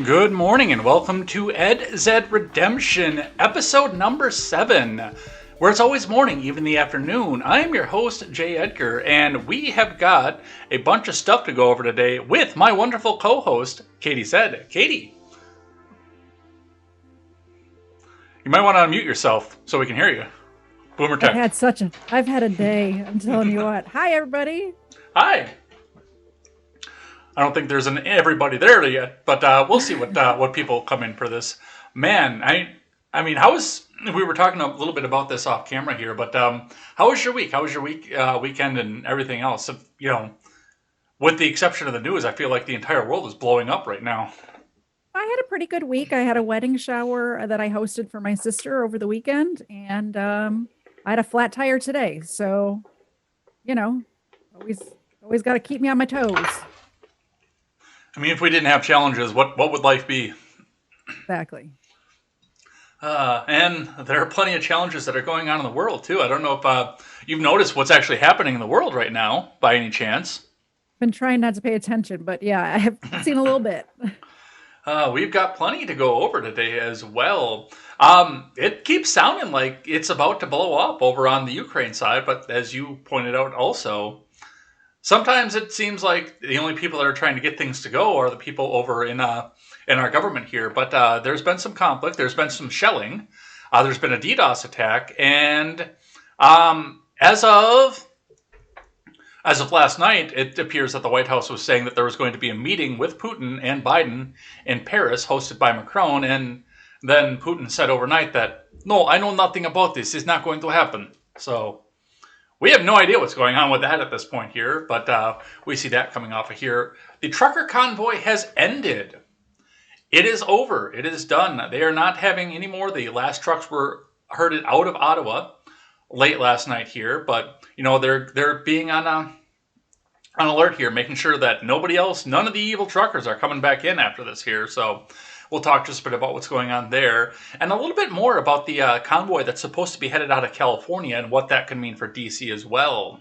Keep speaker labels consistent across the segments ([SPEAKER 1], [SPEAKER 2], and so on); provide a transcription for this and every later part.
[SPEAKER 1] Good morning and welcome to KTZed Redemption, episode number 7, where it's always morning, even the afternoon. I am your host, Jay Edgar, and we have got a bunch of stuff to go over today with my wonderful co-host, KTZed. Katie, you might want to unmute yourself so we can hear you. Boomer Tech.
[SPEAKER 2] I've had a day, I'm telling you what. Hi, everybody.
[SPEAKER 1] Hi. I don't think there's an everybody there yet, but we'll see what people come in for this. Man, I mean, we were talking a little bit about this off camera here, but how was your week? How was your weekend and everything else? With the exception of the news, I feel like the entire world is blowing up right now.
[SPEAKER 2] I had a pretty good week. I had a wedding shower that I hosted for my sister over the weekend, and I had a flat tire today. So, always got to keep me on my toes.
[SPEAKER 1] I mean, if we didn't have challenges, what would life be?
[SPEAKER 2] Exactly.
[SPEAKER 1] And there are plenty of challenges that are going on in the world, too. I don't know if you've noticed what's actually happening in the world right now, by any chance.
[SPEAKER 2] Been trying not to pay attention, but yeah, I have seen a little bit.
[SPEAKER 1] We've got plenty to go over today as well. It keeps sounding like it's about to blow up over on the Ukraine side, but as you pointed out also, sometimes it seems like the only people that are trying to get things to go are the people over in our government here. But there's been some conflict. There's been some shelling. There's been a DDoS attack. And as of last night, it appears that the White House was saying that there was going to be a meeting with Putin and Biden in Paris, hosted by Macron. And then Putin said overnight that, no, I know nothing about this. It's not going to happen. So we have no idea what's going on with that at this point here, but we see that coming off of here. The trucker convoy has ended. It is over. It is done. They are not having any more. The last trucks were herded out of Ottawa late last night here, but they're being on alert here, making sure that none of the evil truckers are coming back in after this here. So we'll talk just a bit about what's going on there and a little bit more about the convoy that's supposed to be headed out of California and what that could mean for DC as well.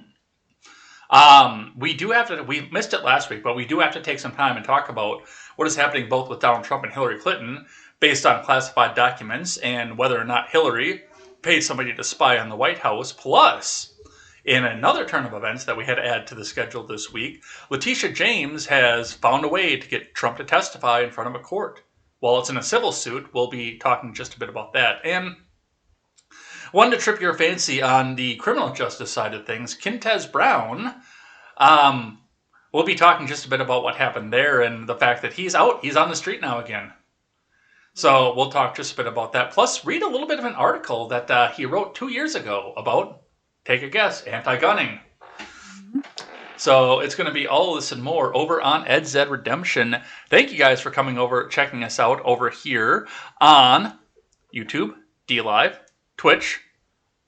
[SPEAKER 1] We missed it last week, but we do have to take some time and talk about what is happening both with Donald Trump and Hillary Clinton based on classified documents and whether or not Hillary paid somebody to spy on the White House. Plus, in another turn of events that we had to add to the schedule this week, Letitia James has found a way to get Trump to testify in front of a court. While it's in a civil suit, we'll be talking just a bit about that. And one to trip your fancy on the criminal justice side of things, Quintez Brown, we'll be talking just a bit about what happened there and the fact that he's out. He's on the street now again. So we'll talk just a bit about that. Plus, read a little bit of an article that he wrote 2 years ago about, take a guess, anti-gunning. So it's going to be all this and more over on KTZed Redemption. Thank you guys for coming over, checking us out over here on YouTube, DLive, Twitch,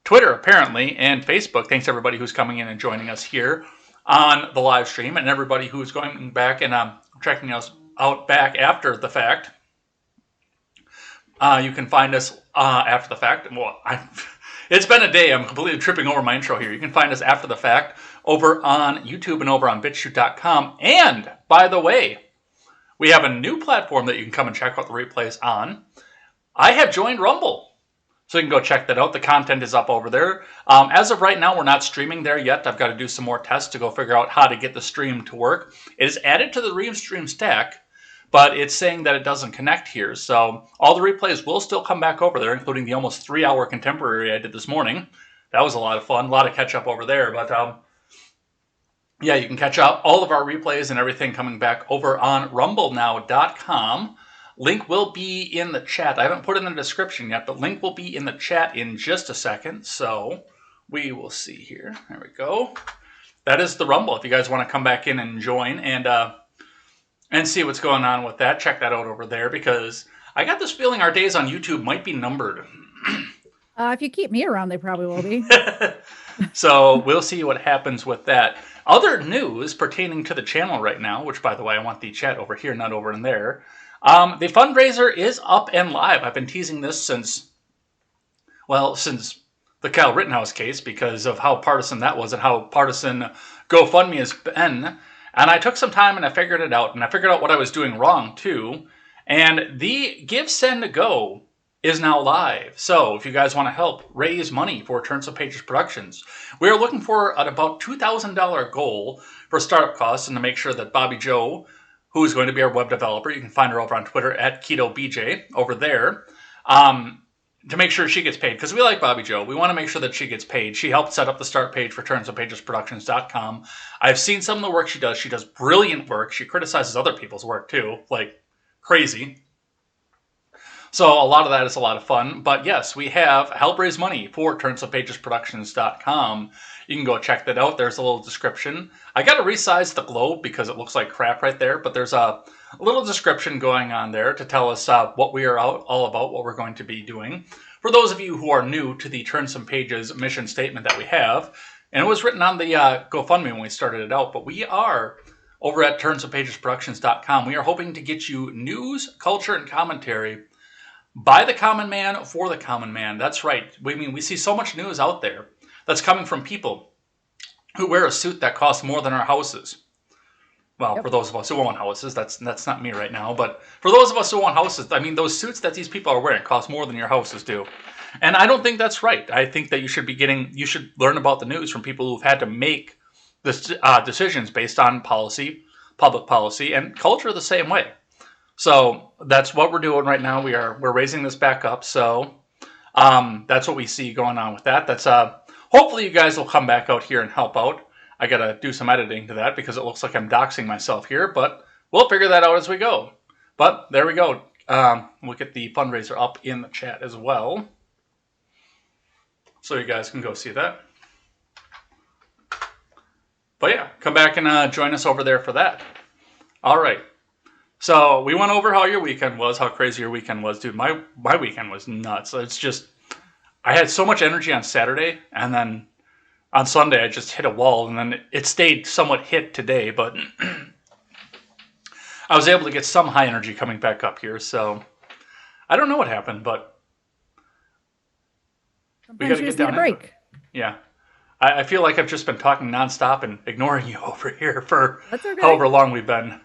[SPEAKER 1] Twitter apparently, and Facebook. Thanks everybody who's coming in and joining us here on the live stream, and everybody who's going back and checking us out back after the fact. You can find us after the fact. Well, it's been a day. I'm completely tripping over my intro here. You can find us after the fact over on YouTube and over on BitChute.com. And, by the way, we have a new platform that you can come and check out the replays on. I have joined Rumble, so you can go check that out. The content is up over there. As of right now, we're not streaming there yet. I've got to do some more tests to go figure out how to get the stream to work. It is added to the Restream stack, but it's saying that it doesn't connect here. So all the replays will still come back over there, including the almost 3-hour contemporary I did this morning. That was a lot of fun, a lot of catch up over there. But yeah, you can catch up all of our replays and everything coming back over on rumblenow.com. Link will be in the chat. I haven't put it in the description yet, but link will be in the chat in just a second. So we will see here. There we go. That is the Rumble. If you guys want to come back in and join and see what's going on with that, check that out over there, because I got this feeling our days on YouTube might be numbered.
[SPEAKER 2] If you keep me around, they probably will be.
[SPEAKER 1] So we'll see what happens with that. Other news pertaining to the channel right now, which, by the way, I want the chat over here, not over in there. The fundraiser is up and live. I've been teasing this since the Kyle Rittenhouse case, because of how partisan that was and how partisan GoFundMe has been. And I took some time and I figured it out. And I figured out what I was doing wrong, too. And the Give, Send, Go is now live. So if you guys want to help raise money for Turns of Pages Productions, we are looking for an about $2,000 goal for startup costs, and to make sure that Bobby Joe, who is going to be our web developer, you can find her over on Twitter at KetoBJ over there, to make sure she gets paid, because we like Bobby Joe. We want to make sure that she gets paid. She helped set up the start page for turnsofpagesproductions.com. I've seen some of the work she does. She does brilliant work. She criticizes other people's work too, like crazy. So a lot of that is a lot of fun. But yes, we have help raise money for turnsofpagesproductions.com. You can go check that out. There's a little description. I got to resize the globe because it looks like crap right there, but there's a little description going on there to tell us what we are all about, what we're going to be doing. For those of you who are new to the Turn Some Pages mission statement that we have, and it was written on the GoFundMe when we started it out, but we are over at turnsofpagesproductions.com. We are hoping to get you news, culture, and commentary by the common man for the common man. That's right. We see so much news out there that's coming from people who wear a suit that costs more than our houses. Well, For those of us who own houses, that's not me right now. But for those of us who own houses, I mean, those suits that these people are wearing cost more than your houses do. And I don't think that's right. I think that you should learn about the news from people who've had to make this, decisions based on policy, public policy, and culture the same way. So that's what we're doing right now. We're raising this back up. So that's what we see going on with that. That's hopefully you guys will come back out here and help out. I got to do some editing to that because it looks like I'm doxing myself here, but we'll figure that out as we go. But there we go. We'll get the fundraiser up in the chat as well, so you guys can go see that. But yeah, come back and join us over there for that. All right. So we went over how your weekend was, how crazy your weekend was. Dude, my weekend was nuts. It's just, I had so much energy on Saturday, and then on Sunday I just hit a wall, and then it stayed somewhat hit today, but I was able to get some high energy coming back up here. So I don't know what happened, but
[SPEAKER 2] we got to get down a break.
[SPEAKER 1] Yeah. I feel like I've just been talking nonstop and ignoring you over here for however long we've been.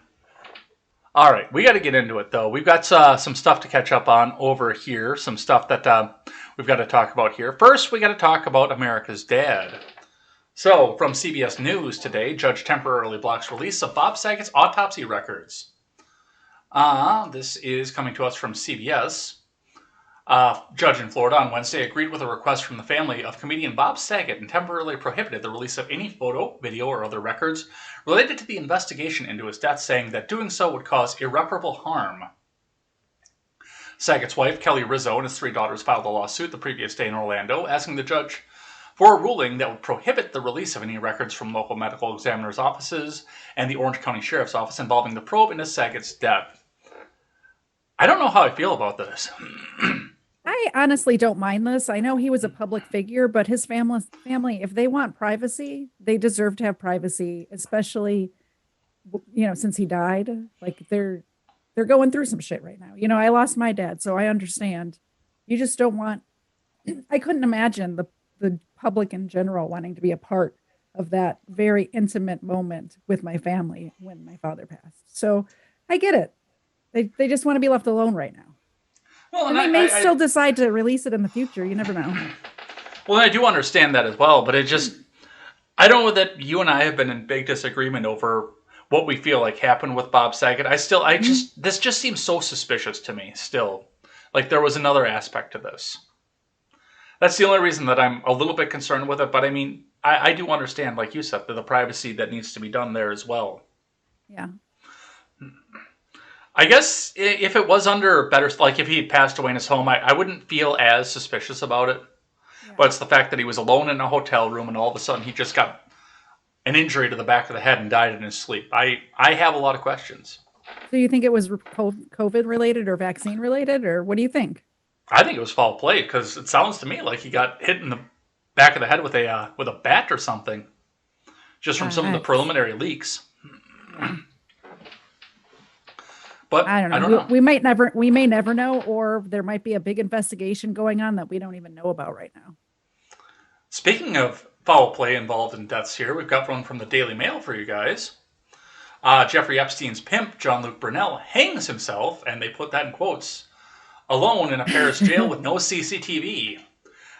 [SPEAKER 1] All right, we got to get into it, though. We've got some stuff to catch up on over here, some stuff that we've got to talk about here. First, we got to talk about America's Dad. So, from CBS News today, judge temporarily blocks release of Bob Saget's autopsy records. This is coming to us from CBS. Judge in Florida on Wednesday agreed with a request from the family of comedian Bob Saget and temporarily prohibited the release of any photo, video, or other records related to the investigation into his death, saying that doing so would cause irreparable harm. Saget's wife, Kelly Rizzo, and his 3 daughters filed a lawsuit the previous day in Orlando, asking the judge for a ruling that would prohibit the release of any records from local medical examiners' offices and the Orange County Sheriff's Office involving the probe into Saget's death. I don't know how I feel about this.
[SPEAKER 2] I honestly don't mind this. I know he was a public figure, but his family, if they want privacy, they deserve to have privacy, especially, since he died. Like they're going through some shit right now. I lost my dad, so I understand. You just don't want, I couldn't imagine the public in general wanting to be a part of that very intimate moment with my family when my father passed. So I get it. They just want to be left alone right now. Well, and they may still decide to release it in the future. You never know.
[SPEAKER 1] Well, I do understand that as well, but I don't know that you and I have been in big disagreement over what we feel like happened with Bob Saget. This just seems so suspicious to me still. Like there was another aspect to this. That's the only reason that I'm a little bit concerned with it. But I mean, I do understand, like you said, the privacy that needs to be done there as well.
[SPEAKER 2] Yeah.
[SPEAKER 1] I guess if it was under better, like if he had passed away in his home, I wouldn't feel as suspicious about it. Yeah. But it's the fact that he was alone in a hotel room and all of a sudden he just got an injury to the back of the head and died in his sleep. I have a lot of questions.
[SPEAKER 2] So you think it was COVID related or vaccine related, or what do you think?
[SPEAKER 1] I think it was foul play because it sounds to me like he got hit in the back of the head with a bat or something, just from some of the preliminary leaks. Yeah. But
[SPEAKER 2] I don't know. We may never know, or there might be a big investigation going on that we don't even know about right now.
[SPEAKER 1] Speaking of foul play involved in deaths here, we've got one from the Daily Mail for you guys. Jeffrey Epstein's pimp, Jean-Luc Burnell, hangs himself, and they put that in quotes, alone in a Paris jail with no CCTV.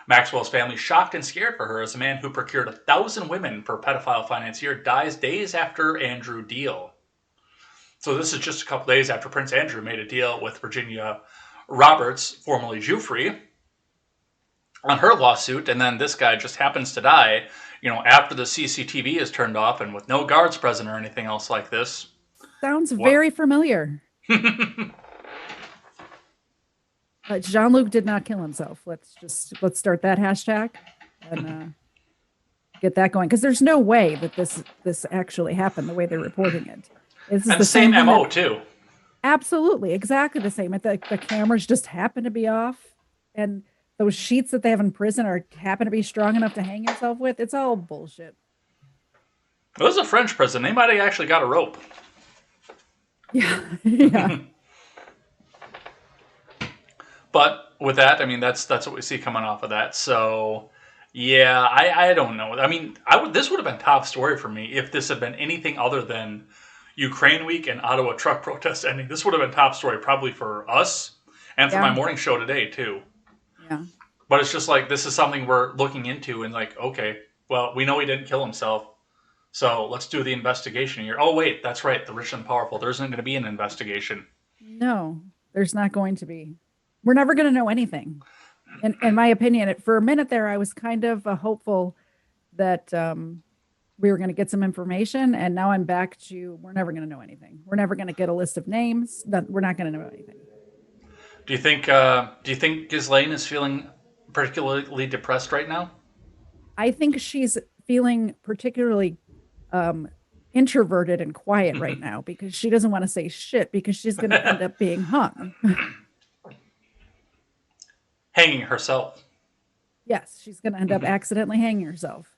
[SPEAKER 1] Maxwell's family shocked and scared for her as a man who procured 1,000 women for pedophile financier dies days after Andrew deal. So this is just a couple days after Prince Andrew made a deal with Virginia Roberts, formerly Giuffre, on her lawsuit, and then this guy just happens to die, after the CCTV is turned off and with no guards present or anything else like this.
[SPEAKER 2] Sounds very familiar. Jean-Luc did not kill himself. Let's start that hashtag and get that going, because there's no way that this actually happened the way they're reporting it. This is
[SPEAKER 1] and the same MO too.
[SPEAKER 2] Absolutely, exactly the same. The cameras just happen to be off, and those sheets that they have in prison happen to be strong enough to hang himself with. It's all bullshit.
[SPEAKER 1] It was a French prison. They might have actually got a rope.
[SPEAKER 2] Yeah, yeah.
[SPEAKER 1] But with that, I mean, that's what we see coming off of that. So, yeah, I don't know. I mean, this would have been top story for me if this had been anything other than Ukraine Week and Ottawa truck protest ending. This would have been top story probably for us and for my morning show today, too.
[SPEAKER 2] Yeah.
[SPEAKER 1] But it's just like, this is something we're looking into and like, okay, well, we know he didn't kill himself, so let's do the investigation here. Oh, wait, that's right, the rich and powerful. There isn't going to be an investigation.
[SPEAKER 2] No, there's not going to be. We're never going to know anything. In my opinion, for a minute there, I was kind of hopeful that we were going to get some information, and now I'm back to we're never going to know anything. We're never going to get a list of names. We're not going to know anything.
[SPEAKER 1] Do you think Ghislaine is feeling particularly depressed right now?
[SPEAKER 2] I think she's feeling particularly introverted and quiet right now because she doesn't want to say shit because she's going to end up being hung.
[SPEAKER 1] Hanging herself.
[SPEAKER 2] Yes, she's going to end up accidentally hanging herself.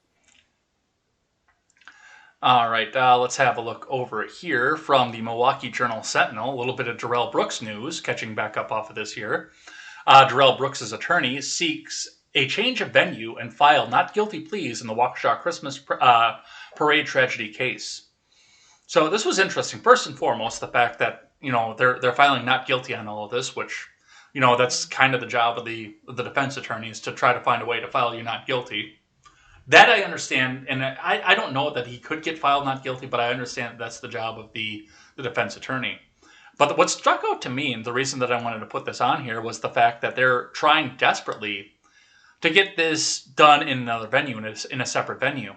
[SPEAKER 1] All right, let's have a look over here from the Milwaukee Journal Sentinel. A little bit of Darrell Brooks news, catching back up off of this here. Darrell Brooks' attorney seeks a change of venue and file not guilty pleas in the Waukesha Christmas parade tragedy case. So this was interesting. First and foremost, the fact that they're filing not guilty on all of this, which that's kind of the job of the defense attorneys to try to find a way to file you not guilty. That I understand, and I don't know that he could get filed not guilty, but I understand that's the job of the defense attorney. But what struck out to me, and the reason that I wanted to put this on here, was the fact that they're trying desperately to get this done in another venue, in a separate venue.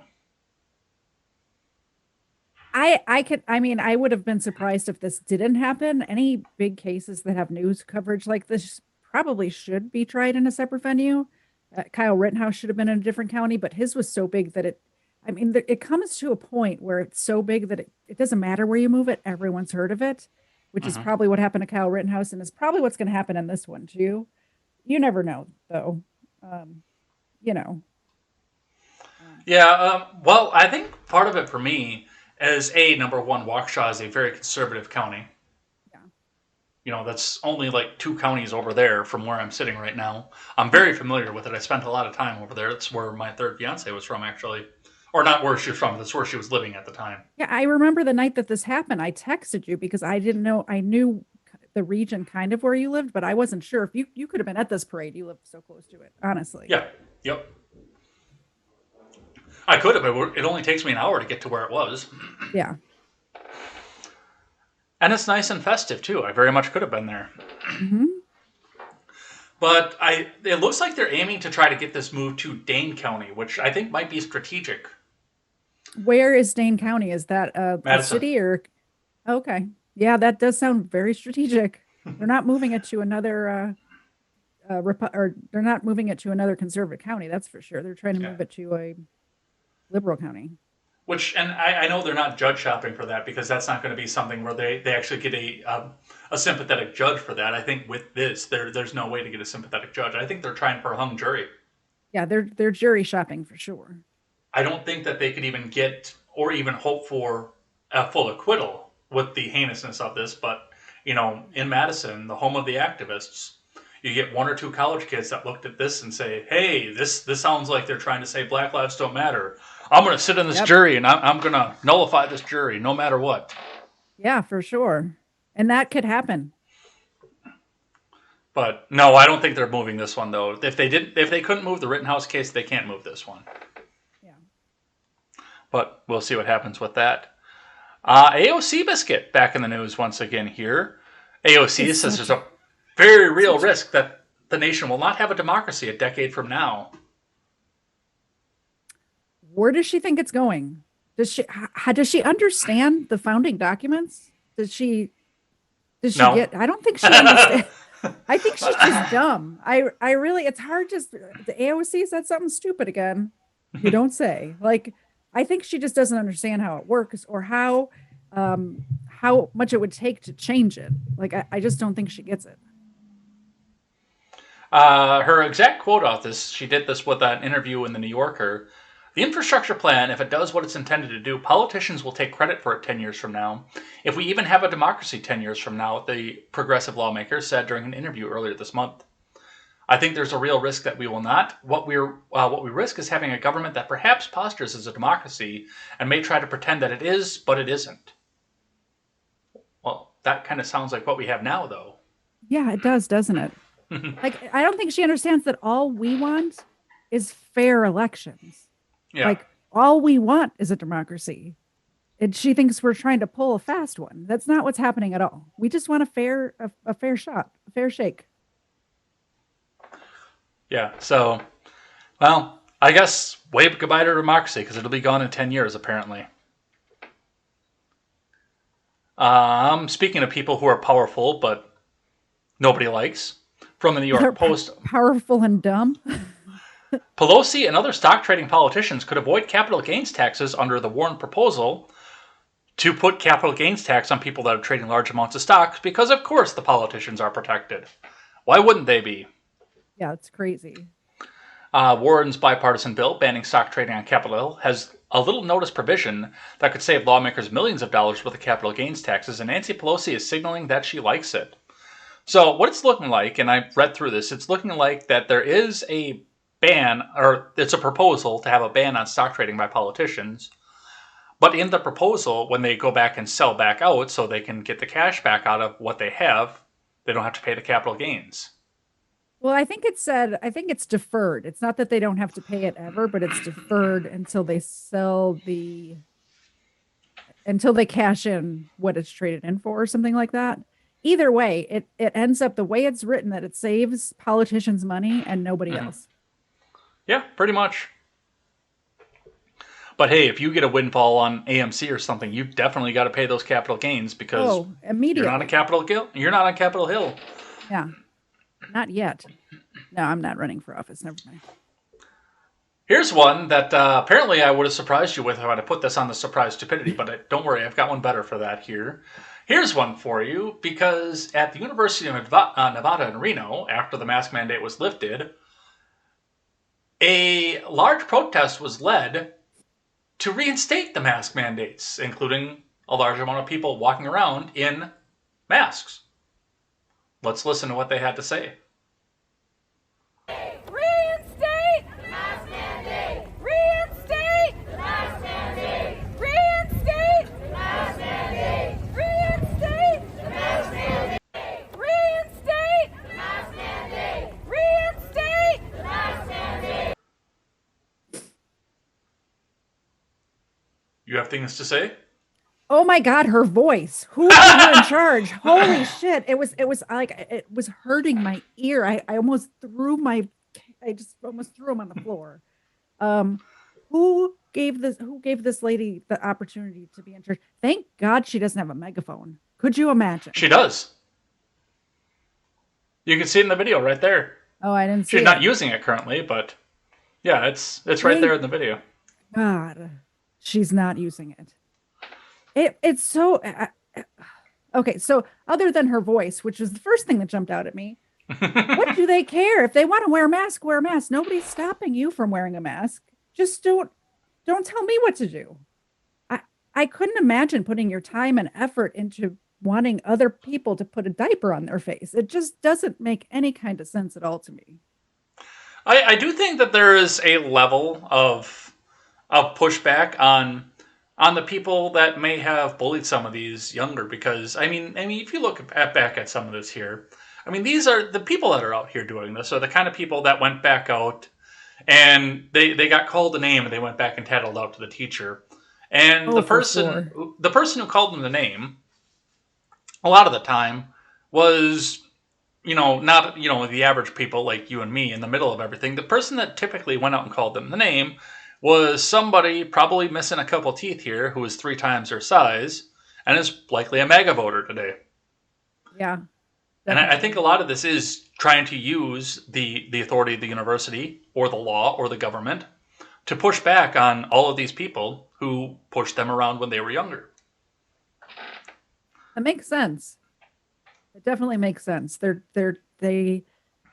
[SPEAKER 2] I would have been surprised if this didn't happen. Any big cases that have news coverage like this probably should be tried in a separate venue. Kyle Rittenhouse should have been in a different county, but his was so big that it comes to a point where it's so big that it doesn't matter where you move it. Everyone's heard of it, which is probably what happened to Kyle Rittenhouse, and is probably what's going to happen in this one too. You never know, though.
[SPEAKER 1] Well, I think part of it for me is number one, Waukesha is a very conservative county. That's only like 2 counties over there from where I'm sitting right now. I'm very familiar with it. I spent a lot of time over there. That's where my third fiance was from, actually. Or not where she was from. That's where she was living at the time.
[SPEAKER 2] Yeah, I remember the night that this happened. I texted you because I didn't know. I knew the region kind of where you lived, but I wasn't sure if you could have been at this parade. You lived so close to it, honestly.
[SPEAKER 1] Yeah. Yep. I could have. It only takes me an hour to get to where it was.
[SPEAKER 2] Yeah.
[SPEAKER 1] And it's nice and festive, too. I very much could have been there.
[SPEAKER 2] Mm-hmm.
[SPEAKER 1] But it looks like they're aiming to try to get this moved to Dane County, which I think might be strategic.
[SPEAKER 2] Where is Dane County? Is that a city or? Okay. Yeah, that does sound very strategic. They're not moving it to another they're not moving it to another conservative county, that's for sure. They're trying to move it to a liberal county.
[SPEAKER 1] And I know they're not judge shopping for that, because that's not going to be something where they actually get a sympathetic judge for that. I think with this, there's no way to get a sympathetic judge. I think they're trying for a hung jury. Yeah,
[SPEAKER 2] they're jury shopping for sure.
[SPEAKER 1] I don't think that they could even get or even hope for a full acquittal with the heinousness of this. But, in Madison, the home of the activists, you get 1 or 2 college kids that looked at this and say, hey, this sounds like they're trying to say Black lives don't matter. I'm going to sit in this jury, and I'm going to nullify this jury no matter what.
[SPEAKER 2] Yeah, for sure. And that could happen.
[SPEAKER 1] But no, I don't think they're moving this one though. If they couldn't move the Rittenhouse case, they can't move this one.
[SPEAKER 2] Yeah.
[SPEAKER 1] But we'll see what happens with that. AOC biscuit back in the news once again here. AOC
[SPEAKER 2] It's
[SPEAKER 1] says
[SPEAKER 2] such
[SPEAKER 1] there's a very real
[SPEAKER 2] such
[SPEAKER 1] risk that the nation will not have a democracy a decade from now.
[SPEAKER 2] Where does she think it's going? Does she understand the founding documents? Does she
[SPEAKER 1] No.
[SPEAKER 2] get I don't think she understands. I think she's just dumb. I really it's hard just the AOC said something stupid again. You don't say. Like I think she just doesn't understand how it works or how much it would take to change it. Like I just don't think she gets it.
[SPEAKER 1] Her exact quote off this, she did this with an interview in the New Yorker. The infrastructure plan, if it does what it's intended to do, politicians will take credit for it 10 years from now. If we even have a democracy 10 years from now, the progressive lawmaker said during an interview earlier this month. I think there's a real risk that we will not. What we risk is having a government that perhaps postures as a democracy and may try to pretend that it is, but it isn't. Well, that kind of sounds like what we have now, though.
[SPEAKER 2] Yeah, it does, doesn't it? Like I don't think she understands that all we want is fair elections.
[SPEAKER 1] Yeah.
[SPEAKER 2] Like all we want is a democracy. And she thinks we're trying to pull a fast one. That's not what's happening at all. We just want a fair shot, a fair shake.
[SPEAKER 1] Yeah. So, well, I guess wave goodbye to democracy because it'll be gone in 10 years, apparently. Speaking of people who are powerful but nobody likes, from the New
[SPEAKER 2] They're
[SPEAKER 1] York Post,
[SPEAKER 2] powerful and dumb.
[SPEAKER 1] Pelosi and other stock trading politicians could avoid capital gains taxes under the Warren proposal to put capital gains tax on people that are trading large amounts of stocks because, of course, the politicians are protected. Why wouldn't they be?
[SPEAKER 2] Yeah, it's crazy.
[SPEAKER 1] Warren's bipartisan bill banning stock trading on Capitol Hill has a little notice provision that could save lawmakers millions of dollars with the capital gains taxes, and Nancy Pelosi is signaling that she likes it. So what it's looking like, and I read through this, it's looking like that there is a ban, or it's a proposal to have a ban on stock trading by politicians. But in the proposal, when they go back and sell back out so they can get the cash back out of what they have, they don't have to pay the capital gains.
[SPEAKER 2] Well, I think it's deferred. It's not that they don't have to pay it ever, but it's deferred until until they cash in what it's traded in for or something like that. Either way, it ends up the way it's written that it saves politicians money and nobody else.
[SPEAKER 1] Yeah, pretty much. But hey, if you get a windfall on AMC or something, you definitely got to pay those capital gains because
[SPEAKER 2] immediately.
[SPEAKER 1] You're not on Capitol Hill.
[SPEAKER 2] Yeah. Not yet. No, I'm not running for office. Never mind.
[SPEAKER 1] Here's one that apparently I would have surprised you with if I'd have put this on the surprise stupidity, but don't worry, I've got one better for that here. Here's one for you, because at the University of Nevada in Reno, after the mask mandate was lifted, a large protest was led to reinstate the mask mandates, including a large amount of people walking around in masks. Let's listen to what they had to say.
[SPEAKER 3] Reinstate the mask mandate! Reinstate the mask mandate! Reinstate the mask mandate! Reinstate the mask mandate! Reinstate the mask mandate! Reinstate the mask mandate!
[SPEAKER 1] You have things to say?
[SPEAKER 2] Oh my God, her voice. Who put her in charge? Holy shit. It was like it was hurting my ear. I almost threw almost threw him on the floor. Who gave this lady the opportunity to be in charge? Thank God she doesn't have a megaphone. Could you imagine?
[SPEAKER 1] She does. You can see it in the video right there.
[SPEAKER 2] Oh, I didn't see
[SPEAKER 1] She's
[SPEAKER 2] it.
[SPEAKER 1] not using it currently, but yeah, it's right there in the video.
[SPEAKER 2] God, she's not using it. It's so okay. So other than her voice, which was the first thing that jumped out at me, what do they care if they want to wear a mask? Wear a mask. Nobody's stopping you from wearing a mask. Just don't tell me what to do. I couldn't imagine putting your time and effort into wanting other people to put a diaper on their face. It just doesn't make any kind of sense at all to me.
[SPEAKER 1] I do think that there is a level of pushback on on the people that may have bullied some of these younger. Because if you look back at some of this here, these are the people that are out here doing this are the kind of people that went back out and they got called a name and they went back and tattled out to the teacher. And
[SPEAKER 2] Oh, for sure.
[SPEAKER 1] the person who called them the name, a lot of the time, was not the average people like you and me in the middle of everything. The person that typically went out and called them the name was somebody probably missing a couple teeth here who is 3 times their size and is likely a MAGA voter today.
[SPEAKER 2] Yeah.
[SPEAKER 1] And I think a lot of this is trying to use the authority of the university or the law or the government to push back on all of these people who pushed them around when they were younger.
[SPEAKER 2] That makes sense. It definitely makes sense. They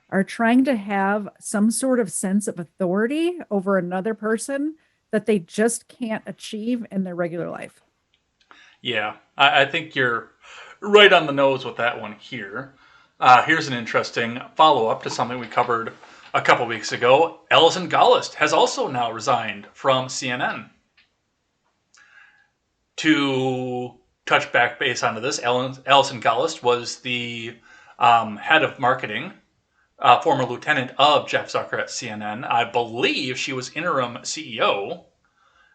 [SPEAKER 2] are trying to have some sort of sense of authority over another person that they just can't achieve in their regular life.
[SPEAKER 1] Yeah, I think you're right on the nose with that one here. Here's an interesting follow-up to something we covered a couple weeks ago. Allison Giles has also now resigned from CNN. To touch back base onto this, Allison Giles was the head of marketing, former lieutenant of Jeff Zucker at CNN. I believe she was interim CEO,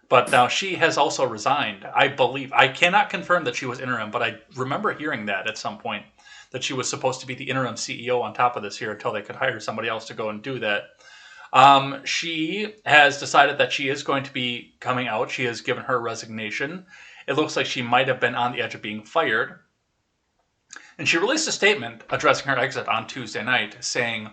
[SPEAKER 1] but now she has also resigned. I cannot confirm that she was interim, but I remember hearing that at some point, that she was supposed to be the interim CEO on top of this here until they could hire somebody else to go and do that. She has decided that she is going to be coming out. She has given her resignation. It looks like she might have been on the edge of being fired. And she released a statement addressing her exit on Tuesday night, saying,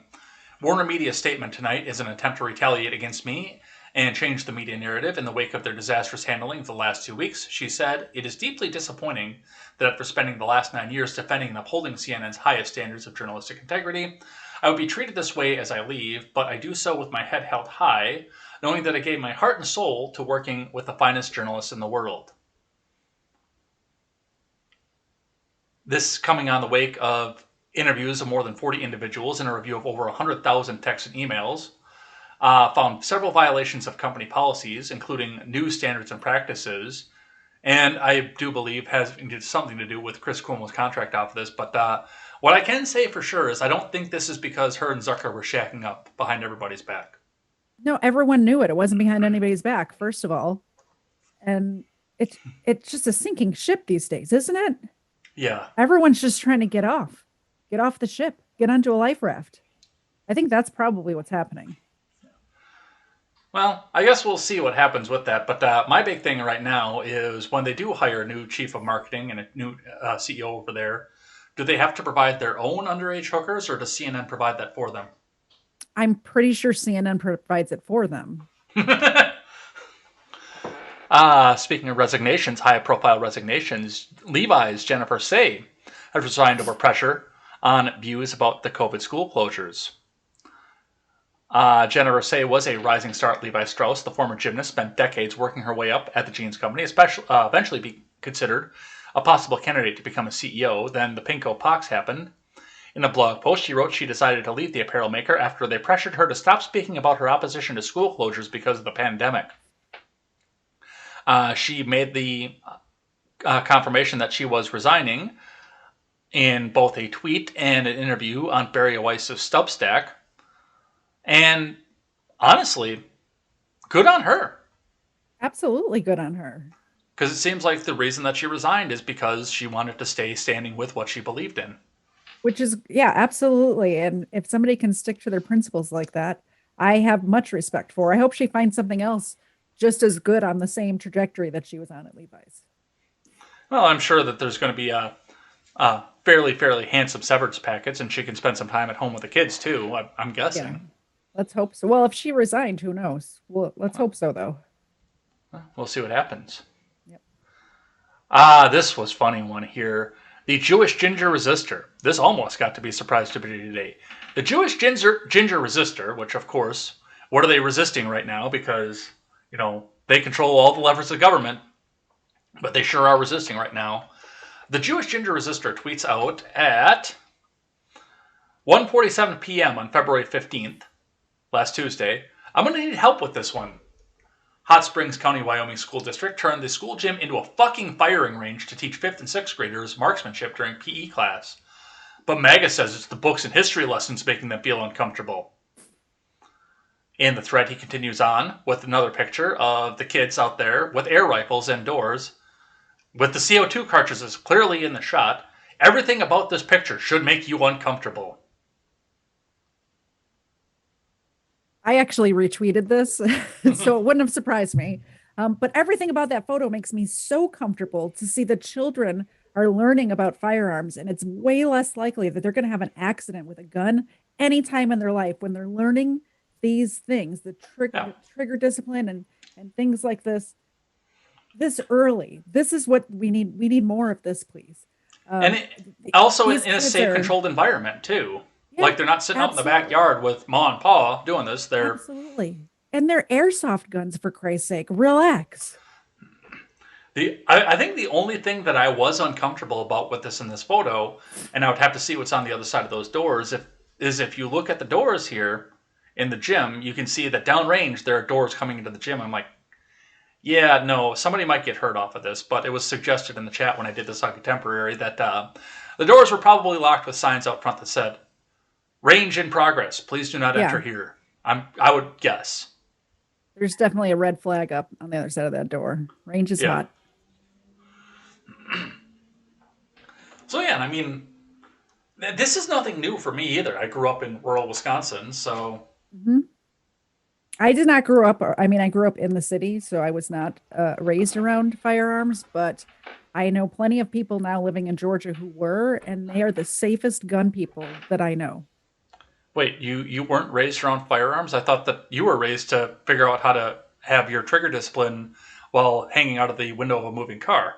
[SPEAKER 1] "Warner Media's statement tonight is an attempt to retaliate against me and change the media narrative in the wake of their disastrous handling of the last 2 weeks." She said, "It is deeply disappointing that after spending the last 9 years defending and upholding CNN's highest standards of journalistic integrity, I would be treated this way as I leave, but I do so with my head held high, knowing that I gave my heart and soul to working with the finest journalists in the world." This coming on the wake of interviews of more than 40 individuals and a review of over 100,000 texts and emails, found several violations of company policies, including new standards and practices, and I do believe has something to do with Chris Cuomo's contract off of this. But what I can say for sure is I don't think this is because her and Zucker were shacking up behind everybody's back.
[SPEAKER 2] No, everyone knew it. It wasn't behind anybody's back, first of all. And it's just a sinking ship these days, isn't it?
[SPEAKER 1] Yeah.
[SPEAKER 2] Everyone's just trying to get off the ship, get onto a life raft. I think that's probably what's happening.
[SPEAKER 1] Well, I guess we'll see what happens with that. But my big thing right now is when they do hire a new chief of marketing and a new CEO over there, do they have to provide their own underage hookers, or does CNN provide that for them?
[SPEAKER 2] I'm pretty sure CNN provides it for them.
[SPEAKER 1] Speaking of resignations, high-profile resignations, Levi's Jennifer Say has resigned over pressure on views about the COVID school closures. Jennifer Say was a rising star at Levi Strauss. The former gymnast spent decades working her way up at the jeans company, especially eventually be considered a possible candidate to become a CEO. Then the Pinko Pox happened. In a blog post, she wrote she decided to leave the apparel maker after they pressured her to stop speaking about her opposition to school closures because of the pandemic. She made the confirmation that she was resigning in both a tweet and an interview on Barry Weiss's Substack. And honestly, good on her.
[SPEAKER 2] Absolutely good on her.
[SPEAKER 1] Because it seems like the reason that she resigned is because she wanted to stay standing with what she believed in.
[SPEAKER 2] Which is, yeah, absolutely. And if somebody can stick to their principles like that, I have much respect for. I hope she finds something else just as good on the same trajectory that she was on at Levi's.
[SPEAKER 1] Well, I'm sure that there's going to be a fairly handsome severance package, and she can spend some time at home with the kids too, I'm guessing.
[SPEAKER 2] Yeah. Let's hope so. Well, if she resigned, who knows? Well, let's hope so, though.
[SPEAKER 1] We'll see what happens.
[SPEAKER 2] Yep.
[SPEAKER 1] This was funny one here. The Jewish ginger resistor. This almost got to be a surprise to me today. The Jewish ginger resistor, which of course, what are they resisting right now? Because, they control all the levers of government, but they sure are resisting right now. The Jewish ginger resistor tweets out at 1:47 p.m. on February 15th, last Tuesday, "I'm going to need help with this one. Hot Springs County, Wyoming School District turned the school gym into a fucking firing range to teach 5th and 6th graders marksmanship during PE class. But MAGA says it's the books and history lessons making them feel uncomfortable. In the thread, he continues on with another picture of the kids out there with air rifles indoors, with the CO2 cartridges clearly in the shot. Everything about this picture should make you uncomfortable.
[SPEAKER 2] I actually retweeted this, so it wouldn't have surprised me. But everything about that photo makes me so comfortable to see the children are learning about firearms, and it's way less likely that they're going to have an accident with a gun anytime in their life when they're learning these things, the trigger discipline and things like this early. This is what we need. We need more of this, please.
[SPEAKER 1] And also in a safe, controlled environment, too. Yeah, like they're not sitting out in the backyard with Ma and Pa doing this. They're
[SPEAKER 2] absolutely. And they're airsoft guns, for Christ's sake. Relax.
[SPEAKER 1] I think the only thing that I was uncomfortable about with this in this photo, and I would have to see what's on the other side of those doors, if you look at the doors here in the gym, you can see that downrange there are doors coming into the gym. I'm like, yeah, no, somebody might get hurt off of this, but it was suggested in the chat when I did this on Contemporary that the doors were probably locked with signs out front that said, "Range in progress. Please do not enter here." I would guess.
[SPEAKER 2] There's definitely a red flag up on the other side of that door. Range is hot.
[SPEAKER 1] So yeah, I mean, this is nothing new for me either. I grew up in rural Wisconsin, so.
[SPEAKER 2] Mm-hmm. I did not grow up. I mean, I grew up in the city, so I was not raised around firearms, but I know plenty of people now living in Georgia who were, and they are the safest gun people that I know.
[SPEAKER 1] Wait, you weren't raised around firearms? I thought that you were raised to figure out how to have your trigger discipline while hanging out of the window of a moving car.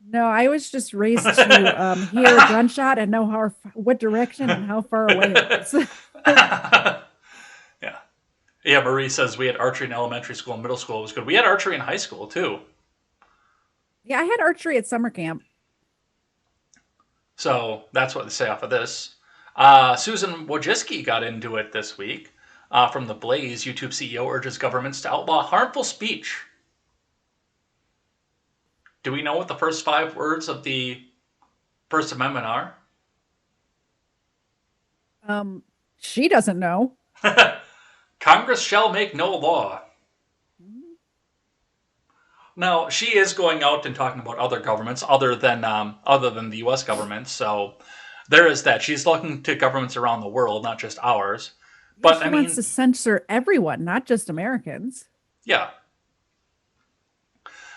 [SPEAKER 2] No, I was just raised to hear a gunshot and know what direction and how far away it was.
[SPEAKER 1] Yeah, Marie says we had archery in elementary school and middle school. It was good. We had archery in high school, too.
[SPEAKER 2] Yeah, I had archery at summer camp.
[SPEAKER 1] So that's what they say off of this. Susan Wojcicki got into it this week. From The Blaze, YouTube CEO urges governments to outlaw harmful speech. Do we know what the first 5 words of the First Amendment are?
[SPEAKER 2] She doesn't know.
[SPEAKER 1] Congress shall make no law. Now, she is going out and talking about other governments other than the U.S. government. So there is that. She's looking to governments around the world, not just ours. But
[SPEAKER 2] she wants to censor everyone, not just Americans.
[SPEAKER 1] Yeah.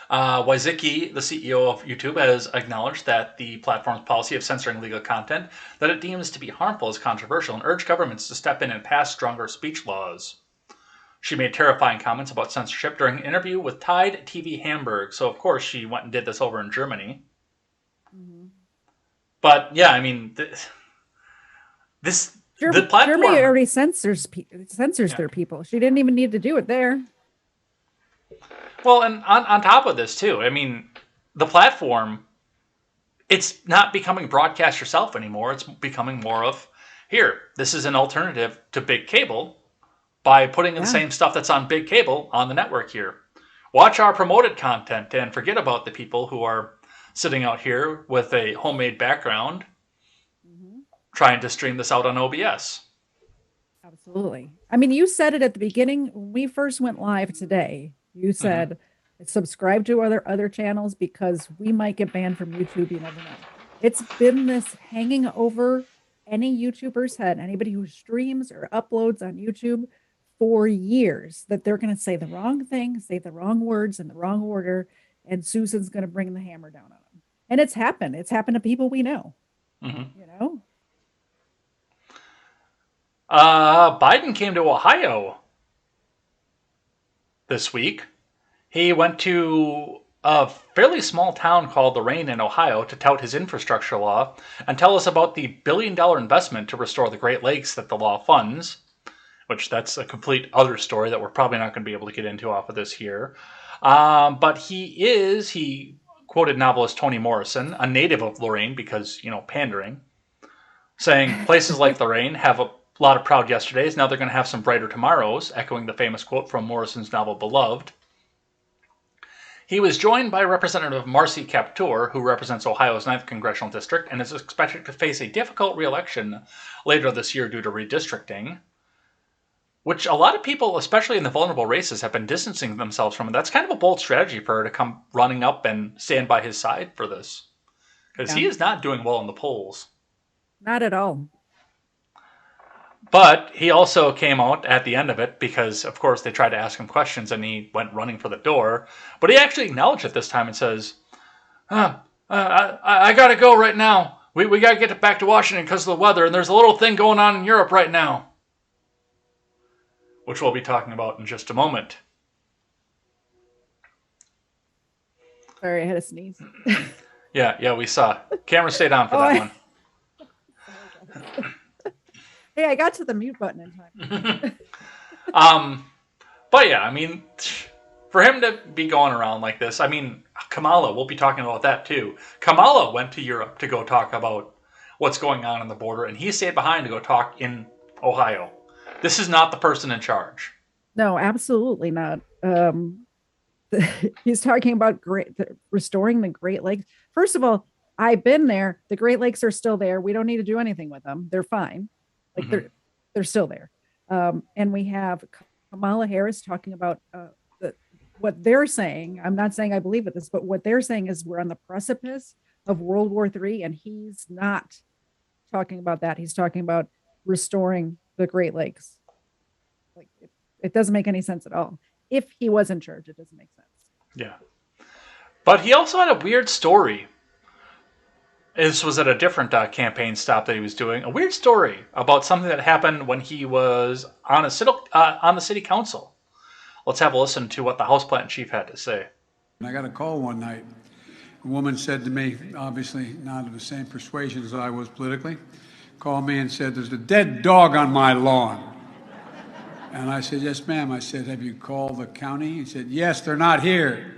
[SPEAKER 1] Wojcicki, the CEO of YouTube, has acknowledged that the platform's policy of censoring legal content that it deems to be harmful is controversial and urged governments to step in and pass stronger speech laws. She made terrifying comments about censorship during an interview with Tide TV Hamburg. So, of course, she went and did this over in Germany. Mm-hmm. But, yeah, I mean, the platform...
[SPEAKER 2] Germany already censors their people. She didn't even need to do it there.
[SPEAKER 1] Well, and on top of this, too, I mean, the platform, it's not becoming broadcast yourself anymore. It's becoming more of, here, this is an alternative to big cable by putting the same stuff that's on big cable on the network here. Watch our promoted content and forget about the people who are sitting out here with a homemade background trying to stream this out on OBS.
[SPEAKER 2] Absolutely. I mean, you said it at the beginning when we first went live today. You said, subscribe to other channels because we might get banned from YouTube. You never know. It's been this hanging over any YouTuber's head, anybody who streams or uploads on YouTube for years, that they're going to say the wrong thing, say the wrong words in the wrong order, and Susan's going to bring the hammer down on them. And it's happened. It's happened to people we know. Mm-hmm. You know?
[SPEAKER 1] Biden came to Ohio this week. He went to a fairly small town called Lorain in Ohio to tout his infrastructure law and tell us about the $1 billion investment to restore the Great Lakes that the law funds, which that's a complete other story that we're probably not going to be able to get into off of this here. But he quoted novelist Toni Morrison, a native of Lorain because, pandering, saying places like Lorain have a lot of proud yesterdays. Now they're going to have some brighter tomorrows, echoing the famous quote from Morrison's novel Beloved. He was joined by Representative Marcy Kaptur, who represents Ohio's 9th Congressional District and is expected to face a difficult re-election later this year due to redistricting, which a lot of people, especially in the vulnerable races, have been distancing themselves from. That's kind of a bold strategy for her to come running up and stand by his side for this, because he is not doing well in the polls.
[SPEAKER 2] Not at all.
[SPEAKER 1] But he also came out at the end of it because, of course, they tried to ask him questions and he went running for the door. But he actually acknowledged it this time and says, I got to go right now. We got to get back to Washington because of the weather, and there's a little thing going on in Europe right now, which we'll be talking about in just a moment.
[SPEAKER 2] Sorry, I had a sneeze.
[SPEAKER 1] Yeah, we saw. Camera stayed on for that one.
[SPEAKER 2] Hey, I got to the mute button in time.
[SPEAKER 1] But yeah, I mean, for him to be going around like this, I mean, Kamala, we'll be talking about that too. Kamala went to Europe to go talk about what's going on the border, and he stayed behind to go talk in Ohio. This is not the person in charge.
[SPEAKER 2] No, absolutely not. He's talking about restoring the Great Lakes. First of all, I've been there. The Great Lakes are still there. We don't need to do anything with them. They're fine. Like they're still there. And we have Kamala Harris talking about what they're saying. I'm not saying I believe this, but what they're saying is we're on the precipice of World War III, and he's not talking about that. He's talking about restoring the Great Lakes. Like it doesn't make any sense at all. If he was in charge, it doesn't make sense.
[SPEAKER 1] Yeah. But he also had a weird story. This was at a different campaign stop that he was doing. A weird story about something that happened when he was on the city council. Let's have a listen to what the House Plant Chief had to say.
[SPEAKER 4] I got a call one night. A woman said to me, obviously not of the same persuasion as I was politically, called me and said, "There's a dead dog on my lawn." And I said, "Yes, ma'am." I said, "Have you called the county?" He said, "Yes, they're not here."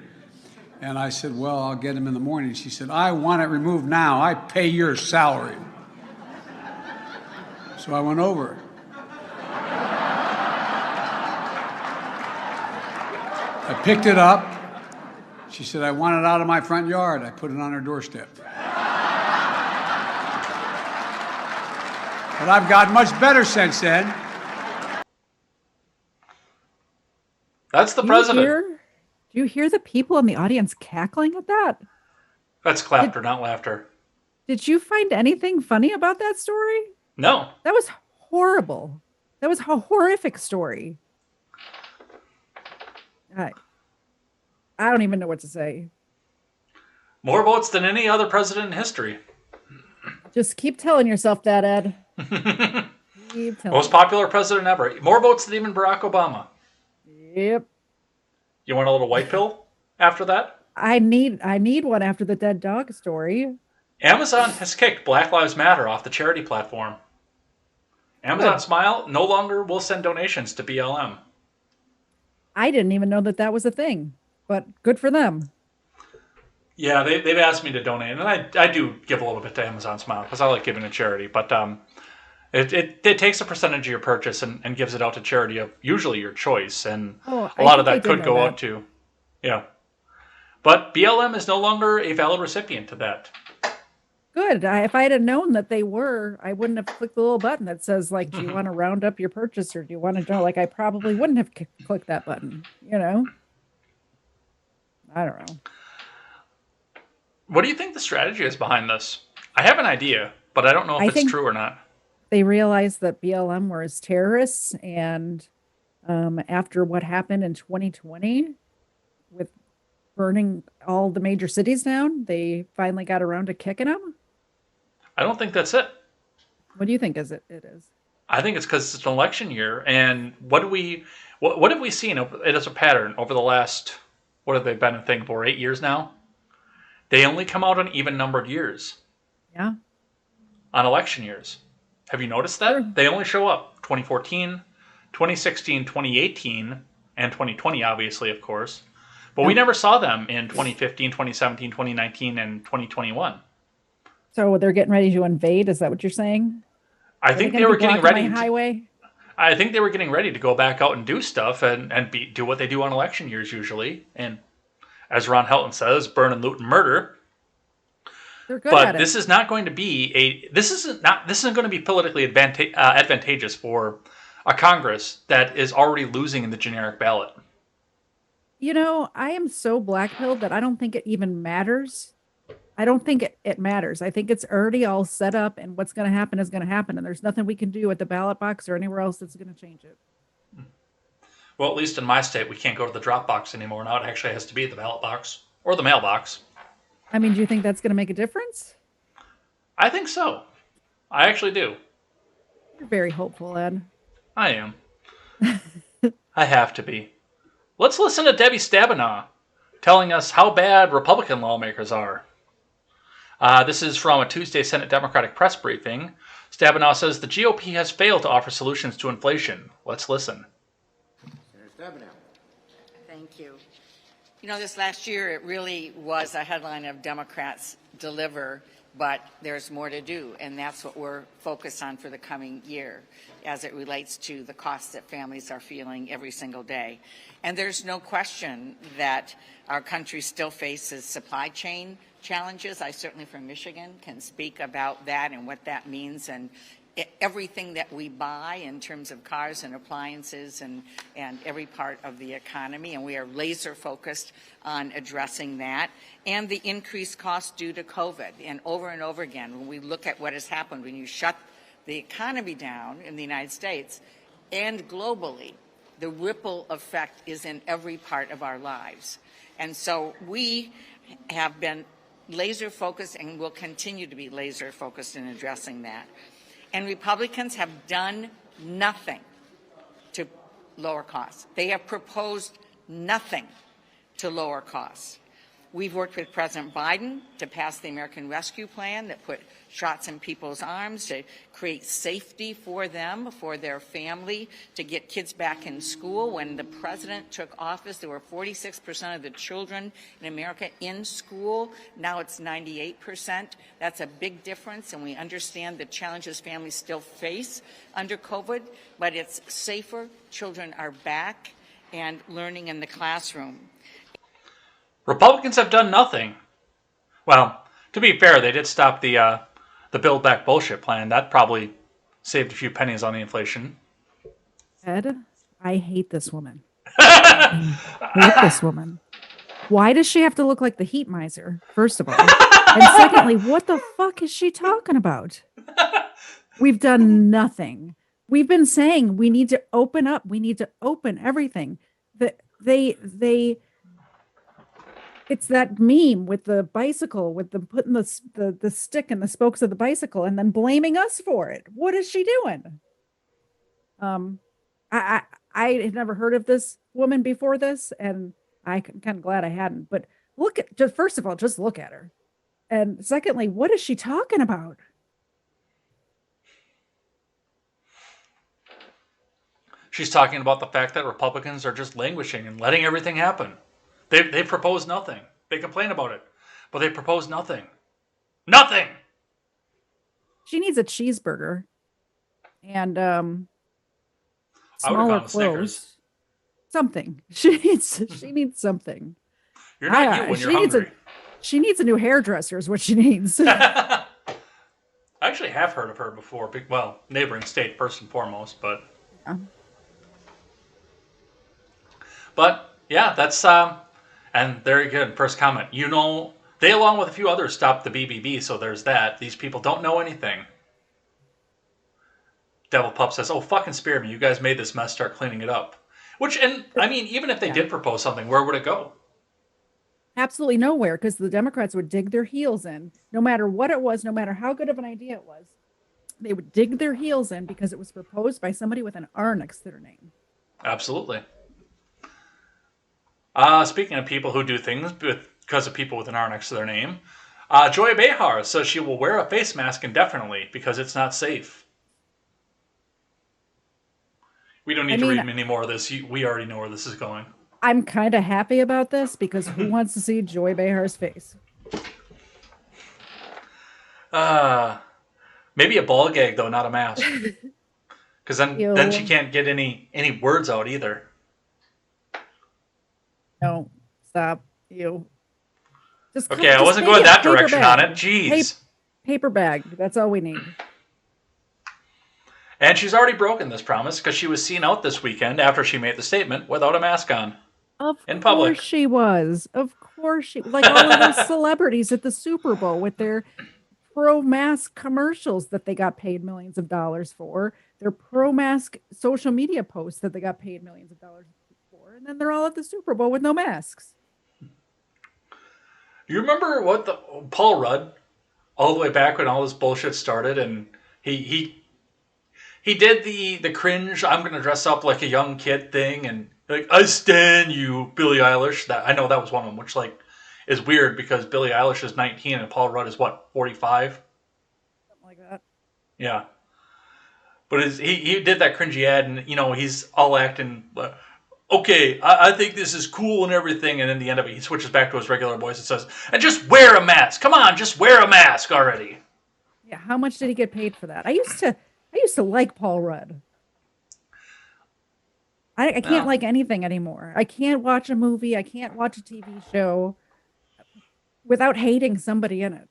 [SPEAKER 4] And I said, "Well, I'll get him in the morning." She said, "I want it removed now. I pay your salary." So I went over. I picked it up. She said, "I want it out of my front yard." I put it on her doorstep. But I've got much better since then.
[SPEAKER 1] That's the president.
[SPEAKER 2] Do you hear the people in the audience cackling at that?
[SPEAKER 1] That's clapter, not laughter.
[SPEAKER 2] Did you find anything funny about that story?
[SPEAKER 1] No.
[SPEAKER 2] That was horrible. That was a horrific story. I don't even know what to say.
[SPEAKER 1] More votes than any other president in history.
[SPEAKER 2] Just keep telling yourself that, Ed.
[SPEAKER 1] Most popular president ever. More votes than even Barack Obama.
[SPEAKER 2] Yep.
[SPEAKER 1] You want a little white pill after that?
[SPEAKER 2] I need one after the dead dog story.
[SPEAKER 1] Amazon has kicked Black Lives Matter off the charity platform. Amazon Smile no longer will send donations to BLM.
[SPEAKER 2] I didn't even know that was a thing, but good for them.
[SPEAKER 1] Yeah, they've asked me to donate, and I do give a little bit to Amazon Smile because I like giving to charity, but it takes a percentage of your purchase and gives it out to charity of usually your choice, and a lot of that could go out to, yeah. But BLM is no longer a valid recipient to that.
[SPEAKER 2] Good. If I had known that they were, I wouldn't have clicked the little button that says, like, do you want to round up your purchase or do you want to know? Like, I probably wouldn't have clicked that button, you know? I don't know.
[SPEAKER 1] What do you think the strategy is behind this? I have an idea, but I don't know if it's true or not.
[SPEAKER 2] They realized that BLM were as terrorists, and after what happened in 2020 with burning all the major cities down, they finally got around to kicking them.
[SPEAKER 1] I don't think that's it.
[SPEAKER 2] What do you think it is?
[SPEAKER 1] I think it's because it's an election year, and what have we seen as a pattern over the last, what have they been a thing for, 8 years now? They only come out on even-numbered years.
[SPEAKER 2] Yeah.
[SPEAKER 1] On election years. Have you noticed that? Sure. They only show up 2014, 2016, 2018, and 2020, obviously, of course. But we never saw them in 2015, 2017, 2019, and 2021.
[SPEAKER 2] So they're getting ready to invade? Is that what you're saying?
[SPEAKER 1] I think they were getting ready.
[SPEAKER 2] Highway?
[SPEAKER 1] I think they were getting ready to go back out and do stuff and do what they do on election years usually. And as Ron Helton says, burn and loot and murder.
[SPEAKER 2] They're good
[SPEAKER 1] But
[SPEAKER 2] at
[SPEAKER 1] this
[SPEAKER 2] it.
[SPEAKER 1] is not going to be this isn't going to be politically advantageous for a Congress that is already losing in the generic ballot.
[SPEAKER 2] You know, I am so black-pilled that I don't think it even matters. I don't think it matters. I think it's already all set up, and what's going to happen is going to happen, and there's nothing we can do at the ballot box or anywhere else that's going to change it.
[SPEAKER 1] Well, at least in my state, we can't go to the drop box anymore. Now it actually has to be at the ballot box or the mailbox.
[SPEAKER 2] I mean, do you think that's going to make a difference?
[SPEAKER 1] I think so. I actually do.
[SPEAKER 2] You're very hopeful, Ed.
[SPEAKER 1] I am. I have to be. Let's listen to Debbie Stabenow telling us how bad Republican lawmakers are. This is from a Tuesday Senate Democratic press briefing. Stabenow says the GOP has failed to offer solutions to inflation. Let's listen.
[SPEAKER 5] Senator Stabenow.
[SPEAKER 6] Thank you. You know, this last year, it really was a headline of Democrats deliver, but there's more to do, and that's what we're focused on for the coming year as it relates to the costs that families are feeling every single day. And there's no question that our country still faces supply chain challenges. I certainly from Michigan can speak about that and what that means, and everything that we buy in terms of cars and appliances and every part of the economy, and we are laser focused on addressing that, and the increased costs due to COVID. And over again, when we look at what has happened when you shut the economy down in the United States and globally, the ripple effect is in every part of our lives. And so we have been laser focused and will continue to be laser focused in addressing that. And Republicans have done nothing to lower costs. They have proposed nothing to lower costs. We've worked with President Biden to pass the American Rescue Plan that put shots in people's arms, to create safety for them, for their family, to get kids back in school. When the president took office, there were 46% of the children in America in school. Now it's 98%. That's a big difference, and we understand the challenges families still face under COVID, but it's safer. Children are back and learning in the classroom.
[SPEAKER 1] Republicans have done nothing. Well, to be fair, they did stop the Build Back Bullshit plan. That probably saved a few pennies on the inflation.
[SPEAKER 2] Ed, I hate this woman. I hate this woman. Why does she have to look like the heat miser, first of all? And secondly, what the fuck is she talking about? We've done nothing. We've been saying we need to open up. We need to open everything. It's that meme with the bicycle, with them putting the stick in the spokes of the bicycle and then blaming us for it. What is she doing? I had never heard of this woman before this, and I'm kind of glad I hadn't. But first of all, just look at her. And secondly, what is she talking about?
[SPEAKER 1] She's talking about the fact that Republicans are just languishing and letting everything happen. They propose nothing. They complain about it, but they propose nothing. Nothing!
[SPEAKER 2] She needs a cheeseburger and
[SPEAKER 1] I would've
[SPEAKER 2] smaller
[SPEAKER 1] gone with Snickers.
[SPEAKER 2] clothes. Something. She needs something.
[SPEAKER 1] You're not you when you're hungry.
[SPEAKER 2] She needs a new hairdresser is what she needs.
[SPEAKER 1] I actually have heard of her before. Well, neighboring state first and foremost, but...
[SPEAKER 2] Yeah.
[SPEAKER 1] But, yeah, that's... And very good. First comment. You know, they along with a few others stopped the BBB, so there's that. These people don't know anything. Devil Pup says, oh, fucking spare me. You guys made this mess. Start cleaning it up. I mean, even if they did propose something, where would it go?
[SPEAKER 2] Absolutely nowhere, because the Democrats would dig their heels in. No matter what it was, no matter how good of an idea it was, they would dig their heels in because it was proposed by somebody with an R next to their name.
[SPEAKER 1] Absolutely. Speaking of people who do things because of people with an R next to their name, Joy Behar says she will wear a face mask indefinitely because it's not safe. We don't need to read any more of this. We already know where this is going.
[SPEAKER 2] I'm kind of happy about this because who wants to see Joy Behar's face?
[SPEAKER 1] Maybe a ball gag, though, not a mask. Because then she can't get any words out either.
[SPEAKER 2] No, stop. Ew. Just
[SPEAKER 1] Okay, I wasn't
[SPEAKER 2] make
[SPEAKER 1] going that
[SPEAKER 2] paper
[SPEAKER 1] direction
[SPEAKER 2] bag.
[SPEAKER 1] on it. Jeez.
[SPEAKER 2] Paper bag. That's all we need.
[SPEAKER 1] And she's already broken this promise because she was seen out this weekend after she made the statement without a mask on in public.
[SPEAKER 2] Of course she was. Of course she, like all of those celebrities at the Super Bowl with their pro-mask commercials that they got paid millions of dollars for, their pro-mask social media posts that they got paid millions of dollars for, and then they're all at the Super Bowl with no masks.
[SPEAKER 1] You remember what the Paul Rudd, all the way back when all this bullshit started, and he did the cringe, I'm going to dress up like a young kid thing, and like, I stan you, Billie Eilish. That I know that was one of them, which like is weird because Billie Eilish is 19 and Paul Rudd is what, 45?
[SPEAKER 2] Something like that.
[SPEAKER 1] Yeah. But he did that cringy ad, and, you know, he's all acting, okay, I think this is cool and everything, and in the end of it, he switches back to his regular voice and says, and just wear a mask. Come on, just wear a mask already.
[SPEAKER 2] Yeah, how much did he get paid for that? I used to like Paul Rudd. I can't like anything anymore. I can't watch a movie. I can't watch a TV show without hating somebody in it.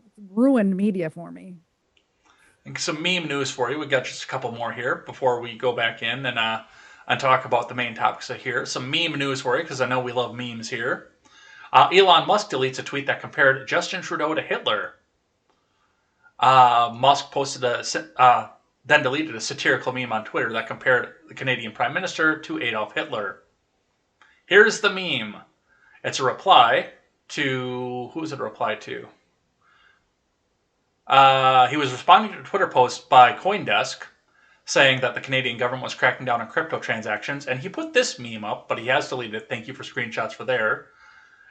[SPEAKER 2] It's ruined media for me.
[SPEAKER 1] And some meme news for you. We got just a couple more here before we go back in and talk about the main topics of here. Some meme news for you because I know we love memes here. Elon Musk deletes a tweet that compared Justin Trudeau to Hitler. Musk posted then deleted a satirical meme on Twitter that compared the Canadian Prime Minister to Adolf Hitler. Here's the meme. It's a reply to... Who is it a reply to? He was responding to a Twitter post by Coindesk saying that the Canadian government was cracking down on crypto transactions, and he put this meme up, but he has deleted it. Thank you for screenshots for there.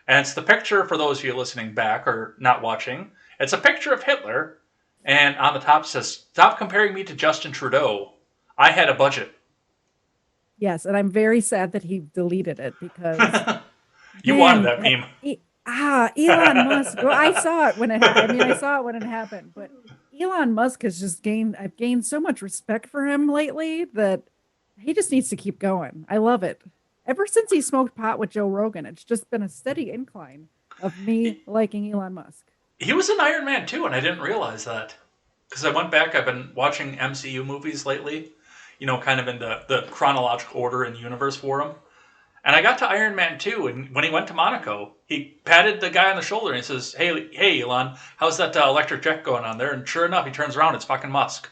[SPEAKER 1] And it's the picture, for those of you listening back or not watching, it's a picture of Hitler, and on the top says, "Stop comparing me to Justin Trudeau. I had a budget."
[SPEAKER 2] Yes, and I'm very sad that he deleted it because
[SPEAKER 1] You wanted that meme.
[SPEAKER 2] Elon Musk. Well, I saw it when it happened. I mean, I saw it when it happened, but Elon Musk has just I've gained so much respect for him lately that he just needs to keep going. I love it. Ever since he smoked pot with Joe Rogan, it's just been a steady incline of me liking Elon Musk.
[SPEAKER 1] He was in Iron Man 2, and I didn't realize that. Because I went back, I've been watching MCU movies lately, you know, kind of in the chronological order in the universe for them. And I got to Iron Man 2, and when he went to Monaco, he patted the guy on the shoulder and he says, hey, Elon, how's that electric jet going on there? And sure enough, he turns around, it's fucking Musk.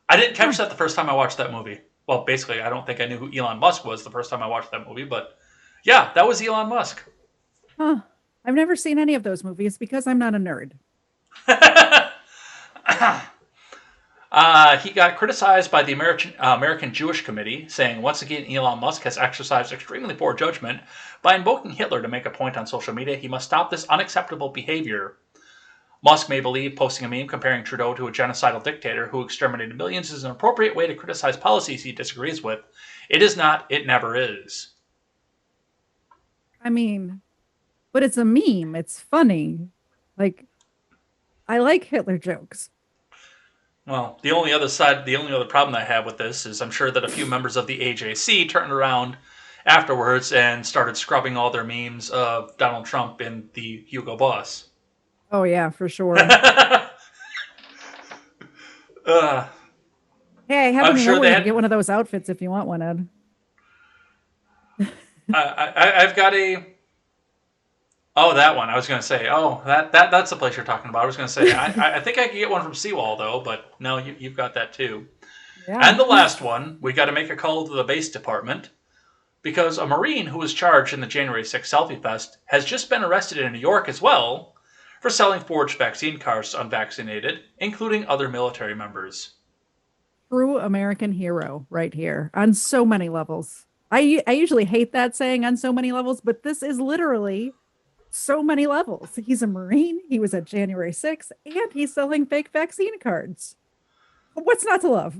[SPEAKER 1] I didn't catch that the first time I watched that movie. Well, basically, I don't think I knew who Elon Musk was the first time I watched that movie, but yeah, that was Elon Musk.
[SPEAKER 2] Huh. I've never seen any of those movies because I'm not a nerd.
[SPEAKER 1] He got criticized by the American Jewish Committee, saying, once again, Elon Musk has exercised extremely poor judgment by invoking Hitler to make a point on social media. He must stop this unacceptable behavior. Musk may believe posting a meme comparing Trudeau to a genocidal dictator who exterminated millions is an appropriate way to criticize policies he disagrees with. It is not. It never is.
[SPEAKER 2] I mean, but it's a meme. It's funny. Like, I like Hitler jokes.
[SPEAKER 1] Well, the only other problem I have with this is I'm sure that a few members of the AJC turned around afterwards and started scrubbing all their memes of Donald Trump in the Hugo Boss.
[SPEAKER 2] Oh, yeah, for sure.
[SPEAKER 1] Hey,
[SPEAKER 2] I have
[SPEAKER 1] I'm
[SPEAKER 2] a
[SPEAKER 1] sure
[SPEAKER 2] sure to get one of those outfits if you want one, Ed.
[SPEAKER 1] I've got a... Oh, that one. I was going to say, that's the place you're talking about. I was going to say, I think I could get one from Seawall, though, but no, you've got that, too. Yeah. And the last one, we got to make a call to the base department, because a Marine who was charged in the January 6th Selfie Fest has just been arrested in New York as well for selling forged vaccine cards to unvaccinated, including other military members.
[SPEAKER 2] True American hero right here on so many levels. I usually hate that saying on so many levels, but this is literally so many levels. He's a Marine, he was at January 6th, and he's selling fake vaccine cards. What's not to love?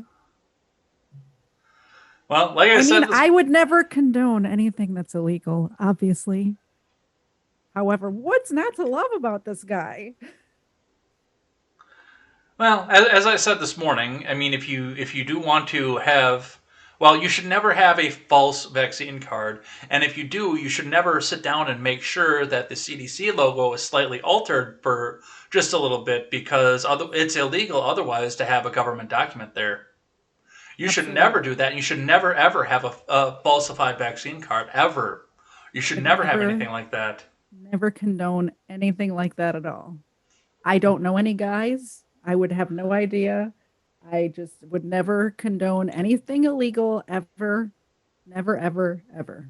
[SPEAKER 1] Well, like I said...
[SPEAKER 2] I would never condone anything that's illegal, obviously. However, what's not to love about this guy?
[SPEAKER 1] Well, as I said this morning, I mean, if you do want to have Well, you should never have a false vaccine card. And if you do, you should never sit down and make sure that the CDC logo is slightly altered for just a little bit because it's illegal otherwise to have a government document there. You should never do that. You should never, ever have a falsified vaccine card, ever. You should never have anything like that.
[SPEAKER 2] Never condone anything like that at all. I don't know any guys. I would have no idea. I just would never condone anything illegal ever. Never, ever, ever.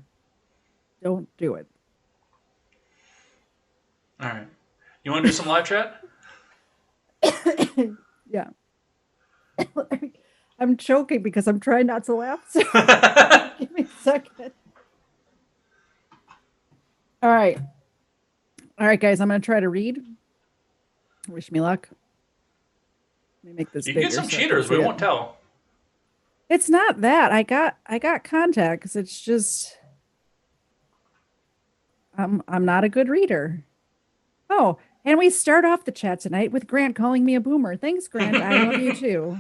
[SPEAKER 2] Don't do it.
[SPEAKER 1] All right. You want to do some live chat?
[SPEAKER 2] Yeah. I'm choking because I'm trying not to laugh. So give me a second. All right. All right, guys, I'm going to try to read. Wish me luck. Let me make this
[SPEAKER 1] You
[SPEAKER 2] bigger.
[SPEAKER 1] get some
[SPEAKER 2] so I can
[SPEAKER 1] cheaters.
[SPEAKER 2] see
[SPEAKER 1] We
[SPEAKER 2] it.
[SPEAKER 1] won't tell.
[SPEAKER 2] It's not that. I got contacts. It's just I'm not a good reader. Oh, and we start off the chat tonight with Grant calling me a boomer. Thanks, Grant. I love you too.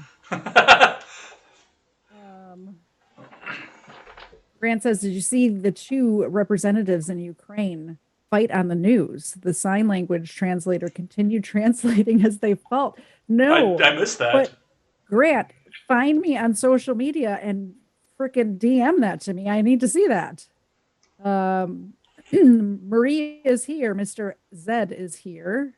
[SPEAKER 2] Grant says, did you see the two representatives in Ukraine fight on the news? The sign language translator continued translating as they fought. No,
[SPEAKER 1] I missed that.
[SPEAKER 2] But Grant, find me on social media and freaking DM that to me. I need to see that. Marie is here. Mr. Zed is here.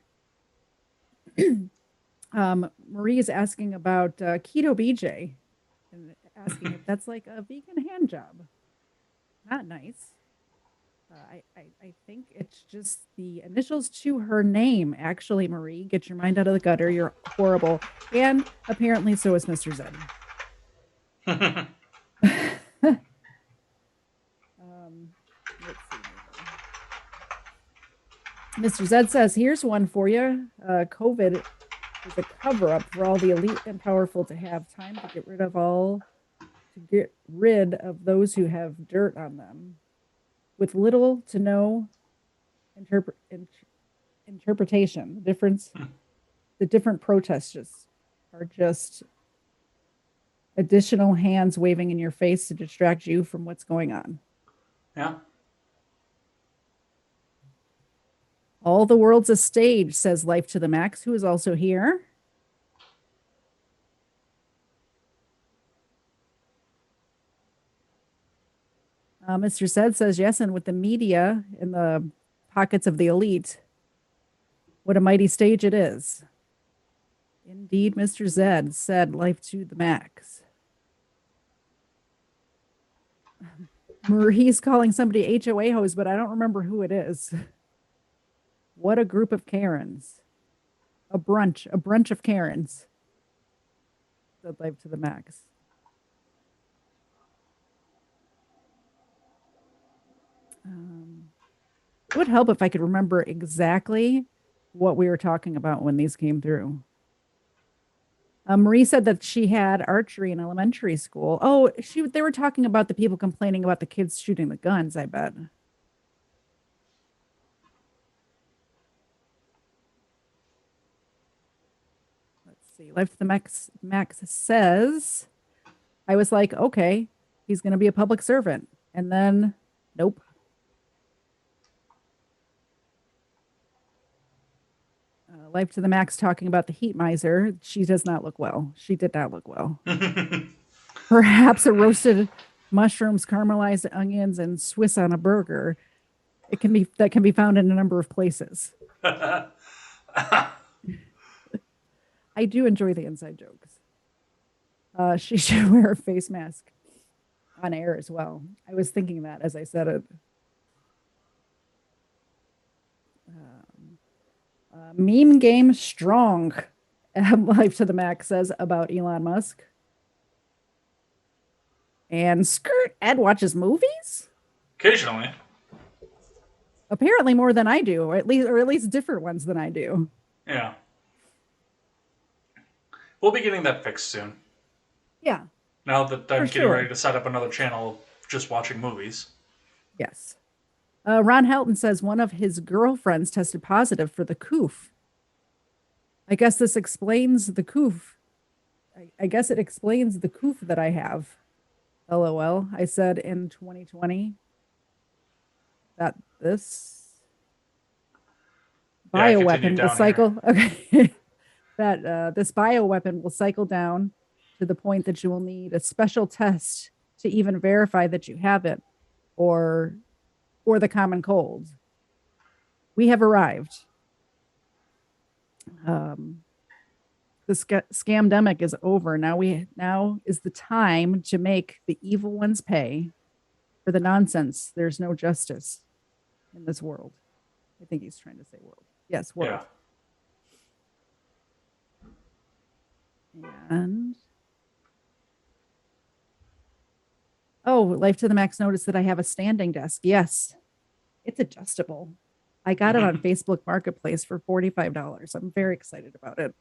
[SPEAKER 2] Marie is asking about Keto BJ and asking if that's like a vegan hand job. Not nice. I think it's just the initials to her name. Actually, Marie, get your mind out of the gutter. You're horrible. And apparently so is Mr. Zed. Let's see. Mr. Zed says, here's one for you. COVID is a cover-up for all the elite and powerful to have time to get rid of those who have dirt on them. With little to no interpretation. The different protests are just additional hands waving in your face to distract you from what's going on.
[SPEAKER 1] Yeah.
[SPEAKER 2] All the world's a stage, says Life to the Max, who is also here. Mr. Zed says, yes, and with the media in the pockets of the elite, what a mighty stage it is. Indeed, Mr. Zed said, Life to the Max. Marie's calling somebody HOA host, but I don't remember who it is. What a group of Karens. A brunch of Karens. Said Life to the Max. It would help if I could remember exactly what we were talking about when these came through. Marie said that she had archery in elementary school. Oh, they were talking about the people complaining about the kids shooting the guns, I bet. Let's see. Life to the Max says, I was like, okay, he's going to be a public servant. And then, nope. Life to the Max talking about the heat miser. She does not look well. She did not look well. Perhaps a roasted mushrooms, caramelized onions, and Swiss on a burger. That can be found in a number of places. I do enjoy the inside jokes. She should wear a face mask on air as well. I was thinking that as I said it. Meme game strong. Life to the Max says about Elon Musk. And skirt, Ed watches movies?
[SPEAKER 1] Occasionally.
[SPEAKER 2] Apparently more than I do, or at least different ones than I do.
[SPEAKER 1] Yeah. We'll be getting that fixed soon.
[SPEAKER 2] Yeah.
[SPEAKER 1] Now that I'm
[SPEAKER 2] For
[SPEAKER 1] getting
[SPEAKER 2] sure.
[SPEAKER 1] ready to set up another channel just watching movies.
[SPEAKER 2] Yes. Ron Helton says one of his girlfriends tested positive for the coof. I guess this explains the coof. I guess it explains the coof that I have. LOL. I said in 2020 that this
[SPEAKER 1] Yeah, continue
[SPEAKER 2] bioweapon will
[SPEAKER 1] down here.
[SPEAKER 2] cycle. Okay. That this bioweapon will cycle down to the point that you will need a special test to even verify that you have it, or the common cold. We have arrived. The scamdemic is over. Now is the time to make the evil ones pay for the nonsense. There's no justice in this world. I think he's trying to say world. Yes, world.
[SPEAKER 1] Yeah.
[SPEAKER 2] And Life to the Max noticed that I have a standing desk. Yes, it's adjustable. I got it on Facebook Marketplace for $45. I'm very excited about it.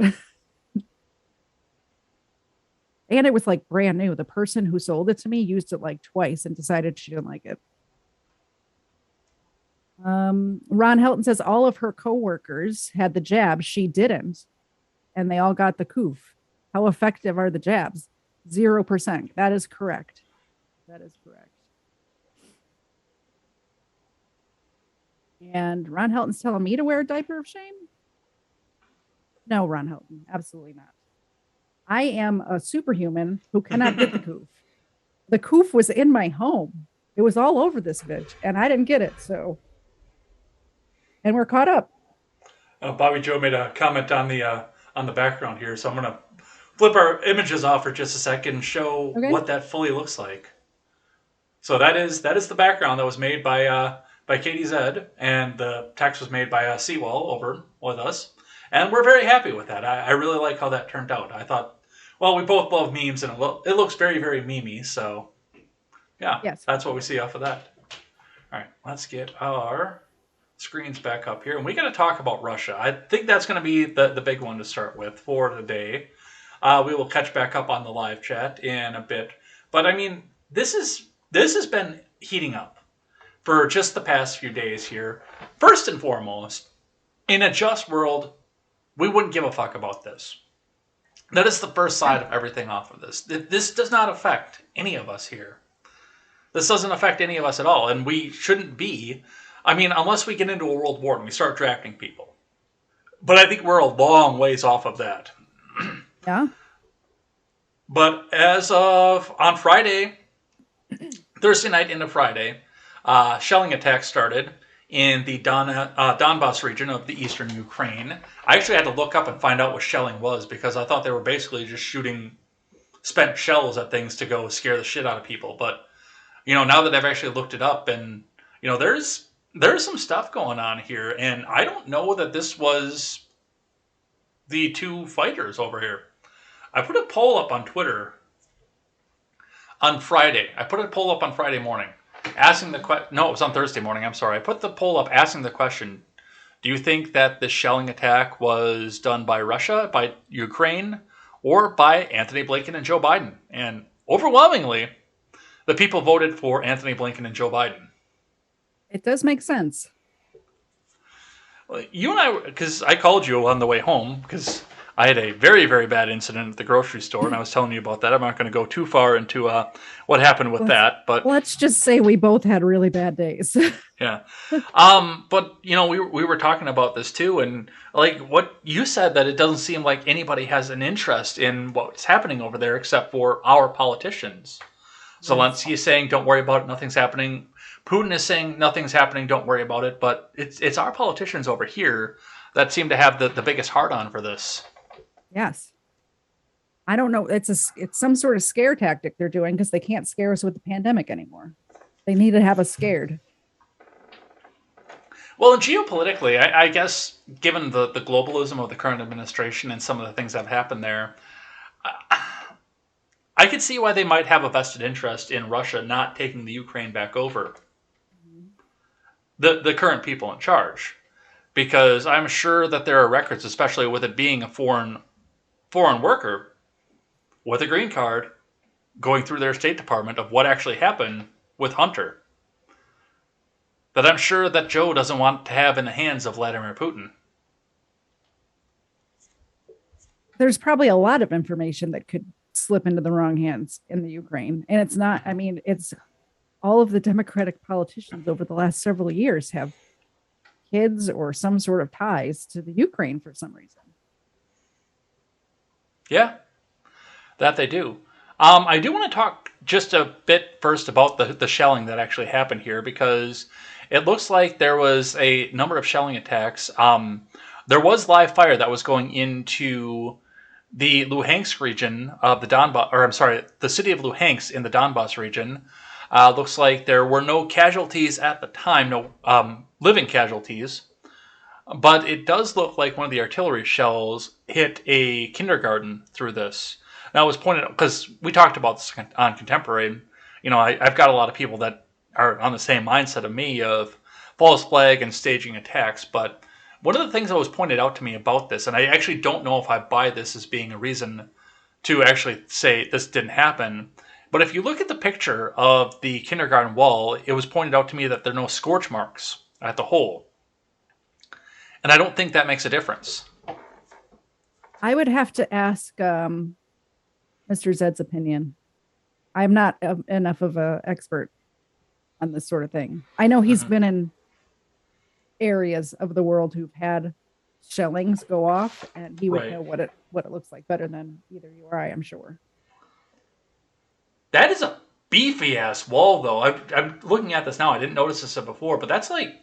[SPEAKER 2] And it was like brand new. The person who sold it to me used it like twice and decided she didn't like it. Ron Helton says all of her coworkers had the jab. She didn't. And they all got the coof. How effective are the jabs? 0%. That is correct. That is correct. And Ron Helton's telling me to wear a diaper of shame? No, Ron Helton. Absolutely not. I am a superhuman who cannot get the coof. The coof was in my home. It was all over this bitch, and I didn't get it, so. And we're caught up.
[SPEAKER 1] Bobby Joe made a comment on the background here, so I'm going to flip our images off for just a second and show what that fully looks like. So that is the background that was made by KTZed, and the text was made by Seawall over with us. And we're very happy with that. I really like how that turned out. I thought, well, we both love memes, and it looks very, very memey. So, yeah, yes. That's what we see off of that. All right, let's get our screens back up here. And we got to talk about Russia. I think that's going to be the big one to start with for today. We will catch back up on the live chat in a bit. But, I mean, this has been heating up for just the past few days here. First and foremost, in a just world, we wouldn't give a fuck about this. That is the first side of everything off of this. This does not affect any of us here. This doesn't affect any of us at all, and we shouldn't be. I mean, unless we get into a world war and we start drafting people. But I think we're a long ways off of that.
[SPEAKER 2] Yeah.
[SPEAKER 1] But as of on Friday, Thursday night into Friday, shelling attacks started in the Donbas region of the eastern Ukraine. I actually had to look up and find out what shelling was because I thought they were basically just shooting spent shells at things to go scare the shit out of people. But, now that I've actually looked it up and, there's some stuff going on here. And I don't know that this was the two fighters over here. I put a poll up on Twitter on Friday. I put a poll up on Friday morning. Asking the question, no, it was on Thursday morning. I'm sorry. I put the poll up asking the question: do you think that this shelling attack was done by Russia, by Ukraine, or by Anthony Blinken and Joe Biden? And overwhelmingly, the people voted for Anthony Blinken and Joe Biden.
[SPEAKER 2] It does make sense.
[SPEAKER 1] Well, you and I, because I called you on the way home because I had a very, very bad incident at the grocery store, and I was telling you about that. I'm not going to go too far into what happened with that, but
[SPEAKER 2] let's just say we both had really bad days.
[SPEAKER 1] Yeah. But we were talking about this too, and like what you said, that it doesn't seem like anybody has an interest in what's happening over there except for our politicians. Zelensky is saying, "Don't worry about it. Nothing's happening." Putin is saying, "Nothing's happening. Don't worry about it." But it's our politicians over here that seem to have the biggest heart on for this.
[SPEAKER 2] Yes. I don't know. It's some sort of scare tactic they're doing because they can't scare us with the pandemic anymore. They need to have us scared.
[SPEAKER 1] Well, and geopolitically, I guess, given the globalism of the current administration and some of the things that have happened there, I could see why they might have a vested interest in Russia not taking the Ukraine back over. The current people in charge. Because I'm sure that there are records, especially with it being a foreign worker with a green card going through their State Department of what actually happened with Hunter. That I'm sure that Joe doesn't want to have in the hands of Vladimir Putin.
[SPEAKER 2] There's probably a lot of information that could slip into the wrong hands in the Ukraine. And it's not, I mean, it's all of the Democratic politicians over the last several years have kids or some sort of ties to the Ukraine for some reason.
[SPEAKER 1] Yeah, that they do. I do want to talk just a bit first about the shelling that actually happened here, because it looks like there was a number of shelling attacks. There was live fire that was going into the Luhansk region of the Donbass, or I'm sorry, the city of Luhansk in the Donbass region. Looks like there were no casualties at the time, no living casualties, but it does look like one of the artillery shells hit a kindergarten through this. Now, it was pointed out, because we talked about this on Contemporary, you know, I've got a lot of people that are on the same mindset of me of false flag and staging attacks, but one of the things that was pointed out to me about this, and I actually don't know if I buy this as being a reason to actually say this didn't happen, but if you look at the picture of the kindergarten wall, it was pointed out to me that there are no scorch marks at the hole. And I don't think that makes a difference.
[SPEAKER 2] I would have to ask Mr. Zed's opinion. I'm not enough of an expert on this sort of thing. I know he's been in areas of the world who've had shellings go off, and he would know what it looks like better than either you or I, I'm sure.
[SPEAKER 1] That is a beefy ass wall, though. I'm looking at this now. I didn't notice this before, but that's like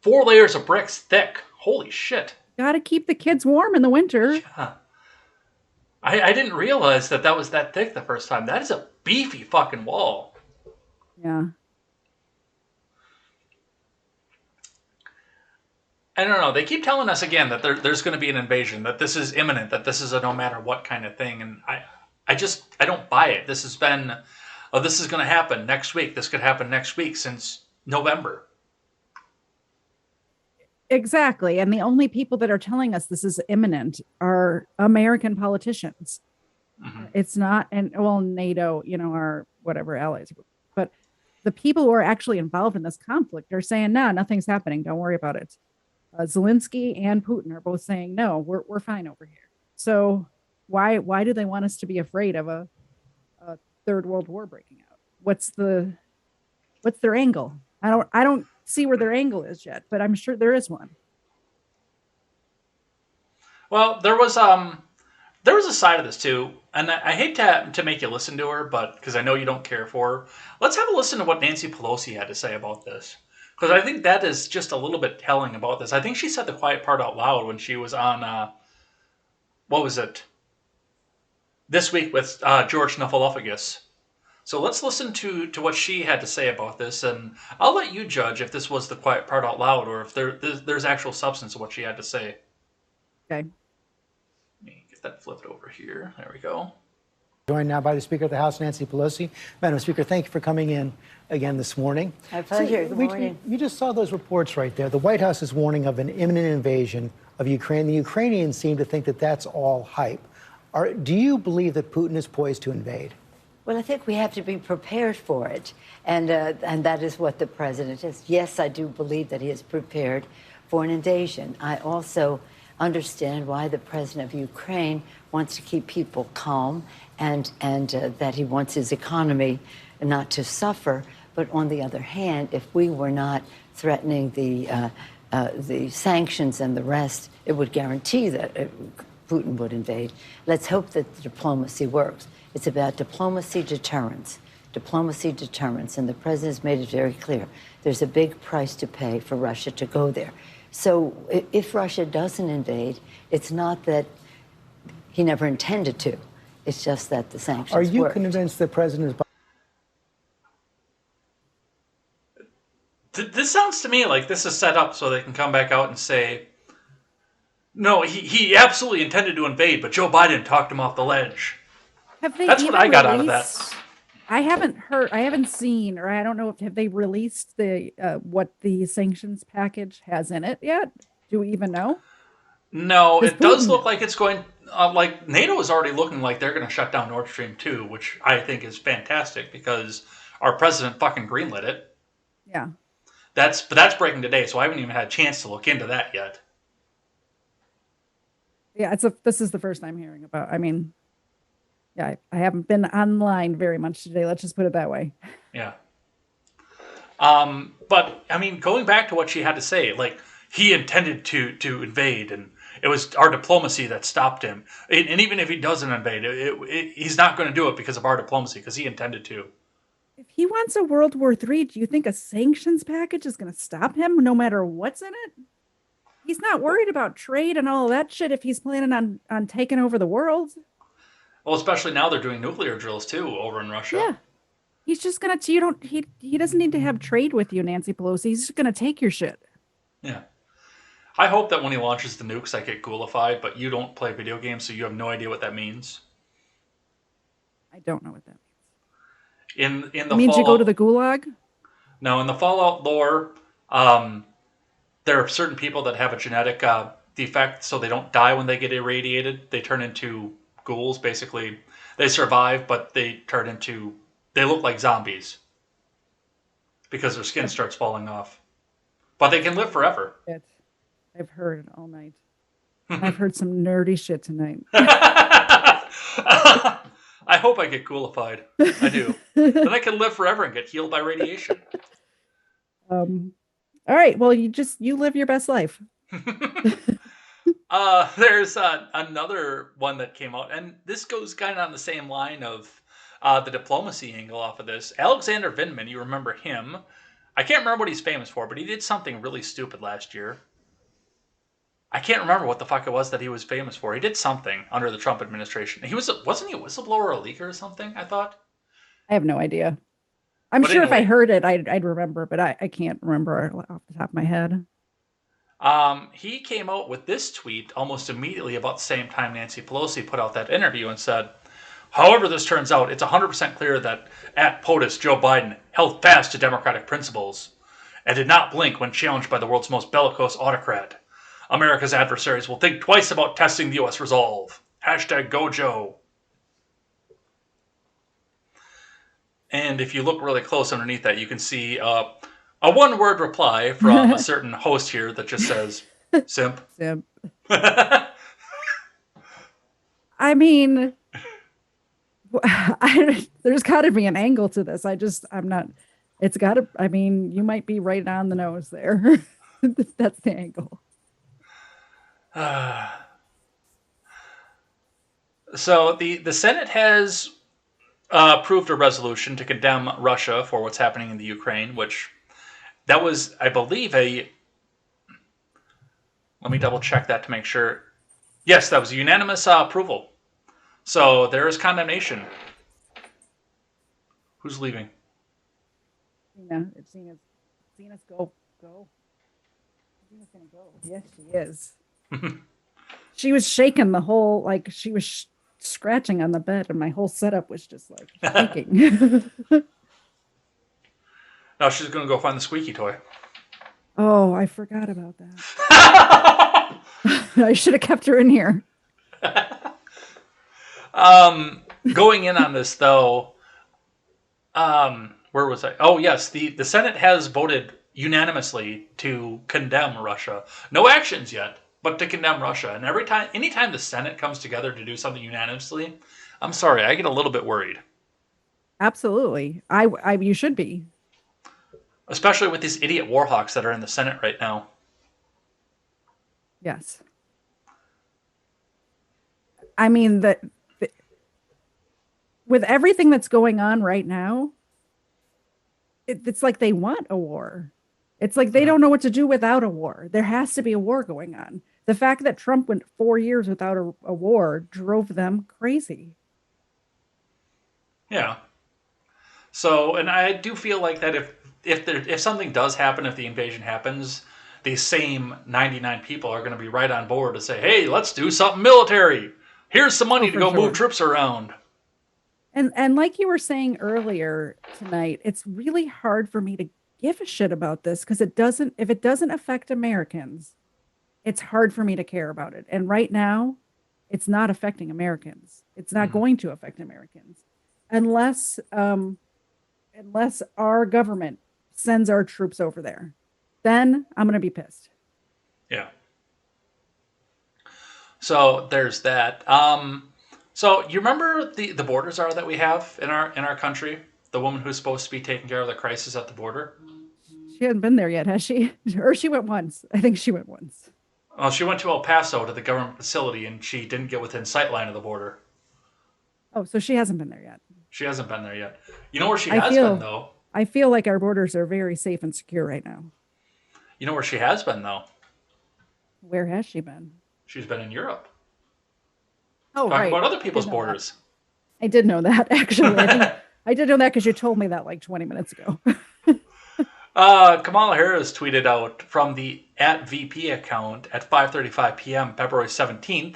[SPEAKER 1] 4 layers of bricks thick. Holy shit.
[SPEAKER 2] Got to keep the kids warm in the winter.
[SPEAKER 1] Yeah. I didn't realize that was that thick the first time. That is a beefy fucking wall.
[SPEAKER 2] Yeah.
[SPEAKER 1] I don't know. They keep telling us again that there's going to be an invasion, that this is imminent, that this is a no matter what kind of thing. And I don't buy it. This has been, this is going to happen next week. This could happen next week since November.
[SPEAKER 2] Exactly. And the only people that are telling us this is imminent are American politicians. It's not, and well, NATO, you know, our whatever allies, but the people who are actually involved in this conflict are saying, no, nothing's happening. Don't worry about it. Zelensky and Putin are both saying, no, we're fine over here. So why do they want us to be afraid of a third world war breaking out? What's their angle? I don't see where their angle is yet, but I'm sure there is one.
[SPEAKER 1] Well, there was a side of this too, and I hate to make you listen to her, but because I know you don't care for her, let's have a listen to what Nancy Pelosi had to say about this, because I think that is just a little bit telling about this. I think she said the quiet part out loud when she was on what was it? This Week with George Snuffleupagus. So let's listen to what she had to say about this, and I'll let you judge if this was the quiet part out loud or if there's actual substance of what she had to say.
[SPEAKER 2] Okay.
[SPEAKER 1] Let me get that flipped over here. There we go.
[SPEAKER 7] Joined now by the Speaker of the House, Nancy Pelosi. Madam Speaker, thank you for coming in again this morning.
[SPEAKER 8] My pleasure. Good morning.
[SPEAKER 7] You just saw those reports right there. The White House is warning of an imminent invasion of Ukraine. The Ukrainians seem to think that that's all hype. Do you believe that Putin is poised to invade?
[SPEAKER 8] Well, I think we have to be prepared for it, and that is what the president is. Yes, I do believe that he is prepared for an invasion. I also understand why the president of Ukraine wants to keep people calm and that he wants his economy not to suffer. But on the other hand, if we were not threatening the sanctions and the rest, it would guarantee that Putin would invade. Let's hope that the diplomacy works. It's about diplomacy deterrence, and the president has made it very clear. There's a big price to pay for Russia to go there. So if Russia doesn't invade, it's not that he never intended to. It's just that the sanctions
[SPEAKER 7] Are you
[SPEAKER 8] worked.
[SPEAKER 7] convinced the president is...
[SPEAKER 1] This sounds to me like this is set up so they can come back out and say, no, he absolutely intended to invade, but Joe Biden talked him off the ledge. That's what I got out of that.
[SPEAKER 2] I haven't seen, or I don't know have they released the what the sanctions package has in it yet? Do we even know?
[SPEAKER 1] No, it does look like it's going, like NATO is already looking like they're going to shut down Nord Stream 2, which I think is fantastic because our president fucking greenlit it.
[SPEAKER 2] Yeah.
[SPEAKER 1] But that's breaking today, so I haven't even had a chance to look into that yet.
[SPEAKER 2] Yeah, this is the first I'm hearing about. I mean, Yeah, I haven't been online very much today. Let's just put it that way.
[SPEAKER 1] Yeah. But I mean, going back to what she had to say, like he intended to invade, and it was our diplomacy that stopped him. And even if he doesn't invade, he's not going to do it because of our diplomacy, because he intended to.
[SPEAKER 2] If he wants a World War III, do you think a sanctions package is going to stop him no matter what's in it? He's not worried about trade and all of that shit if he's planning on taking over the world.
[SPEAKER 1] Well, especially now they're doing nuclear drills too over in Russia.
[SPEAKER 2] Yeah. He's just gonna he doesn't need to have trade with you, Nancy Pelosi. He's just gonna take your shit.
[SPEAKER 1] Yeah. I hope that when he launches the nukes, I get ghoulified, but you don't play video games, so you have no idea what that means.
[SPEAKER 2] I don't know what that
[SPEAKER 1] In the
[SPEAKER 2] means. It means you go to the gulag?
[SPEAKER 1] No, in the Fallout lore, there are certain people that have a genetic defect, so they don't die when they get irradiated. They turn into ghouls, basically. They survive, but they look like zombies because their skin starts falling off. But they can live forever.
[SPEAKER 2] I've heard it all night. I've heard some nerdy shit tonight.
[SPEAKER 1] I hope I get ghoulified. I do. Then I can live forever and get healed by radiation.
[SPEAKER 2] All right. Well, you live your best life.
[SPEAKER 1] There's another one that came out, and this goes kind of on the same line of the diplomacy angle off of this. Alexander Vindman, you remember him. I can't remember what he's famous for, but he did something really stupid last year. I can't remember what the fuck it was that he was famous for. He did something under the Trump administration. Wasn't he a whistleblower or a leaker or something, I thought?
[SPEAKER 2] I have no idea. I'm sure if I heard it, I'd remember, but I can't remember off the top of my head.
[SPEAKER 1] He came out with this tweet almost immediately about the same time Nancy Pelosi put out that interview and said, however this turns out, it's 100% clear that at POTUS, Joe Biden held fast to democratic principles and did not blink when challenged by the world's most bellicose autocrat. America's adversaries will think twice about testing the U.S. resolve. Hashtag Go Joe. And if you look really close underneath that, you can see a one-word reply from a certain host here that just says, simp.
[SPEAKER 2] Simp. I mean, there's got to be an angle to this. I'm not, it's got to, I mean, you might be right on the nose there. That's the angle.
[SPEAKER 1] So the Senate has approved a resolution to condemn Russia for what's happening in the Ukraine, which that was, I believe, let me double check that to make sure. Yes, that was a unanimous approval. So there is condemnation. Who's leaving?
[SPEAKER 2] Yeah, it's Zena's go. Zena's gonna go. Yes, she is. She was shaking the whole, like she was scratching on the bed, and my whole setup was just like shaking.
[SPEAKER 1] No, she's going to go find the squeaky toy.
[SPEAKER 2] Oh, I forgot about that. I should have kept her in here.
[SPEAKER 1] Going in on this, though, where was I? Oh, yes, the Senate has voted unanimously to condemn Russia. No actions yet, but to condemn Russia. And anytime the Senate comes together to do something unanimously, I'm sorry, I get a little bit worried.
[SPEAKER 2] Absolutely. You should be.
[SPEAKER 1] Especially with these idiot warhawks that are in the Senate right now.
[SPEAKER 2] Yes. I mean, with everything that's going on right now, it's like they want a war. It's like they don't know what to do without a war. There has to be a war going on. The fact that Trump went 4 years without a war drove them crazy.
[SPEAKER 1] Yeah. So, and I do feel like that if something does happen, if the invasion happens, these same 99 people are going to be right on board to say, hey, let's do something military. Here's some money to go move troops around.
[SPEAKER 2] And like you were saying earlier tonight, it's really hard for me to give a shit about this because if it doesn't affect Americans, it's hard for me to care about it. And right now, it's not affecting Americans. It's not going to affect Americans unless our government sends our troops over there. Then I'm going to be pissed.
[SPEAKER 1] Yeah. So there's that. So you remember the border czar that we have in our country? The woman who's supposed to be taking care of the crisis at the border?
[SPEAKER 2] She hasn't been there yet, has she? Or she went once. I think she went once.
[SPEAKER 1] Well, she went to El Paso to the government facility, and she didn't get within sight line of the border.
[SPEAKER 2] Oh, so she hasn't been there yet.
[SPEAKER 1] She hasn't been there yet. You know where she
[SPEAKER 2] I
[SPEAKER 1] has
[SPEAKER 2] feel-
[SPEAKER 1] been, though?
[SPEAKER 2] I feel like our borders are very safe and secure right now.
[SPEAKER 1] You know where she has been, though?
[SPEAKER 2] Where has she been?
[SPEAKER 1] She's been in Europe.
[SPEAKER 2] Oh,
[SPEAKER 1] Talking
[SPEAKER 2] right.
[SPEAKER 1] about other
[SPEAKER 2] I
[SPEAKER 1] people's
[SPEAKER 2] did know that.
[SPEAKER 1] borders.
[SPEAKER 2] I did know that, actually. I did know that because you told me that like 20 minutes ago.
[SPEAKER 1] Kamala Harris tweeted out from the @VP account at 5:35 p.m. February 17th.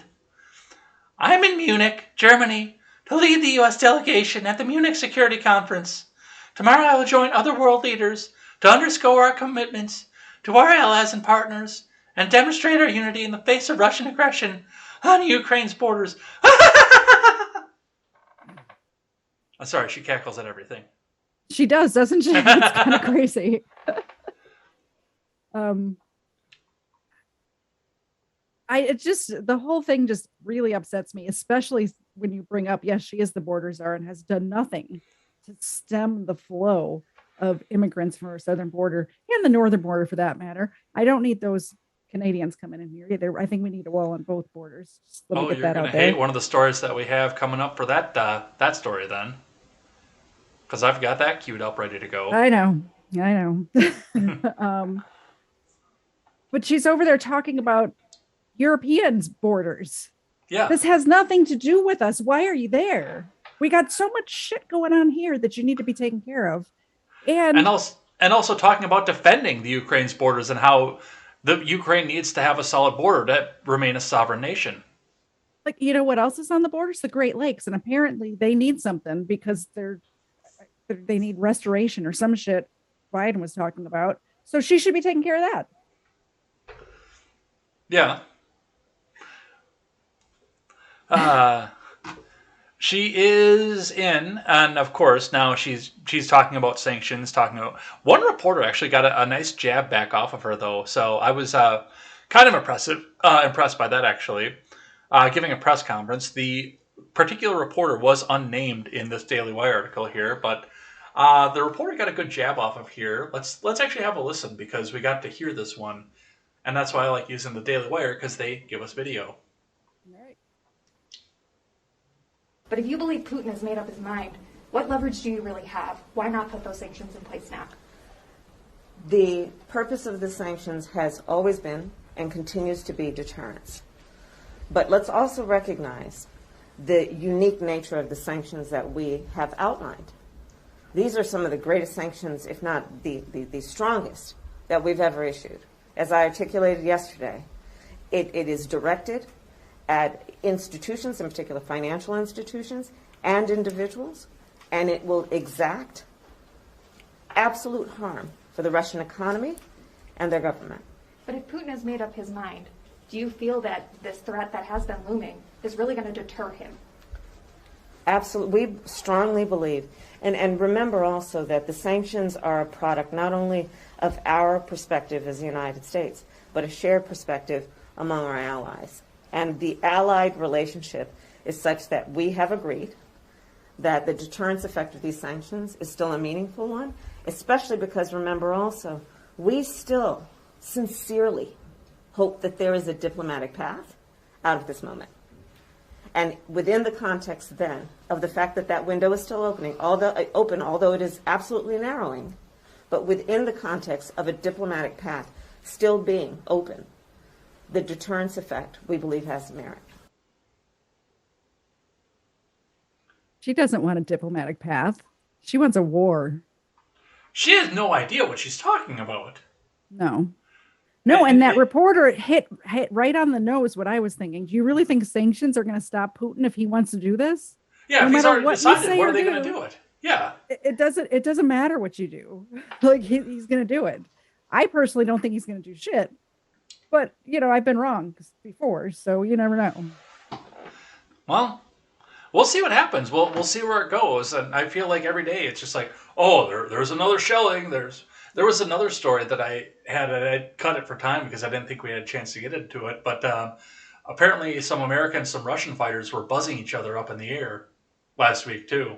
[SPEAKER 1] I'm in Munich, Germany, to lead the U.S. delegation at the Munich Security Conference. Tomorrow I will join other world leaders to underscore our commitments to our allies and partners and demonstrate our unity in the face of Russian aggression on Ukraine's borders. I'm sorry, she cackles at everything.
[SPEAKER 2] She does, doesn't she? It's kind of crazy. The whole thing just really upsets me, especially when you bring up, yes, she is the border czar and has done nothing to stem the flow of immigrants from our southern border and the northern border for that matter. I don't need those Canadians coming in here either. I think we need a wall on both borders. Just let me get
[SPEAKER 1] You're
[SPEAKER 2] that
[SPEAKER 1] going
[SPEAKER 2] out
[SPEAKER 1] to
[SPEAKER 2] there.
[SPEAKER 1] hate one of the stories that we have coming up for that story then. Because I've got that queued up ready to go.
[SPEAKER 2] I know. But she's over there talking about Europeans' borders.
[SPEAKER 1] Yeah.
[SPEAKER 2] This has nothing to do with us. Why are you there? We got so much shit going on here that you need to be taken care of. And
[SPEAKER 1] also talking about defending the Ukraine's borders and how the Ukraine needs to have a solid border to remain a sovereign nation.
[SPEAKER 2] like, you know what else is on the borders? The Great Lakes. And apparently they need something because they need restoration or some shit Biden was talking about. So she should be taking care of that.
[SPEAKER 1] Yeah. She is in, and of course now she's talking about sanctions. One reporter actually got a nice jab back off of her though, so I was kind of impressed by that actually. Giving a press conference, the particular reporter was unnamed in this Daily Wire article here, but the reporter got a good jab off of here. Let's actually have a listen because we got to hear this one, and that's why I like using the Daily Wire because they give us video.
[SPEAKER 9] But if you believe Putin has made up his mind, what leverage do you really have? Why not put those sanctions in place now?
[SPEAKER 10] The purpose of the sanctions has always been and continues to be deterrence. But let's also recognize the unique nature of the sanctions that we have outlined. These are some of the greatest sanctions, if not the strongest, that we've ever issued. As I articulated yesterday, it is directed at institutions, in particular financial institutions and individuals, and it will exact absolute harm for the Russian economy and their government.
[SPEAKER 9] But if Putin has made up his mind, do you feel that this threat that has been looming is really going to deter him?
[SPEAKER 10] Absolutely. We strongly believe, and remember also that the sanctions are a product not only of our perspective as the United States, but a shared perspective among our allies. And the allied relationship is such that we have agreed that the deterrence effect of these sanctions is still a meaningful one, especially because, remember also, we still sincerely hope that there is a diplomatic path out of this moment. And within the context then of the fact that that window is still although it is absolutely narrowing, but within the context of a diplomatic path still being open, the deterrence effect, we believe, has merit.
[SPEAKER 2] She doesn't want a diplomatic path. She wants a war.
[SPEAKER 1] She has no idea what she's talking about.
[SPEAKER 2] No, and that reporter hit right on the nose what I was thinking. Do you really think sanctions are going to stop Putin if he wants to do this?
[SPEAKER 1] Yeah, if he's already decided, what are they going to do it? Yeah.
[SPEAKER 2] It doesn't matter what you do. Like he's going to do it. I personally don't think he's going to do shit. But, I've been wrong before, so you never know.
[SPEAKER 1] Well, we'll see what happens. We'll see where it goes. And I feel like every day it's just like, oh, there's another shelling. There was another story that I had, and I cut it for time because I didn't think we had a chance to get into it. But apparently some American, some Russian fighters were buzzing each other up in the air last week too.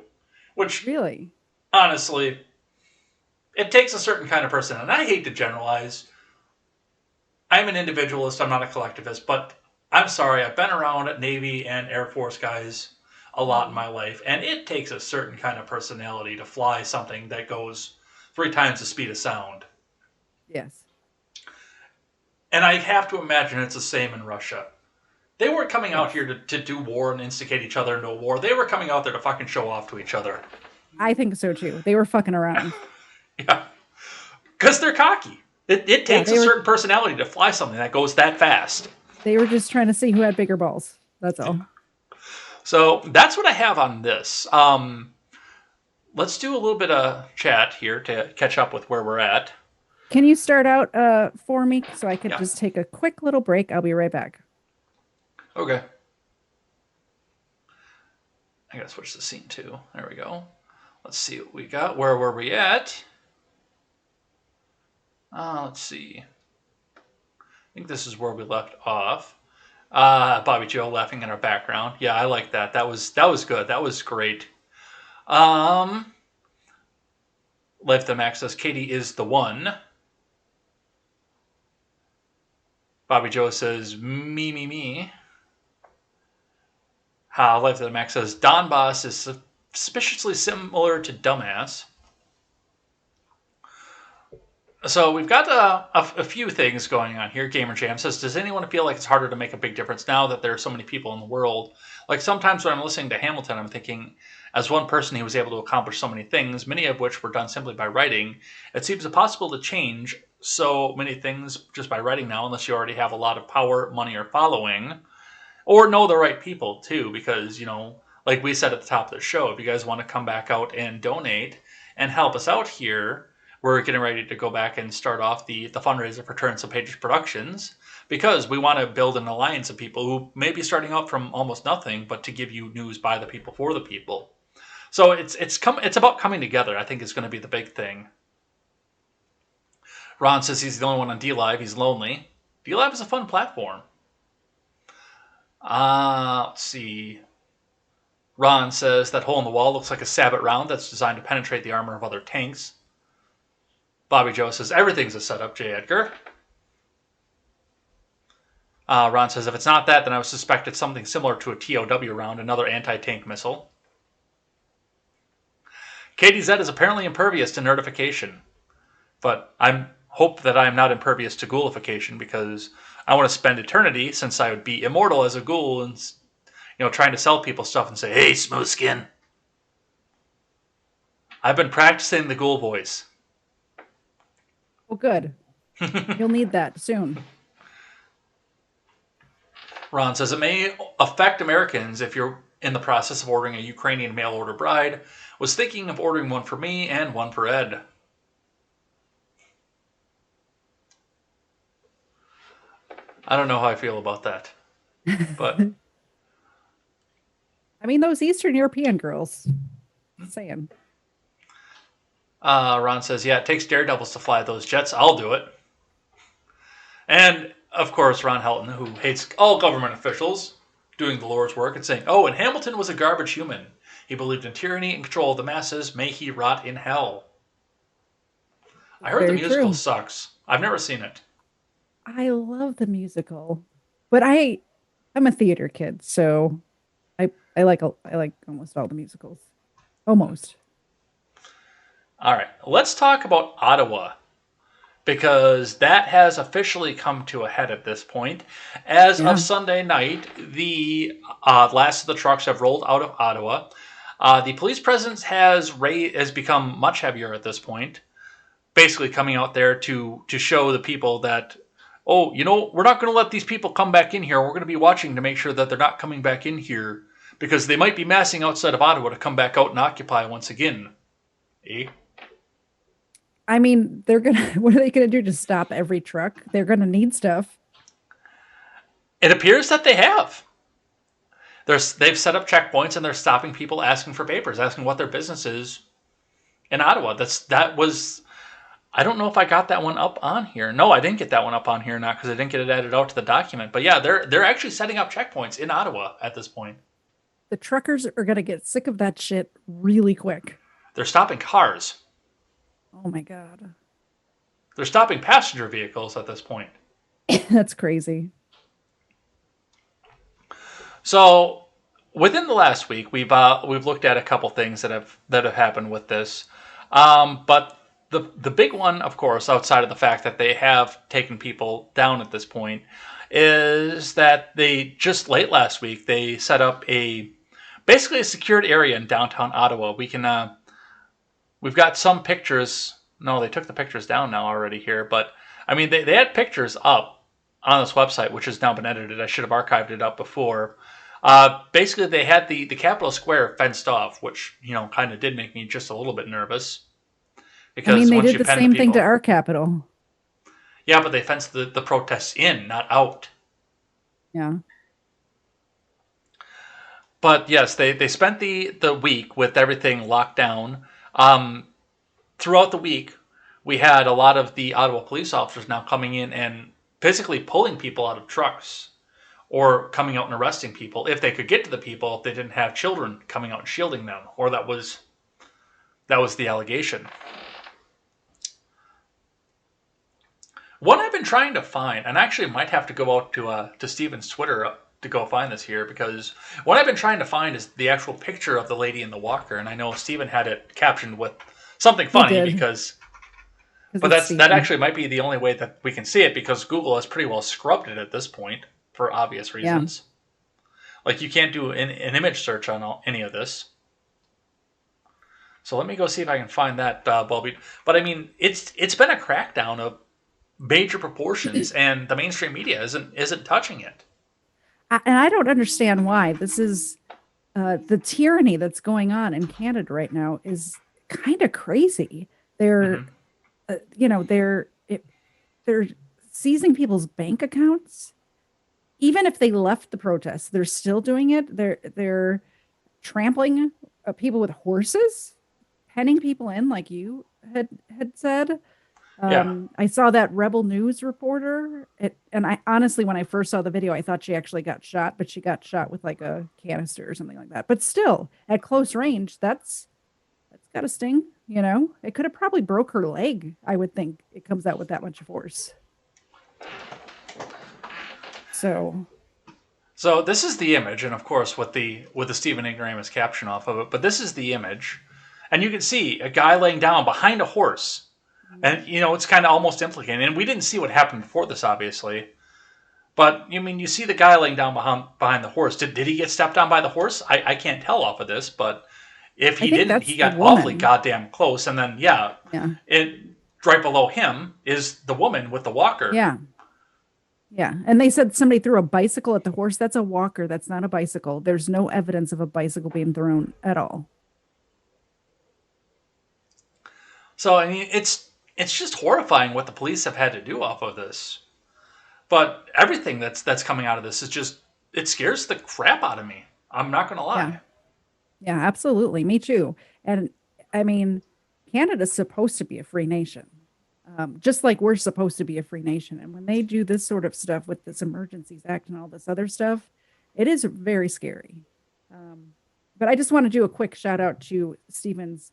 [SPEAKER 1] Which,
[SPEAKER 2] Really?
[SPEAKER 1] honestly, it takes a certain kind of person. And I hate to generalize. I'm an individualist. I'm not a collectivist. But I'm sorry. I've been around Navy and Air Force guys a lot in my life. And it takes a certain kind of personality to fly something that goes 3 times the speed of sound.
[SPEAKER 2] Yes.
[SPEAKER 1] And I have to imagine it's the same in Russia. They weren't coming out here to do war and instigate each other into a war. They were coming out there to fucking show off to each other.
[SPEAKER 2] I think so too. They were fucking around.
[SPEAKER 1] Yeah. Because they're cocky. It takes a certain personality to fly something that goes that fast.
[SPEAKER 2] They were just trying to see who had bigger balls. That's all.
[SPEAKER 1] So that's what I have on this. Let's do a little bit of chat here to catch up with where we're at.
[SPEAKER 2] Can you start out for me so I could just take a quick little break? I'll be right back.
[SPEAKER 1] Okay. I gotta switch the scene too. There we go. Let's see what we got. Where were we at? Let's see. I think this is where we left off. Bobby Joe laughing in our background. Yeah, I like that. That was good. That was great. Life the Max says Katie is the one. Bobby Joe says me. Life the Max says Donbass is suspiciously similar to dumbass. So we've got a few things going on here. Gamer Jam says, does anyone feel like it's harder to make a big difference now that there are so many people in the world? Like sometimes when I'm listening to Hamilton, I'm thinking, as one person he was able to accomplish so many things, many of which were done simply by writing. It seems impossible to change so many things just by writing now, unless you already have a lot of power, money, or following. Or know the right people, too, because, you know, like we said at the top of the show, if you guys want to come back out and donate and help us out here, we're getting ready to go back and start off the fundraiser for Turns of Pages Productions, because we want to build an alliance of people who may be starting out from almost nothing, but to give you news by the people for the people. So it's about coming together, I think, is going to be the big thing. Ron says he's the only one on DLive. He's lonely. DLive is a fun platform. Let's see. Ron says that hole in the wall looks like a Saget round that's designed to penetrate the armor of other tanks. Bobby Joe says everything's a setup, J. Edgar. Ron says if it's not that, then I would suspect it's something similar to a TOW round, another anti-tank missile. KTZed is apparently impervious to nerdification, but I hope that I'm not impervious to ghoulification, because I want to spend eternity, since I would be immortal as a ghoul, and trying to sell people stuff and say, "Hey, smooth skin." I've been practicing the ghoul voice.
[SPEAKER 2] Oh, good. You'll need that soon.
[SPEAKER 1] Ron says it may affect Americans if you're in the process of ordering a Ukrainian mail order bride. Was thinking of ordering one for me and one for Ed. I don't know how I feel about that, but
[SPEAKER 2] I mean, those Eastern European girls. Just saying.
[SPEAKER 1] Ron says, yeah, it takes daredevils to fly those jets. I'll do it. And, of course, Ron Helton, who hates all government officials, doing the Lord's work and saying, oh, and Hamilton was a garbage human. He believed in tyranny and control of the masses. May he rot in hell. I heard the musical sucks. I've never seen it.
[SPEAKER 2] I love the musical, but I'm a theater kid, so I like almost all the musicals. Almost.
[SPEAKER 1] All right, let's talk about Ottawa, because that has officially come to a head at this point. As of Sunday night, the last of the trucks have rolled out of Ottawa. The police presence has become much heavier at this point, basically coming out there to show the people that, oh, we're not going to let these people come back in here. We're going to be watching to make sure that they're not coming back in here, because they might be massing outside of Ottawa to come back out and occupy once again. Eh?
[SPEAKER 2] I mean, what are they going to do to stop every truck? They're going to need stuff.
[SPEAKER 1] It appears that they have. They've set up checkpoints and they're stopping people asking for papers, asking what their business is in Ottawa. That was I don't know if I got that one up on here. No, I didn't get that one up on here, not because I didn't get it added out to the document. But yeah, they're actually setting up checkpoints in Ottawa at this point.
[SPEAKER 2] The truckers are going to get sick of that shit really quick.
[SPEAKER 1] They're stopping cars.
[SPEAKER 2] Oh my God.
[SPEAKER 1] They're stopping passenger vehicles at this point.
[SPEAKER 2] That's crazy.
[SPEAKER 1] So within the last week, we've looked at a couple things that have happened with this, but the big one, of course, outside of the fact that they have taken people down at this point, is that they just late last week they set up basically a secured area in downtown Ottawa. We've got some pictures. No, they took the pictures down now already here, but I mean they had pictures up on this website, which has now been edited. I should have archived it up before. Basically, they had the Capitol Square fenced off, which kind of did make me just a little bit nervous. Because
[SPEAKER 2] I mean, they
[SPEAKER 1] once
[SPEAKER 2] did
[SPEAKER 1] you
[SPEAKER 2] the
[SPEAKER 1] pen
[SPEAKER 2] same thing
[SPEAKER 1] people,
[SPEAKER 2] to our Capitol.
[SPEAKER 1] Yeah, but they fenced the protests in, not out.
[SPEAKER 2] Yeah.
[SPEAKER 1] But yes, they spent the week with everything locked down. Throughout the week, we had a lot of the Ottawa police officers now coming in and physically pulling people out of trucks or coming out and arresting people if they could get to the people, if they didn't have children coming out and shielding them, or that was the allegation. What I've been trying to find, and I actually might have to go out to Stephen's Twitter to go find this here, because what I've been trying to find is the actual picture of the lady in the walker, and I know Stephen had it captioned with something funny because that actually might be the only way that we can see it, because Google has pretty well scrubbed it at this point for obvious reasons. Yeah. Like you can't do an image search on any of this. So let me go see if I can find that Bobby. But I mean, it's been a crackdown of major proportions, and the mainstream media isn't touching it.
[SPEAKER 2] And I don't understand why. This is the tyranny that's going on in Canada right now is kind of crazy. They're, they're seizing people's bank accounts. Even if they left the protests, they're still doing it. They're trampling people with horses, penning people in, like you had said. I saw that Rebel News reporter, and I honestly, when I first saw the video, I thought she actually got shot, but she got shot with like a canister or something like that. But still, at close range, that's got to sting. It could have probably broke her leg. I would think it comes out with that much force.
[SPEAKER 1] So this is the image, and of course with the Stephen Ignoramus caption off of it. But this is the image, and you can see a guy laying down behind a horse. And, it's kind of almost implicated. And we didn't see what happened before this, obviously. But, you see the guy laying down behind the horse. Did he get stepped on by the horse? I can't tell off of this. But if he didn't, he got awfully goddamn close. And then, right below him is the woman with the walker.
[SPEAKER 2] Yeah. Yeah. And they said somebody threw a bicycle at the horse. That's a walker. That's not a bicycle. There's no evidence of a bicycle being thrown at all.
[SPEAKER 1] So, I mean, it's just horrifying what the police have had to do off of this. But everything that's coming out of this is it scares the crap out of me. I'm not going to lie.
[SPEAKER 2] Yeah, absolutely. Me too. And I mean, Canada's supposed to be a free nation, just like we're supposed to be a free nation. And when they do this sort of stuff with this Emergencies Act and all this other stuff, it is very scary. But I just want to do a quick shout out to Stephen's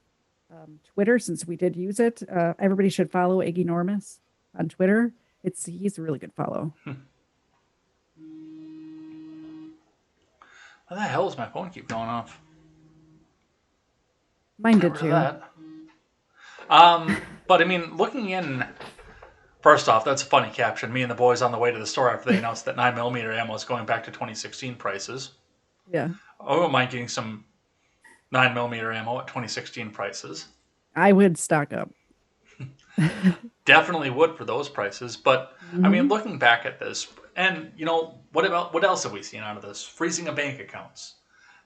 [SPEAKER 2] Twitter, since we did use it. Everybody should follow Iggy Normus on Twitter. He's a really good follow.
[SPEAKER 1] How the hell does my phone keep going off?
[SPEAKER 2] Mine did too.
[SPEAKER 1] But I mean, looking in, first off, that's a funny caption. Me and the boys on the way to the store after they announced that 9mm ammo is going back to 2016 prices.
[SPEAKER 2] Yeah.
[SPEAKER 1] I wouldn't mind getting some 9mm ammo at 2016 prices.
[SPEAKER 2] I would stock up.
[SPEAKER 1] Definitely would for those prices. But I mean, looking back at this, and what else have we seen out of this? Freezing of bank accounts.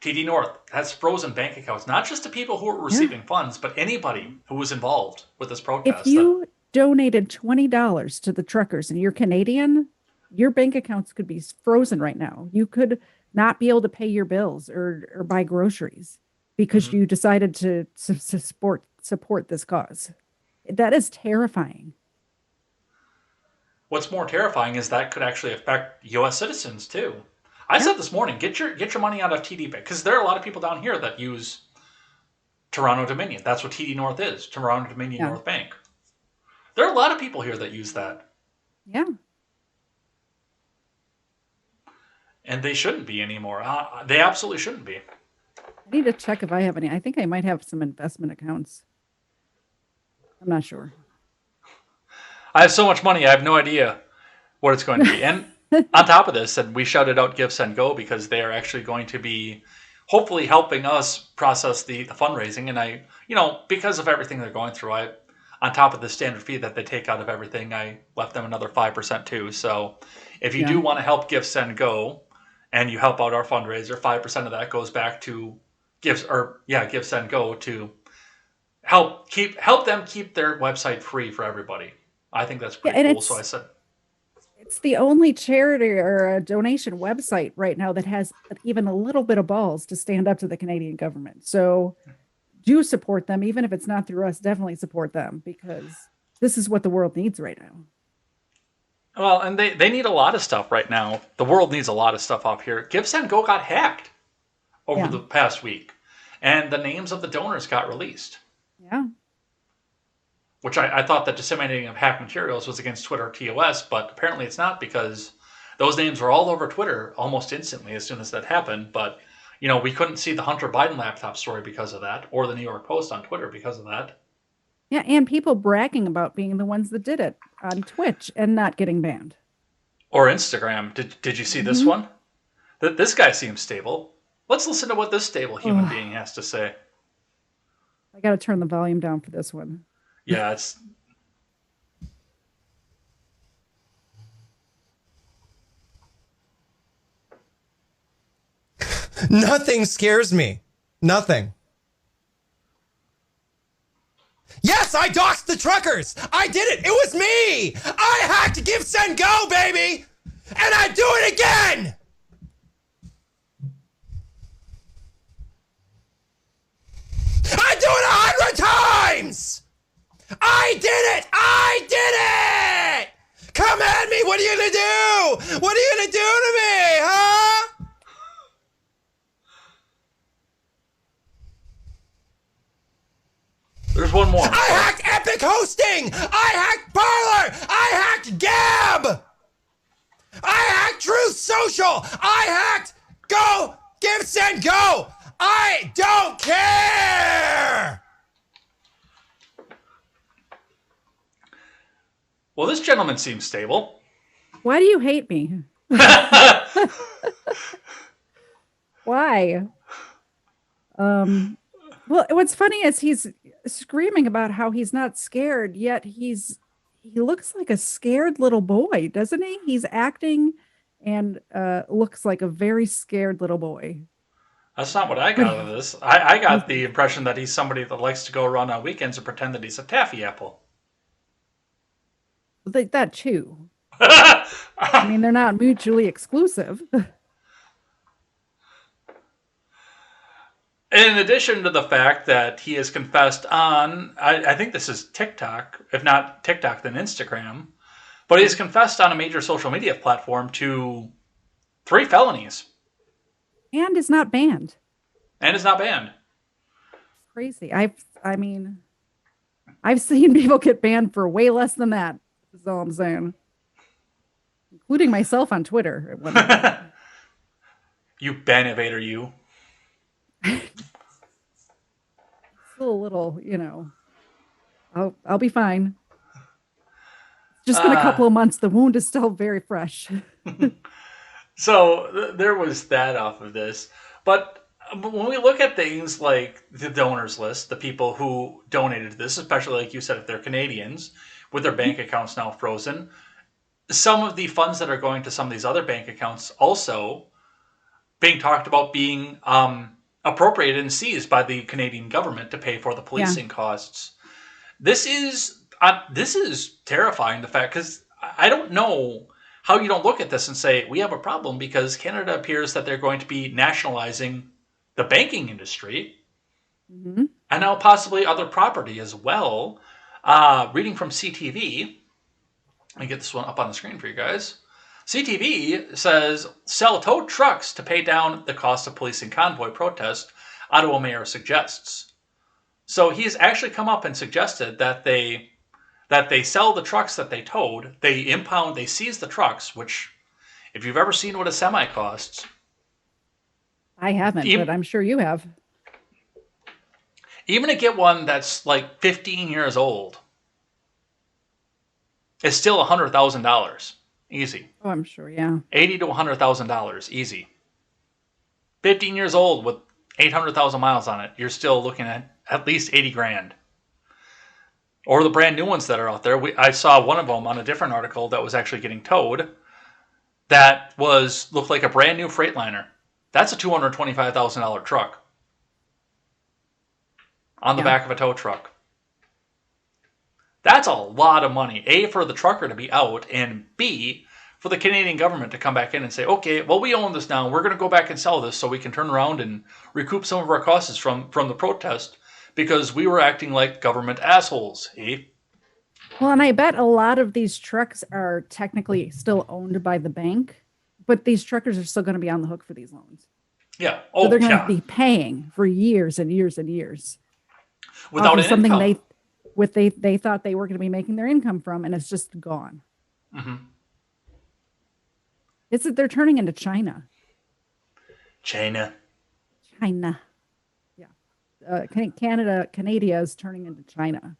[SPEAKER 1] TD North has frozen bank accounts, not just to people who were receiving funds, but anybody who was involved with this protest.
[SPEAKER 2] If you donated $20 to the truckers and you're Canadian, your bank accounts could be frozen right now. You could not be able to pay your bills or buy groceries because you decided to support this cause. That is terrifying.
[SPEAKER 1] What's more terrifying is that could actually affect U.S. citizens too. I said this morning, get your money out of TD Bank, because there are a lot of people down here that use Toronto Dominion. That's what TD North is, Toronto Dominion North Bank. There are a lot of people here that use that.
[SPEAKER 2] Yeah.
[SPEAKER 1] And they shouldn't be anymore. They absolutely shouldn't be.
[SPEAKER 2] I need to check if I have any. I think I might have some investment accounts. I'm not sure.
[SPEAKER 1] I have so much money, I have no idea what it's going to be. And on top of this, and we shouted out Give, Send, Go because they are actually going to be hopefully helping us process the fundraising. And because of everything they're going through, on top of the standard fee that they take out of everything, I left them another 5% too. So if you do want to help Give, Send, Go, and you help out our fundraiser, 5% of that goes back to Give, Send, Go to help them keep their website free for everybody. I think that's pretty cool. So I said,
[SPEAKER 2] it's the only charity or a donation website right now that has even a little bit of balls to stand up to the Canadian government. So do support them, even if it's not through us. Definitely support them, because this is what the world needs right now.
[SPEAKER 1] Well, and they need a lot of stuff right now. The world needs a lot of stuff up here. Give, Send, Go got hacked over the past week, and the names of the donors got released.
[SPEAKER 2] Yeah.
[SPEAKER 1] Which I thought that disseminating of hacked materials was against Twitter TOS, but apparently it's not, because those names were all over Twitter almost instantly as soon as that happened. But, we couldn't see the Hunter Biden laptop story because of that, or the New York Post on Twitter because of that.
[SPEAKER 2] Yeah, and people bragging about being the ones that did it on Twitch and not getting banned.
[SPEAKER 1] Or Instagram. Did you see this one? This guy seems stable. Let's listen to what this stable human being has to say.
[SPEAKER 2] I got to turn the volume down for this one.
[SPEAKER 1] Yeah, it's...
[SPEAKER 11] Nothing scares me. Nothing. Yes, I doxed the truckers. I did it. It was me. I hacked Give, Send, Go, baby. And I do it again. I do it 100 times. I did it. I did it. Come at me. What are you going to do? What are you going to do to me, huh?
[SPEAKER 1] There's one more.
[SPEAKER 11] I hacked Epic Hosting! I hacked Parler! I hacked Gab! I hacked Truth Social! I hacked Go! Give, Send, Go! I don't care!
[SPEAKER 1] Well, this gentleman seems stable.
[SPEAKER 2] Why do you hate me? Why? Well, what's funny is he's screaming about how he's not scared, yet he looks like a scared little boy, doesn't he? He's acting and looks like a very scared little boy.
[SPEAKER 1] That's not what I got out of this. I got the impression that he's somebody that likes to go around on weekends and pretend that he's a taffy apple.
[SPEAKER 2] That too. I mean, they're not mutually exclusive.
[SPEAKER 1] In addition to the fact that he has confessed on, I think this is TikTok, if not TikTok, then Instagram, but he's confessed on a major social media platform to 3 felonies.
[SPEAKER 2] And is not banned. Crazy. I mean, I've seen people get banned for way less than that. That's all I'm saying. Including myself on Twitter at one point.
[SPEAKER 1] You ban evader, you.
[SPEAKER 2] Still a little, I'll be fine. Just been a couple of months. The wound is still very fresh.
[SPEAKER 1] So there was that off of this. But when we look at things like the donors list, the people who donated to this, especially like you said, if they're Canadians with their bank accounts now frozen, some of the funds that are going to some of these other bank accounts also being talked about being appropriated and seized by the Canadian government to pay for the policing costs. This is terrifying, the fact, because I don't know how you don't look at this and say, we have a problem, because Canada appears that they're going to be nationalizing the banking industry and now possibly other property as well. Reading from CTV, let me get this one up on the screen for you guys. CTV says, sell tow trucks to pay down the cost of policing convoy protest, Ottawa mayor suggests. So he's actually come up and suggested that they sell the trucks that they towed, they seize the trucks, which, if you've ever seen what a semi costs.
[SPEAKER 2] I haven't, but I'm sure you have.
[SPEAKER 1] Even to get one that's like 15 years old, it's still $100,000. Easy.
[SPEAKER 2] Oh, I'm sure, yeah.
[SPEAKER 1] $80,000 to $100,000, easy. 15 years old with 800,000 miles on it, you're still looking at least 80 grand. Or the brand new ones that are out there. I saw one of them on a different article that was actually getting towed. That looked like a brand new Freightliner. That's a $225,000 truck on the back of a tow truck. That's a lot of money. A, for the trucker to be out, and B, for the Canadian government to come back in and say, okay, well, we own this now. We're going to go back and sell this so we can turn around and recoup some of our costs from the protest because we were acting like government assholes. Eh?
[SPEAKER 2] Well, and I bet a lot of these trucks are technically still owned by the bank, but these truckers are still going to be on the hook for these loans.
[SPEAKER 1] Yeah.
[SPEAKER 2] So they're going to be paying for years and years and years.
[SPEAKER 1] Without an
[SPEAKER 2] something
[SPEAKER 1] income.
[SPEAKER 2] they thought they were going to be making their income from, and it's just gone.
[SPEAKER 1] Mm-hmm.
[SPEAKER 2] It's that they're turning into China.
[SPEAKER 1] China.
[SPEAKER 2] Yeah. Canada is turning into China.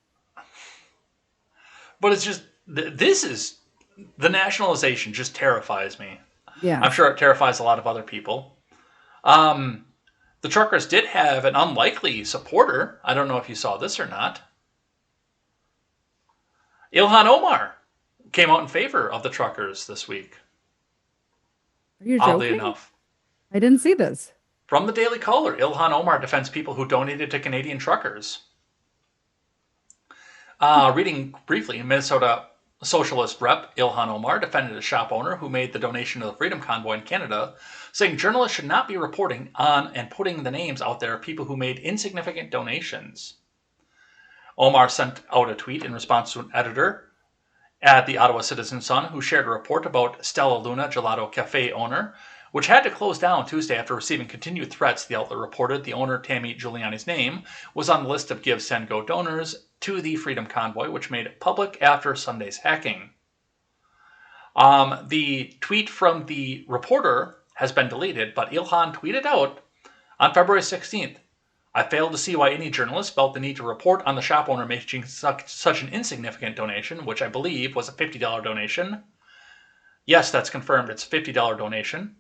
[SPEAKER 1] But it's just, the nationalization just terrifies me.
[SPEAKER 2] Yeah.
[SPEAKER 1] I'm sure it terrifies a lot of other people. The truckers did have an unlikely supporter. I don't know if you saw this or not. Ilhan Omar came out in favor of the truckers this week.
[SPEAKER 2] Are you joking?
[SPEAKER 1] Oddly enough.
[SPEAKER 2] I didn't see this.
[SPEAKER 1] From the Daily Caller, Ilhan Omar defends people who donated to Canadian truckers. Reading briefly, Minnesota Socialist Rep Ilhan Omar defended a shop owner who made the donation to the Freedom Convoy in Canada, saying journalists should not be reporting on and putting the names out there of people who made insignificant donations. Omar sent out a tweet in response to an editor at the Ottawa Citizen-Sun who shared a report about Stella Luna Gelato Cafe owner, which had to close down Tuesday after receiving continued threats. The outlet reported the owner, Tammy Giuliani's name, was on the list of Give, Send, Go donors to the Freedom Convoy, which made it public after Sunday's hacking. The tweet from the reporter has been deleted, but Ilhan tweeted out on February 16th, I failed to see why any journalist felt the need to report on the shop owner making such an insignificant donation, which I believe was a $50 donation. Yes, that's confirmed. It's a $50 donation.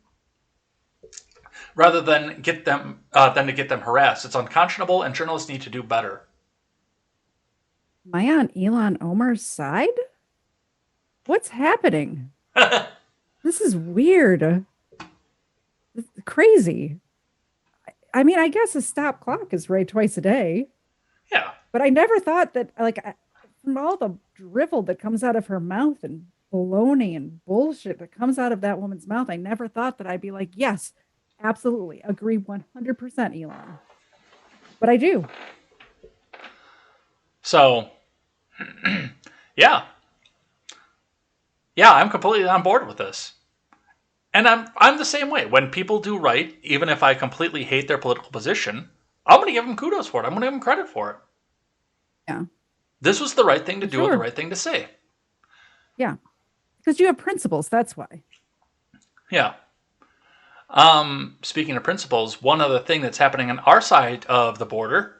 [SPEAKER 1] Rather than to get them harassed. It's unconscionable, and journalists need to do better.
[SPEAKER 2] Am I on Ilhan Omar's side? What's happening? This is weird. It's crazy. I mean, I guess a stop clock is right twice a day.
[SPEAKER 1] Yeah.
[SPEAKER 2] But I never thought that, from all the drivel that comes out of her mouth and baloney and bullshit that comes out of that woman's mouth, I never thought that I'd be like, yes, absolutely. Agree 100%, Elon. But I do.
[SPEAKER 1] So, yeah. Yeah, I'm completely on board with this. And I'm the same way. When people do right, even if I completely hate their political position, I'm going to give them kudos for it. I'm going to give them credit for it.
[SPEAKER 2] Yeah.
[SPEAKER 1] This was the right thing to do and the right thing to say.
[SPEAKER 2] Yeah. Because you have principles, that's why.
[SPEAKER 1] Yeah. Speaking of principles, one other thing that's happening on our side of the border,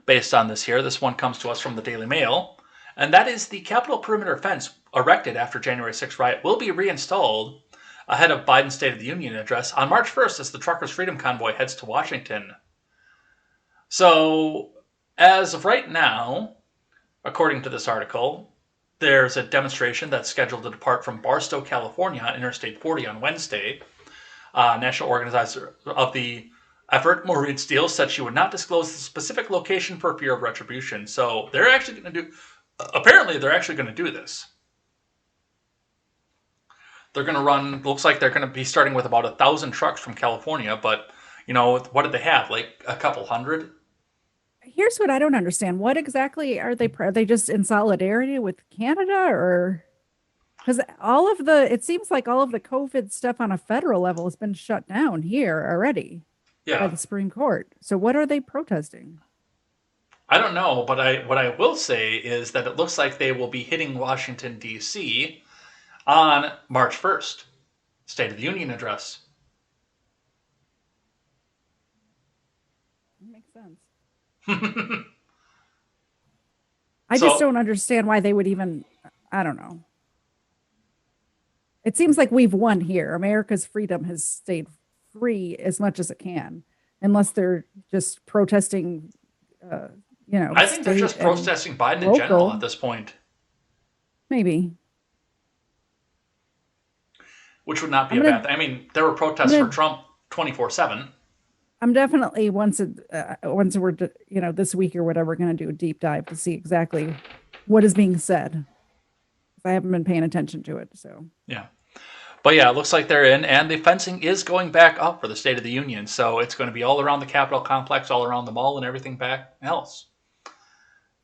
[SPEAKER 1] based on this here, this one comes to us from the Daily Mail, and that is the Capitol perimeter fence erected after January 6th riot will be reinstalled ahead of Biden's State of the Union address on March 1st as the Truckers' Freedom Convoy heads to Washington. So, as of right now, according to this article, there's a demonstration that's scheduled to depart from Barstow, California on Interstate 40 on Wednesday. National organizer of the effort, Maureen Steele, said she would not disclose the specific location for fear of retribution. So they're actually going to do, apparently they're actually going to do this. They're going to run, looks like they're going to be starting with about 1,000 trucks from California, but, you know, what did they have? Like a couple hundred?
[SPEAKER 2] here's what I don't understand. What exactly are they? Are they just in solidarity with Canada, or because it seems like all of the COVID stuff on a federal level has been shut down here already by the Supreme Court. So what are they protesting?
[SPEAKER 1] I don't know, but what I will say is that it looks like they will be hitting Washington, D.C. on March 1st, State of the Union address.
[SPEAKER 2] That makes sense. I just don't understand why they would even, I don't know. It seems like we've won here. America's freedom has stayed free as much as it can, unless they're just protesting,
[SPEAKER 1] I think they're just protesting Biden in general at this point.
[SPEAKER 2] Maybe.
[SPEAKER 1] Which would not be a bad thing. I mean, there were protests for Trump 24/7.
[SPEAKER 2] I'm definitely once we're this week or whatever, going to do a deep dive to see exactly what is being said. I haven't been paying attention to it, so
[SPEAKER 1] yeah. But yeah, it looks like they're in, and the fencing is going back up for the State of the Union. So it's going to be all around the Capitol complex, all around the mall, and everything back else.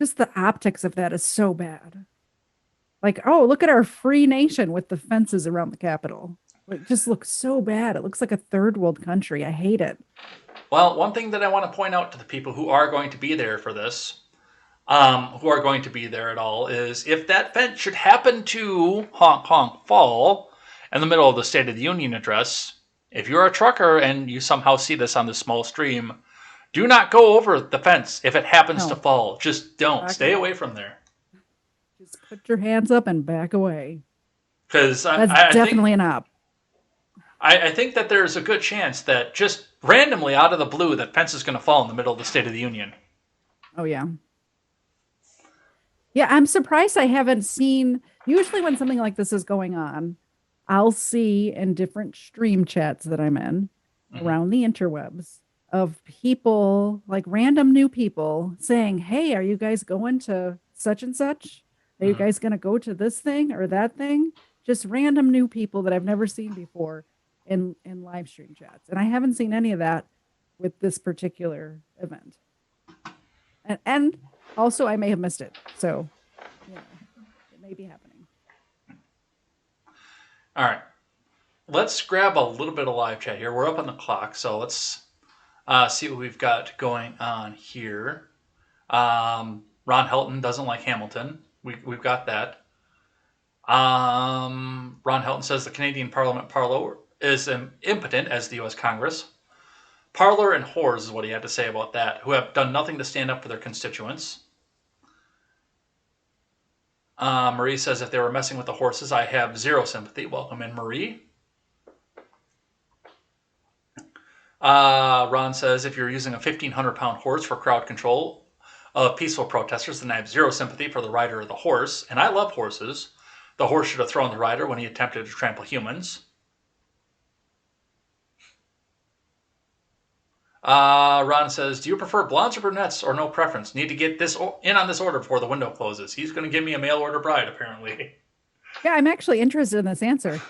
[SPEAKER 2] Just the optics of that is so bad. Like, oh, look at our free nation with the fences around the Capitol. It just looks so bad. It looks like a third world country. I hate it.
[SPEAKER 1] Well, one thing that I want to point out to the people who are going to be there for this, who are going to be there at all, is if that fence should happen to honk fall in the middle of the State of the Union address, if you're a trucker and you somehow see this on the small stream, do not go over the fence if it happens to fall. Just don't. Stay away from there.
[SPEAKER 2] Just put your hands up and back away.
[SPEAKER 1] Because
[SPEAKER 2] that's definitely an op.
[SPEAKER 1] I think that there's a good chance that just randomly out of the blue, that fence is going to fall in the middle of the State of the Union.
[SPEAKER 2] Oh, yeah. Yeah, I'm surprised I haven't seen. Usually when something like this is going on, I'll see in different stream chats that I'm in around the interwebs of people, like random new people saying, hey, are you guys going to such and such? Are you guys going to go to this thing or that thing? Just random new people that I've never seen before in live stream chats. And I haven't seen any of that with this particular event. And also I may have missed it. So, it may be happening.
[SPEAKER 1] All right. Let's grab a little bit of live chat here. We're up on the clock, so let's see what we've got going on here. Ron Helton doesn't like Hamilton. We've got that. Ron Helton says the Canadian Parliament parlor is impotent as the U.S. Congress. Parlor and whores is what he had to say about that, who have done nothing to stand up for their constituents. Marie says if they were messing with the horses, I have zero sympathy. Welcome in, Marie. Ron says if you're using a 1,500-pound horse for crowd control of peaceful protesters, then I have zero sympathy for the rider of the horse. And I love horses. The horse should have thrown the rider when he attempted to trample humans. Ron says, do you prefer blondes or brunettes or no preference? Need to get this in on this order before the window closes. He's going to give me a mail order bride, apparently.
[SPEAKER 2] Yeah, I'm actually interested in this answer.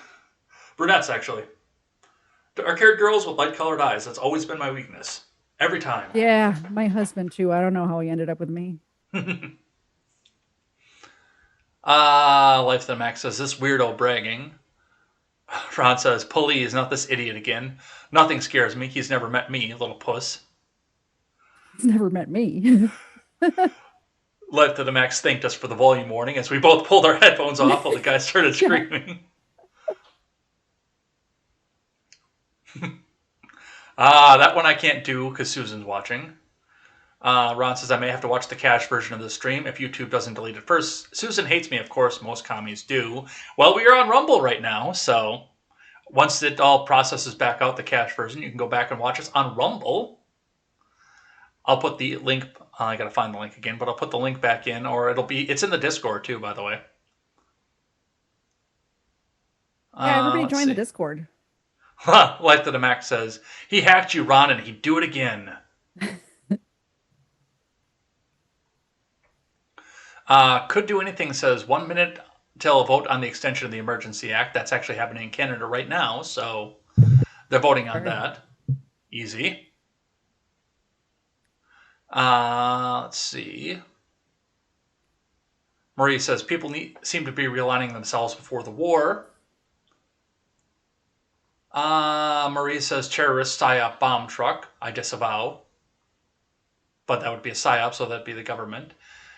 [SPEAKER 1] Brunettes, actually. Dark-haired girls with light-colored eyes. That's always been my weakness. Every time.
[SPEAKER 2] Yeah, my husband, too. I don't know how he ended up with me.
[SPEAKER 1] Life to the Max says, this weirdo bragging. Ron says, please, not this idiot again. Nothing scares me. He's never met me, little puss.
[SPEAKER 2] He's never met me.
[SPEAKER 1] Life to the Max thanked us for the volume warning as we both pulled our headphones off while the guy started screaming. That one I can't do because Susan's watching. Ron says, I may have to watch the cache version of the stream if YouTube doesn't delete it first. Susan hates me, of course. Most commies do. Well, we are on Rumble right now, so once it all processes back out, the cache version, you can go back and watch us on Rumble. I'll put the link, I gotta find the link again, but I'll put the link back in, or it's in the Discord too, by the way.
[SPEAKER 2] Yeah, everybody join the Discord.
[SPEAKER 1] Life to the Max says, he hacked you, Ron, and he'd do it again. Could do anything says 1 minute till a vote on the extension of the Emergency Act. That's actually happening in Canada right now, so they're voting on that. Easy. Let's see. Marie says people seem to be realigning themselves before the war. Marie says terrorist PSYOP bomb truck. I disavow. But that would be a PSYOP, so that'd be the government.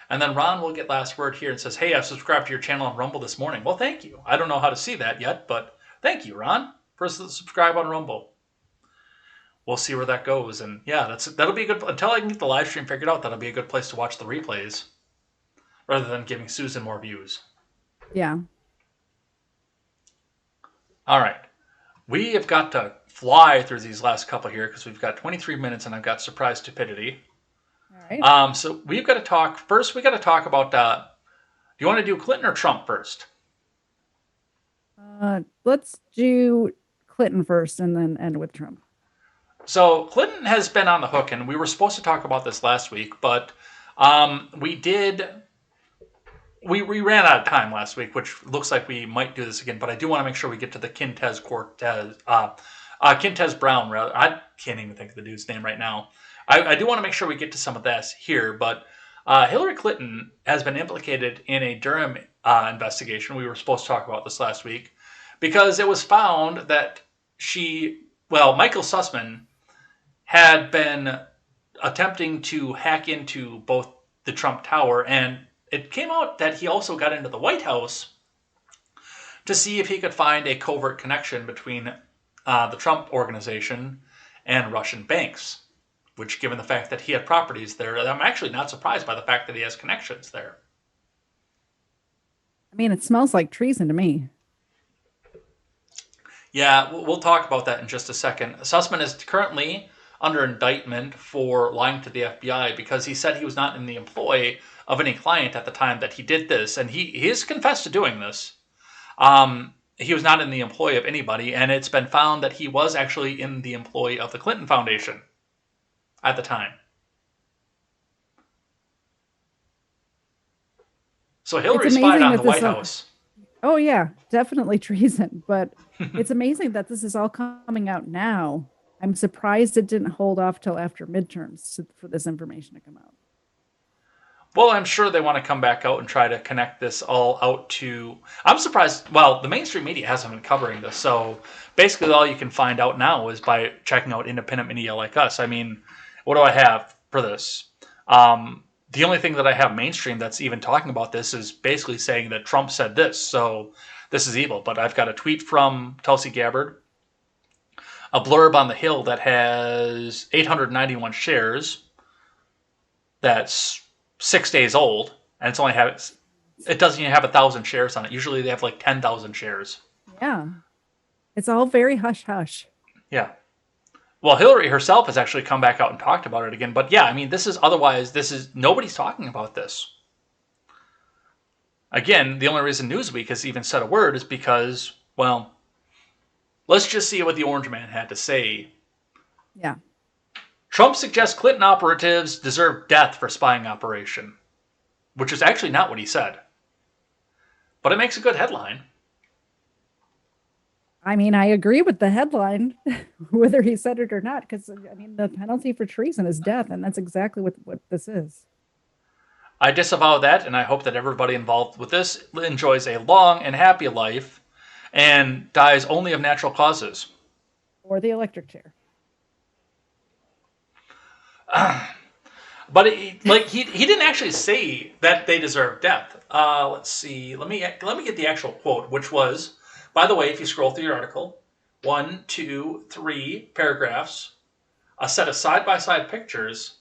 [SPEAKER 1] And then Ron will get last word here and says, hey, I've subscribed to your channel on Rumble this morning. Well, thank you. I don't know how to see that yet, but thank you, Ron, for subscribe on Rumble. We'll see where that goes. And yeah, that'll be a good, until I can get the live stream figured out, that'll be a good place to watch the replays rather than giving Susan more views.
[SPEAKER 2] Yeah.
[SPEAKER 1] All right. We have got to fly through these last couple here because we've got 23 minutes and I've got surprise stupidity.
[SPEAKER 2] All right.
[SPEAKER 1] So we've got to talk, first we got to talk about, do you want to do Clinton or Trump first?
[SPEAKER 2] Let's do Clinton first and then end with Trump.
[SPEAKER 1] So Clinton has been on the hook, and we were supposed to talk about this last week, but we ran out of time last week, which looks like we might do this again, but I do want to make sure we get to the Quintez Brown, rather. I can't even think of the dude's name right now. I do want to make sure we get to some of this here, but Hillary Clinton has been implicated in a Durham investigation. We were supposed to talk about this last week because it was found that Michael Sussman had been attempting to hack into both the Trump Tower, and it came out that he also got into the White House to see if he could find a covert connection between the Trump organization and Russian banks, which, given the fact that he had properties there, I'm actually not surprised by the fact that he has connections there.
[SPEAKER 2] I mean, it smells like treason to me.
[SPEAKER 1] Yeah, we'll talk about that in just a second. Sussman is currently under indictment for lying to the FBI because he said he was not in the employ of any client at the time that he did this, and he has confessed to doing this. He was not in the employ of anybody, and it's been found that he was actually in the employ of the Clinton Foundation at the time. So Hillary spied on the White House.
[SPEAKER 2] Oh, yeah, definitely treason. But it's amazing that this is all coming out now. I'm surprised it didn't hold off till after midterms for this information to come out.
[SPEAKER 1] Well, I'm sure they want to come back out and try to connect this all out to... I'm surprised... Well, the mainstream media hasn't been covering this, so basically all you can find out now is by checking out independent media like us. I mean, what do I have for this? The only thing that I have mainstream that's even talking about this is basically saying that Trump said this, so this is evil. But I've got a tweet from Tulsi Gabbard, a blurb on The Hill that has 891 shares, that's 6 days old, and it doesn't even have 1,000 shares on it. Usually they have like 10,000 shares.
[SPEAKER 2] Yeah. It's all very hush-hush.
[SPEAKER 1] Yeah. Well, Hillary herself has actually come back out and talked about it again. But yeah, I mean, nobody's talking about this. Again, the only reason Newsweek has even said a word is because, well, let's just see what the Orange Man had to say.
[SPEAKER 2] Yeah.
[SPEAKER 1] Trump suggests Clinton operatives deserve death for spying operation, which is actually not what he said. But it makes a good headline.
[SPEAKER 2] I mean, I agree with the headline, whether he said it or not, because, I mean, the penalty for treason is death, and that's exactly what this is.
[SPEAKER 1] I disavow that, and I hope that everybody involved with this enjoys a long and happy life and dies only of natural causes.
[SPEAKER 2] Or the electric chair.
[SPEAKER 1] But he didn't actually say that they deserve death. Let's see. Let me get the actual quote, which was, by the way, if you scroll through your article, 1, 2, 3 paragraphs, a set of side-by-side pictures,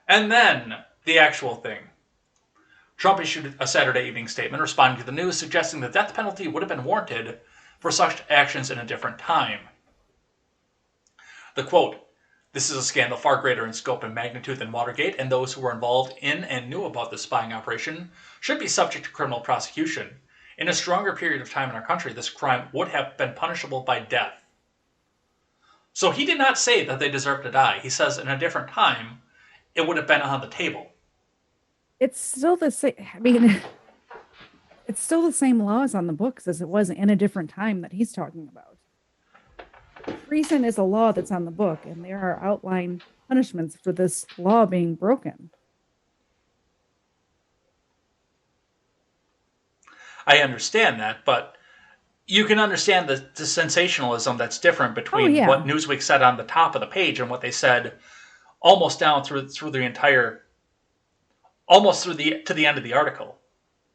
[SPEAKER 1] and then the actual thing. Trump issued a Saturday evening statement responding to the news, suggesting the death penalty would have been warranted for such actions in a different time. The quote, "This is a scandal far greater in scope and magnitude than Watergate, and those who were involved in and knew about this spying operation should be subject to criminal prosecution. In a stronger period of time in our country, this crime would have been punishable by death." So he did not say that they deserve to die. He says in a different time, it would have been on the table.
[SPEAKER 2] It's still the same. I mean, it's still the same laws on the books as it was in a different time that he's talking about. treason is a law that's on the book, and there are outlined punishments for this law being broken.
[SPEAKER 1] I understand that, but you can understand the sensationalism that's different between what Newsweek said on the top of the page and what they said almost down through the entire, almost to the end of the article.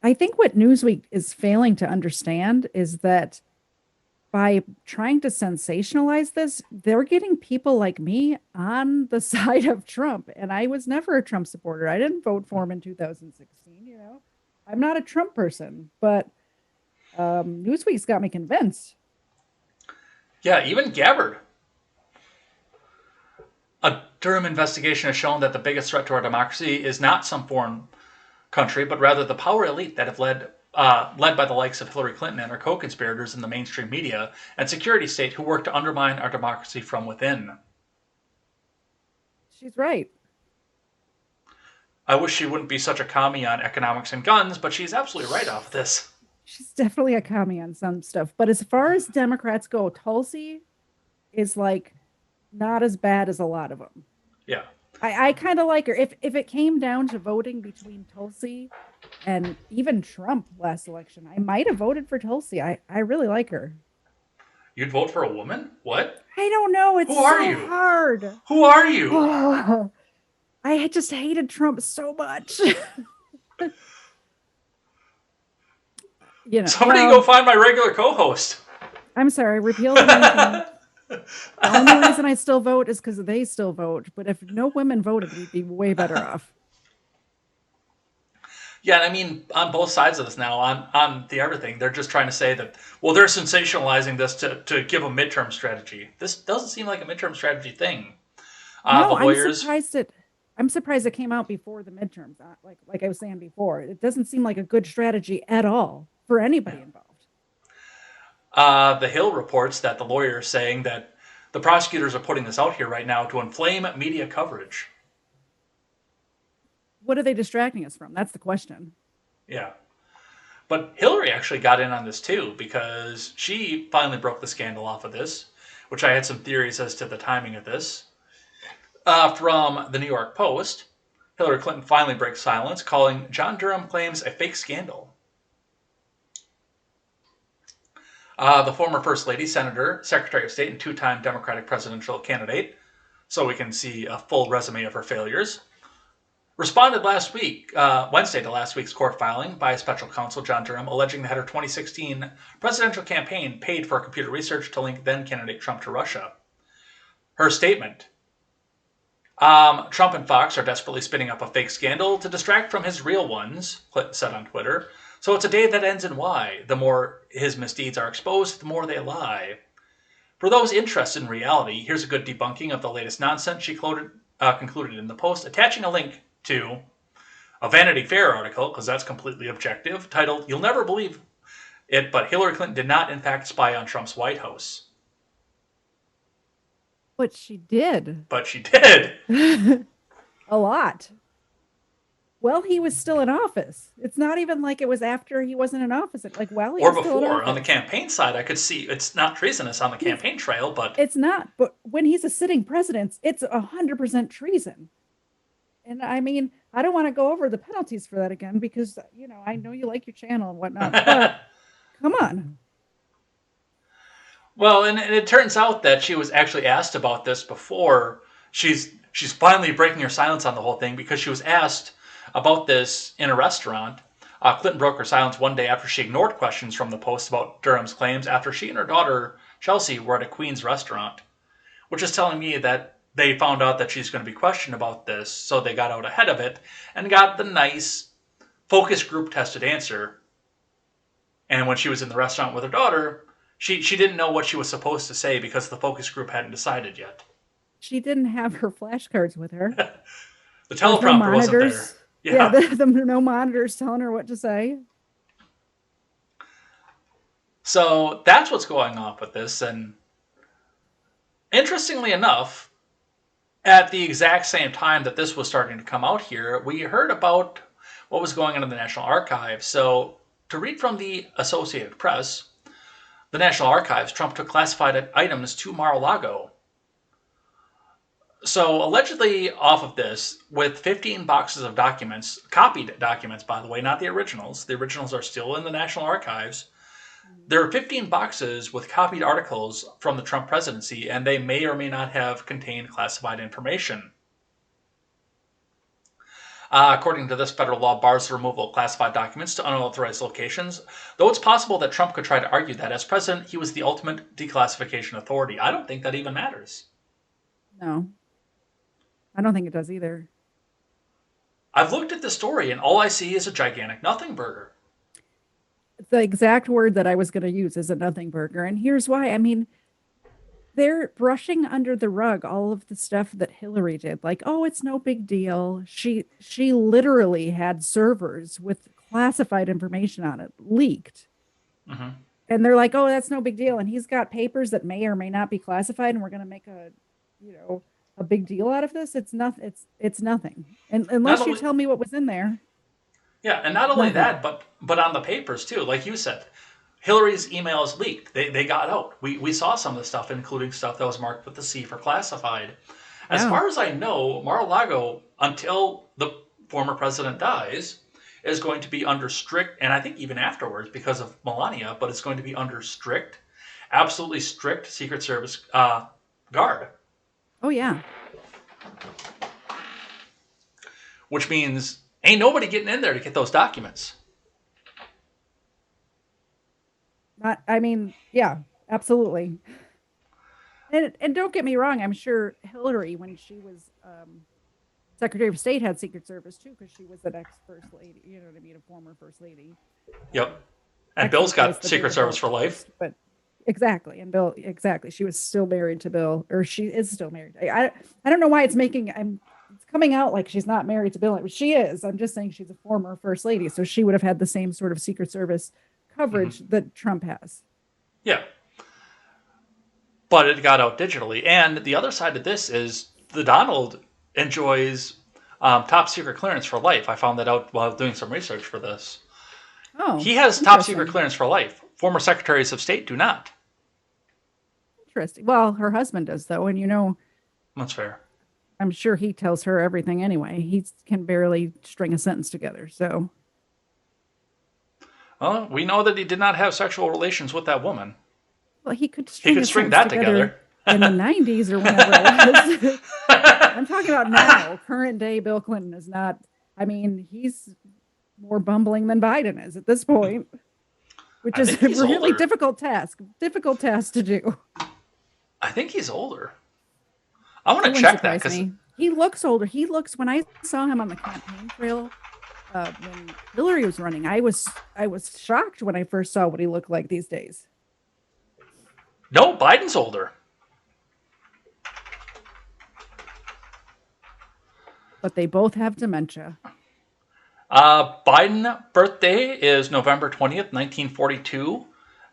[SPEAKER 2] I think what Newsweek is failing to understand is that by trying to sensationalize this, they're getting people like me on the side of Trump. And I was never a Trump supporter. I didn't vote for him in 2016, you know. I'm not a Trump person, but Newsweek's got me convinced.
[SPEAKER 1] Yeah, even Gabbard. A Durham investigation has shown that the biggest threat to our democracy is not some foreign country, but rather the power elite that have led by the likes of Hillary Clinton and her co-conspirators in the mainstream media and security state who work to undermine our democracy from within.
[SPEAKER 2] She's right.
[SPEAKER 1] I wish she wouldn't be such a commie on economics and guns, but she's absolutely right off this.
[SPEAKER 2] She's definitely a commie on some stuff. But as far as Democrats go, Tulsi is like not as bad as a lot of them.
[SPEAKER 1] Yeah.
[SPEAKER 2] I kind of like her. If it came down to voting between Tulsi and even Trump last election, I might have voted for Tulsi. I really like her.
[SPEAKER 1] You'd vote for a woman? What?
[SPEAKER 2] I don't know. It's
[SPEAKER 1] Who are
[SPEAKER 2] so
[SPEAKER 1] you?
[SPEAKER 2] hard.
[SPEAKER 1] Who are you?
[SPEAKER 2] Oh, I just hated Trump so much. You know,
[SPEAKER 1] somebody go find my regular co-host.
[SPEAKER 2] I'm sorry, repeal the nation. The only reason I still vote is because they still vote. But if no women voted, we'd be way better off.
[SPEAKER 1] Yeah, and I mean, on both sides of this now, on the everything, they're just trying to say that, well, they're sensationalizing this to give a midterm strategy. This doesn't seem like a midterm strategy thing.
[SPEAKER 2] No,
[SPEAKER 1] the lawyers...
[SPEAKER 2] I'm surprised it came out before the midterms. Like I was saying before, it doesn't seem like a good strategy at all for anybody involved.
[SPEAKER 1] The Hill reports that the lawyer is saying that the prosecutors are putting this out here right now to inflame media coverage.
[SPEAKER 2] What are they distracting us from? That's the question.
[SPEAKER 1] Yeah. But Hillary actually got in on this too, because she finally broke the scandal off of this, which I had some theories as to the timing of this. From the New York Post, Hillary Clinton finally breaks silence, calling John Durham claims a fake scandal. The former First Lady, Senator, Secretary of State, and two-time Democratic presidential candidate, so we can see a full resume of her failures, responded last week, Wednesday, to last week's court filing by special counsel John Durham, alleging that her 2016 presidential campaign paid for computer research to link then-candidate Trump to Russia. Her statement: Trump and Fox are desperately spinning up a fake scandal to distract from his real ones, Clinton said on Twitter. So it's a day that ends in Y. The more his misdeeds are exposed, the more they lie. For those interested in reality, here's a good debunking of the latest nonsense, she concluded in the Post, attaching a link to a Vanity Fair article, because that's completely objective, titled, "You'll Never Believe It, but Hillary Clinton did not in fact spy on Trump's White House."
[SPEAKER 2] But she did.
[SPEAKER 1] But she did.
[SPEAKER 2] A lot. Well, he was still in office. It's not even like it was after he wasn't in office. It's like, well, he
[SPEAKER 1] or
[SPEAKER 2] was still in
[SPEAKER 1] before,
[SPEAKER 2] office.
[SPEAKER 1] on the campaign side, I could see it's not treasonous on the campaign trail, but...
[SPEAKER 2] It's not. But when he's a sitting president, it's 100% treason. And I mean, I don't want to go over the penalties for that again because, you know, I know you like your channel and whatnot, but come on.
[SPEAKER 1] Well, and it turns out that she was actually asked about this before. She's finally breaking her silence on the whole thing because she was asked about this in a restaurant. Clinton broke her silence one day after she ignored questions from the Post about Durham's claims after she and her daughter, Chelsea, were at a Queens restaurant, which is telling me that they found out that she's going to be questioned about this, so they got out ahead of it and got the nice focus group tested answer. And when she was in the restaurant with her daughter, she didn't know what she was supposed to say because the focus group hadn't decided yet.
[SPEAKER 2] She didn't have her flashcards with her.
[SPEAKER 1] The teleprompter wasn't there.
[SPEAKER 2] Yeah, the no monitors telling her what to say.
[SPEAKER 1] So that's what's going on with this. And interestingly enough, at the exact same time that this was starting to come out here, we heard about what was going on in the National Archives. So to read from the Associated Press, the National Archives, Trump took classified items to Mar-a-Lago. So allegedly off of this, with 15 boxes of documents, copied documents, by the way, not the originals. The originals are still in the National Archives. There are 15 boxes with copied articles from the Trump presidency, and they may or may not have contained classified information. According to this, federal law bars the removal of classified documents to unauthorized locations, though it's possible that Trump could try to argue that as president, he was the ultimate declassification authority. I don't think that even matters.
[SPEAKER 2] No, I don't think it does either.
[SPEAKER 1] I've looked at the story, and all I see is a gigantic nothing burger.
[SPEAKER 2] The exact word that I was going to use is a nothing burger. And here's why. I mean, they're brushing under the rug all of the stuff that Hillary did. Like, oh, it's no big deal. She literally had servers with classified information on it leaked.
[SPEAKER 1] Mm-hmm.
[SPEAKER 2] And they're like, oh, that's no big deal. And he's got papers that may or may not be classified. And we're going to make a big deal out of this. It's nothing. It's nothing. And unless you tell me what was in there.
[SPEAKER 1] Yeah, and not only that, but on the papers too, like you said, Hillary's emails leaked. They got out. We saw some of the stuff, including stuff that was marked with the C for classified. As far as I know, Mar-a-Lago, until the former president dies, is going to be under strict, and I think even afterwards because of Melania, but it's going to be under strict, absolutely strict Secret Service guard.
[SPEAKER 2] Oh, yeah.
[SPEAKER 1] Which means ain't nobody getting in there to get those documents.
[SPEAKER 2] Yeah, absolutely. And don't get me wrong, I'm sure Hillary, when she was Secretary of State, had Secret Service too, because she was an ex-first lady, you know what I mean, a former first lady.
[SPEAKER 1] Yep. And Bill's got Secret Service for life.
[SPEAKER 2] But exactly, and Bill, exactly. She was still married to Bill, or she is still married. I don't know why it's coming out like she's not married to Bill. She is. I'm just saying she's a former first lady, so she would have had the same sort of Secret Service coverage that Trump has.
[SPEAKER 1] Yeah. But it got out digitally. And the other side of this is the Donald enjoys top secret clearance for life. I found that out while doing some research for this.
[SPEAKER 2] Oh,
[SPEAKER 1] he has top secret clearance for life. Former secretaries of state do not.
[SPEAKER 2] Interesting. Well, her husband does, though. And
[SPEAKER 1] that's fair.
[SPEAKER 2] I'm sure he tells her everything anyway. He can barely string a sentence together. So.
[SPEAKER 1] Well, we know that he did not have sexual relations with that woman.
[SPEAKER 2] Well, he could
[SPEAKER 1] string that together
[SPEAKER 2] in the 90s or whenever it was. I'm talking about now. Current day Bill Clinton is not. I mean, he's more bumbling than Biden is at this point, which is a really difficult task. Difficult task to do.
[SPEAKER 1] I think he's older. I want to check that because
[SPEAKER 2] he looks older. He looks. When I saw him on the campaign trail. When Hillary was running, I was shocked when I first saw what he looked like these days.
[SPEAKER 1] No, Biden's older.
[SPEAKER 2] But they both have dementia.
[SPEAKER 1] Biden birthday is November 20th, 1942.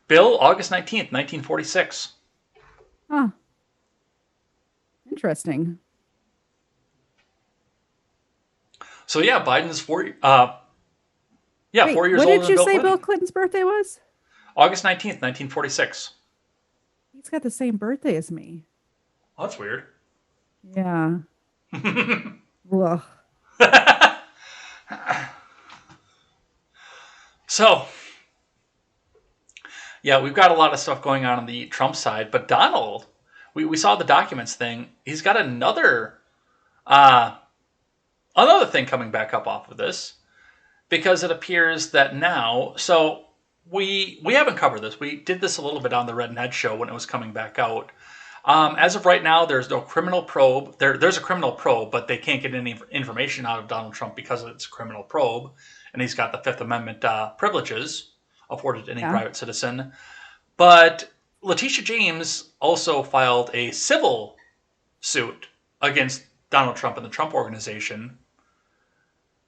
[SPEAKER 1] Bill, August 19th, 1946.
[SPEAKER 2] Huh. Interesting.
[SPEAKER 1] So yeah, Biden's 4 years older than Bill Clinton.
[SPEAKER 2] What did you say Bill Clinton's birthday was?
[SPEAKER 1] August 19th, 1946.
[SPEAKER 2] He's got the same birthday as me.
[SPEAKER 1] Oh, that's weird.
[SPEAKER 2] Yeah. Ugh.
[SPEAKER 1] So, yeah, we've got a lot of stuff going on the Trump side, but Donald, we saw the documents thing. He's got another thing coming back up off of this, because it appears that now, so we haven't covered this. We did this a little bit on the Red Ned show when it was coming back out. As of right now, there's no criminal probe. There's a criminal probe, but they can't get any information out of Donald Trump because it's a criminal probe, and he's got the Fifth Amendment privileges afforded to any private citizen. But Letitia James also filed a civil suit against Donald Trump and the Trump Organization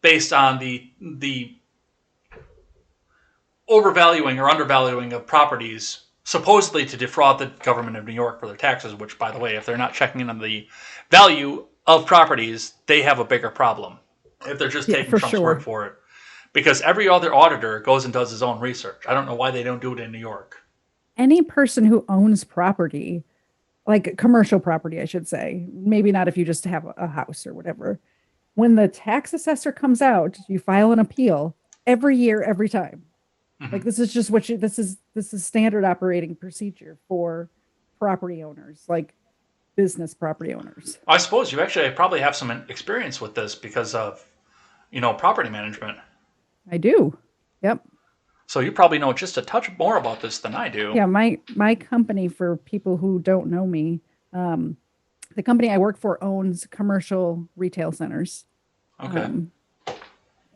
[SPEAKER 1] based on the overvaluing or undervaluing of properties supposedly to defraud the government of New York for their taxes, which, by the way, if they're not checking in on the value of properties, they have a bigger problem if they're just taking Trump's word for it. Because every other auditor goes and does his own research. I don't know why they don't do it in New York.
[SPEAKER 2] any person who owns property, like commercial property, I should say, maybe not if you just have a house or whatever. When the tax assessor comes out, you file an appeal every year, every time. Like this is just this is standard operating procedure for property owners, like business property owners.
[SPEAKER 1] I suppose you actually probably have some experience with this because of, property management.
[SPEAKER 2] I do. Yep.
[SPEAKER 1] So you probably know just a touch more about this than I do.
[SPEAKER 2] Yeah, my company, for people who don't know me, the company I work for owns commercial retail centers.
[SPEAKER 1] Okay.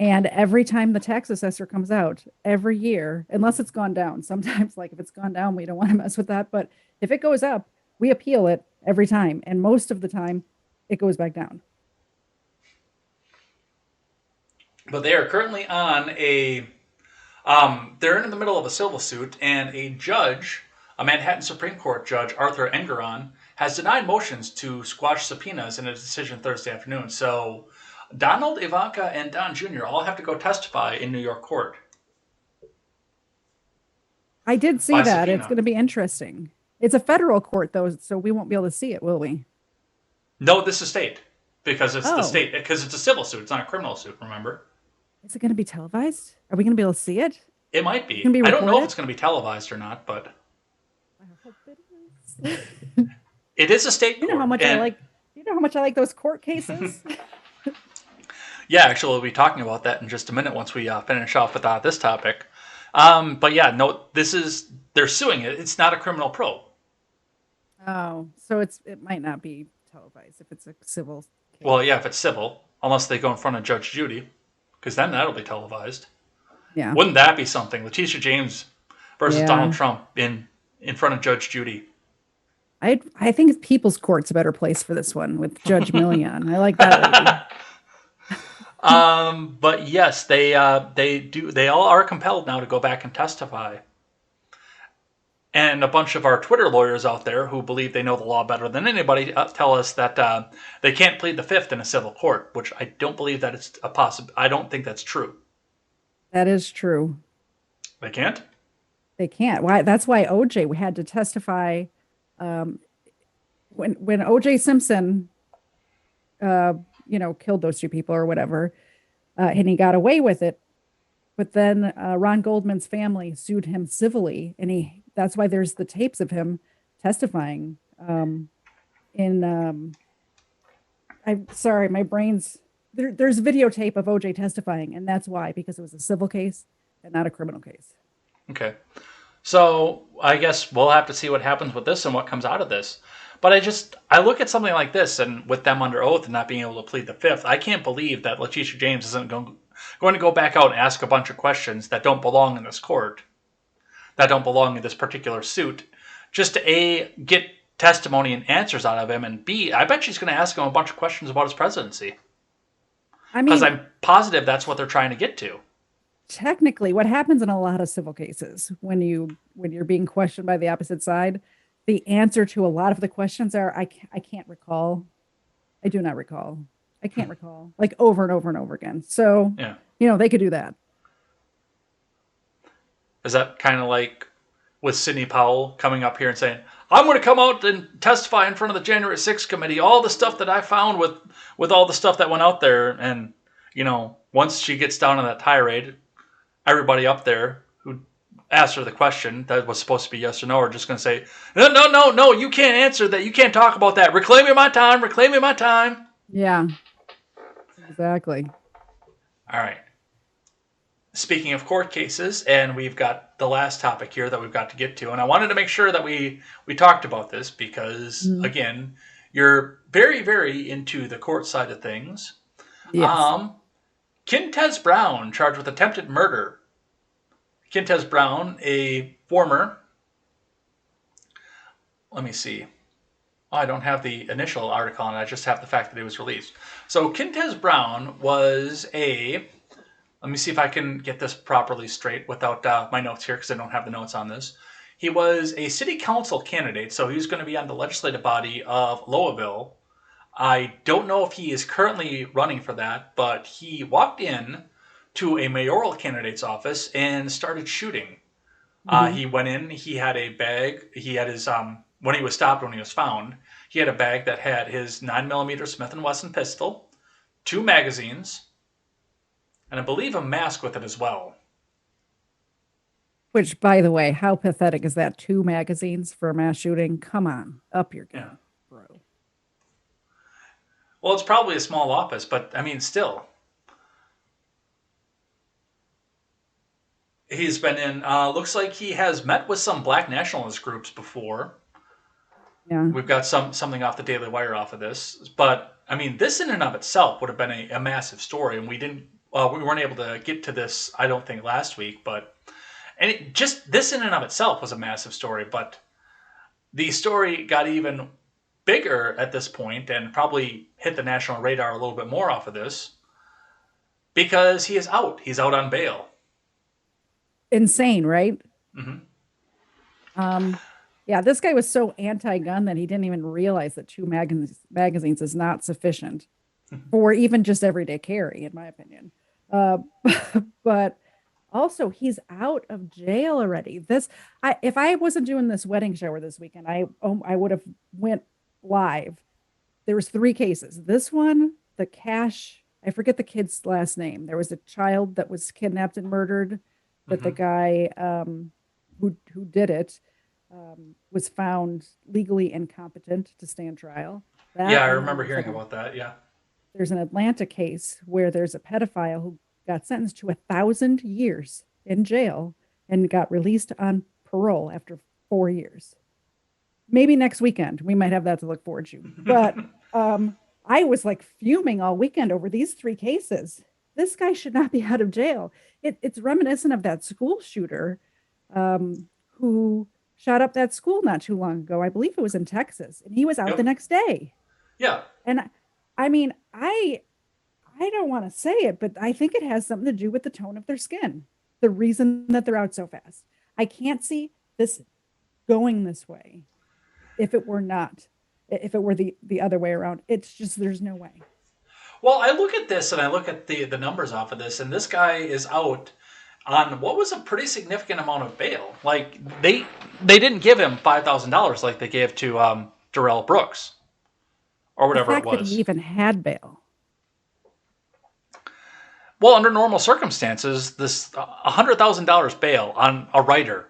[SPEAKER 2] And every time the tax assessor comes out, every year, unless it's gone down, sometimes like if it's gone down, we don't want to mess with that. But if it goes up, we appeal it every time. And most of the time it goes back down.
[SPEAKER 1] But they are currently on they're in the middle of a civil suit, and a judge, a Manhattan Supreme Court judge, Arthur Engeron, has denied motions to squash subpoenas in a decision Thursday afternoon. So Donald, Ivanka, and Don Jr. all have to go testify in New York court.
[SPEAKER 2] I did see
[SPEAKER 1] By
[SPEAKER 2] that.
[SPEAKER 1] subpoena.
[SPEAKER 2] It's going to be interesting. It's a federal court, though, so we won't be able to see it, will we?
[SPEAKER 1] No, this is state. Because it's the
[SPEAKER 2] Oh.
[SPEAKER 1] state. Because it's a civil suit. It's not a criminal suit, remember?
[SPEAKER 2] Is it going to be televised? Are we going to be able to see it?
[SPEAKER 1] It might be.
[SPEAKER 2] Can be
[SPEAKER 1] I don't know if
[SPEAKER 2] recorded?
[SPEAKER 1] it's going to be televised or not, but
[SPEAKER 2] I hope it is.
[SPEAKER 1] it is a state court.
[SPEAKER 2] You know how much
[SPEAKER 1] and-
[SPEAKER 2] I like. You know how much I like those court cases.
[SPEAKER 1] Yeah, actually, we'll be talking about that in just a minute once we finish off with this topic. But yeah, no, they're suing it. It's not a criminal probe.
[SPEAKER 2] Oh, so it might not be televised if it's a civil case.
[SPEAKER 1] Well, yeah, if it's civil, unless they go in front of Judge Judy, because then that'll be televised.
[SPEAKER 2] Yeah.
[SPEAKER 1] Wouldn't that be something? Letitia James versus
[SPEAKER 2] Yeah.
[SPEAKER 1] Donald Trump in front of Judge Judy.
[SPEAKER 2] I think People's Court's a better place for this one with Judge Millian. I like that lady.
[SPEAKER 1] But yes, they all are compelled now to go back and testify. And a bunch of our Twitter lawyers out there who believe they know the law better than anybody tell us that they can't plead the fifth in a civil court, which I don't believe that it's a possible. I don't think that's true.
[SPEAKER 2] That is true.
[SPEAKER 1] They can't?
[SPEAKER 2] They can't. Why? That's why OJ had to testify. When OJ Simpson, killed those two people or whatever, and he got away with it. But then Ron Goldman's family sued him civilly, and that's why there's the tapes of him testifying. I'm sorry, my brain's there's videotape of OJ testifying, and that's why, because it was a civil case and not a criminal case.
[SPEAKER 1] Okay. So I guess we'll have to see what happens with this and what comes out of this. But I look at something like this, and with them under oath and not being able to plead the fifth, I can't believe that Letitia James isn't going to go back out and ask a bunch of questions that don't belong in this court, that don't belong in this particular suit, just to A, get testimony and answers out of him, and B, I bet she's going to ask him a bunch of questions about his presidency. Because I'm positive that's what they're trying to get to.
[SPEAKER 2] Technically, what happens in a lot of civil cases when you're being questioned by the opposite side, the answer to a lot of the questions are, I can't recall. I do not recall. I can't recall, like over and over and over again. So,
[SPEAKER 1] Yeah.
[SPEAKER 2] They could do that.
[SPEAKER 1] Is that kind of like with Sidney Powell coming up here and saying, I'm going to come out and testify in front of the January 6th committee, all the stuff that I found with all the stuff that went out there. And, once she gets down on that tirade, everybody up there who asked her the question that was supposed to be yes or no are just going to say, no, you can't answer that. You can't talk about that. Reclaiming my time.
[SPEAKER 2] Yeah, exactly.
[SPEAKER 1] All right. Speaking of court cases, and we've got the last topic here that we've got to get to, and I wanted to make sure that we talked about this because, again, you're very, very into the court side of things.
[SPEAKER 2] Yes.
[SPEAKER 1] Quintez Brown, charged with attempted murder. Quintez Brown, a former... Let me see. I don't have the initial article on it. I just have the fact that it was released. So Quintez Brown was a... Let me see if I can get this properly straight without my notes here because I don't have the notes on this. He was a city council candidate, so he was going to be on the legislative body of Louisville. I don't know if he is currently running for that, but he walked in to a mayoral candidate's office and started shooting He went in, he had a bag, he had his, when he was stopped, when he was found, he had a bag that had his 9mm Smith & Wesson pistol, 2 magazines, and I believe a mask with it as well.
[SPEAKER 2] Which, by the way, how pathetic is that? 2 magazines for a mass shooting? Come on, up your game, bro.
[SPEAKER 1] Well, it's probably a small office, but I mean, still. He's been in, looks like he has met with some black nationalist groups before.
[SPEAKER 2] Yeah.
[SPEAKER 1] We've got something off the Daily Wire off of this. But, I mean, this in and of itself would have been a massive story, and we weren't able to get to this, I don't think, last week, but just this in and of itself was a massive story, but the story got even bigger at this point and probably hit the national radar a little bit more off of this because he is out. He's out on bail.
[SPEAKER 2] Insane, right?
[SPEAKER 1] Mm-hmm.
[SPEAKER 2] Yeah, this guy was so anti-gun that he didn't even realize that 2 magazines is not sufficient for even just everyday carry, in my opinion. But also, he's out of jail already. If I wasn't doing this wedding shower this weekend, I would have went live. There was 3 cases. This one, the Cash, I forget the kid's last name. There was a child that was kidnapped and murdered, but the guy who did it was found legally incompetent to stand trial.
[SPEAKER 1] I remember hearing about that. Yeah.
[SPEAKER 2] There's an Atlanta case where there's a pedophile who got sentenced to 1,000 years in jail and got released on parole after 4 years. Maybe next weekend we might have that to look forward to. But I was like fuming all weekend over these 3 cases. This guy should not be out of jail. It's reminiscent of that school shooter who shot up that school not too long ago. I believe it was in Texas, and he was out the next day.
[SPEAKER 1] Yeah.
[SPEAKER 2] And I mean, I don't want to say it, but I think it has something to do with the tone of their skin. The reason that they're out so fast. I can't see this going this way if it were the other way around. It's just, there's no way.
[SPEAKER 1] Well, I look at this and I look at the numbers off of this, and this guy is out on what was a pretty significant amount of bail. Like, they didn't give him $5,000 like they gave to Darrell Brooks or whatever it was.
[SPEAKER 2] That he even had bail.
[SPEAKER 1] Well, under normal circumstances, this $100,000 bail on a writer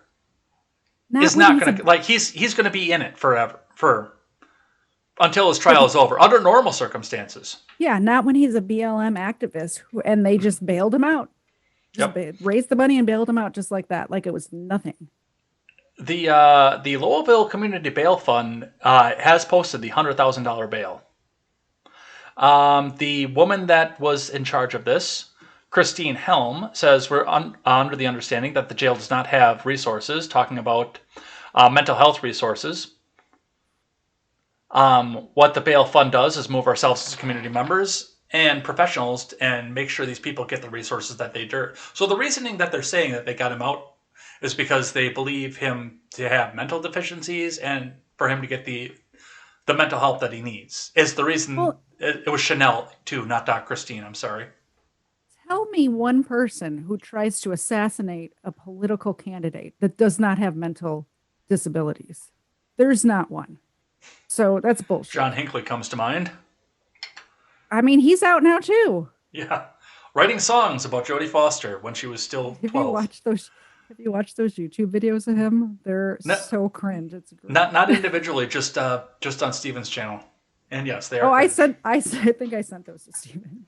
[SPEAKER 1] is not going to, like, he's going to be in it forever until his trial is over under normal circumstances.
[SPEAKER 2] Yeah, not when he's a BLM activist and they just bailed him out. Raised the money and bailed him out just like that, like it was nothing.
[SPEAKER 1] The Lowellville Community Bail Fund has posted the $100,000 bail. The woman that was in charge of this, Christine Helm, says we're under the understanding that the jail does not have resources, talking about mental health resources. What the bail fund does is move ourselves as community members and professionals and make sure these people get the resources that they deserve. So the reasoning that they're saying that they got him out is because they believe him to have mental deficiencies and for him to get the mental help that he needs. Is the reason. Well, it was Chanel too, not Doc Christine. I'm sorry.
[SPEAKER 2] Tell me one person who tries to assassinate a political candidate that does not have mental disabilities. There's not one. So that's bullshit.
[SPEAKER 1] John Hinckley comes to mind.
[SPEAKER 2] I mean, he's out now too.
[SPEAKER 1] Yeah. Writing songs about Jodie Foster when she was still 12.
[SPEAKER 2] Have you watched those YouTube videos of him? They're so cringe. It's great.
[SPEAKER 1] Not individually, just on Steven's channel. And yes, they are.
[SPEAKER 2] Oh, cringe. I think I sent those to Steven.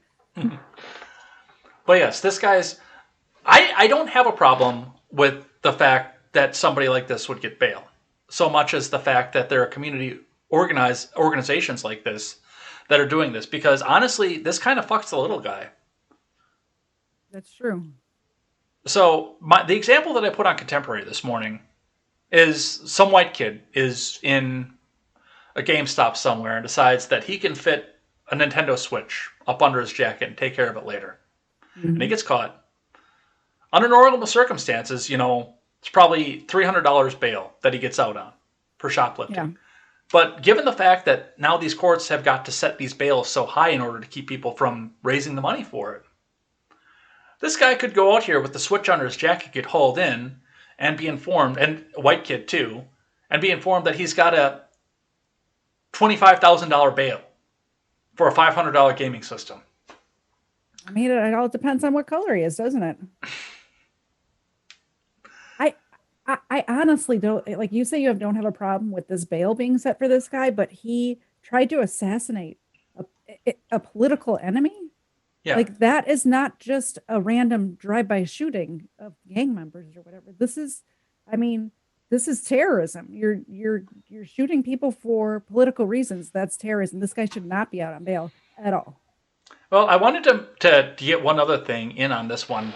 [SPEAKER 1] But yes, this guy's. I don't have a problem with the fact that somebody like this would get bail, so much as the fact that there are community organizations like this that are doing this, because honestly, this kind of fucks the little guy.
[SPEAKER 2] That's true.
[SPEAKER 1] So the example that I put on Contemporary this morning is some white kid is in a GameStop somewhere and decides that he can fit a Nintendo Switch up under his jacket and take care of it later. Mm-hmm. And he gets caught. Under normal circumstances, it's probably $300 bail that he gets out on for shoplifting. Yeah. But given the fact that now these courts have got to set these bails so high in order to keep people from raising the money for it, this guy could go out here with the Switch under his jacket, get hauled in, and be informed, and a white kid too, and be informed that he's got a $25,000 bail for a $500 gaming system.
[SPEAKER 2] I mean, it all depends on what color he is, doesn't it? I honestly don't, like you say, don't have a problem with this bail being set for this guy, but he tried to assassinate a political enemy.
[SPEAKER 1] Yeah.
[SPEAKER 2] Like that is not just a random drive-by shooting of gang members or whatever. This is terrorism. You're shooting people for political reasons. That's terrorism. This guy should not be out on bail at all.
[SPEAKER 1] Well, I wanted to get one other thing in on this one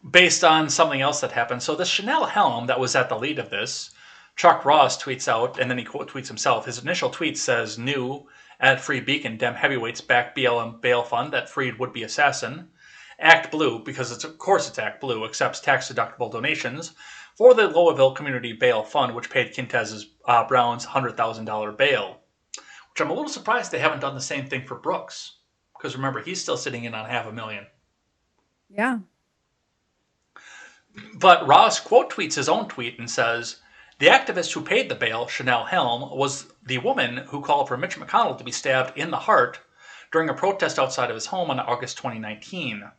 [SPEAKER 1] based on something else that happened. So the Chanel helm that was at the lead of this, Chuck Ross tweets out, and then he quote tweets himself. His initial tweet says, "New at Free Beacon, Dem heavyweights back BLM bail fund that freed would-be assassin. Act Blue, because of course it's Act Blue, accepts tax-deductible donations for the Louisville Community Bail Fund, which paid Quintez Brown's $100,000 bail." Which I'm a little surprised they haven't done the same thing for Brooks. Because remember, he's still sitting in on $500,000.
[SPEAKER 2] Yeah.
[SPEAKER 1] But Ross quote tweets his own tweet and says, "The activist who paid the bail, Chanel Helm, was the woman who called for Mitch McConnell to be stabbed in the heart during a protest outside of his home on August 2019.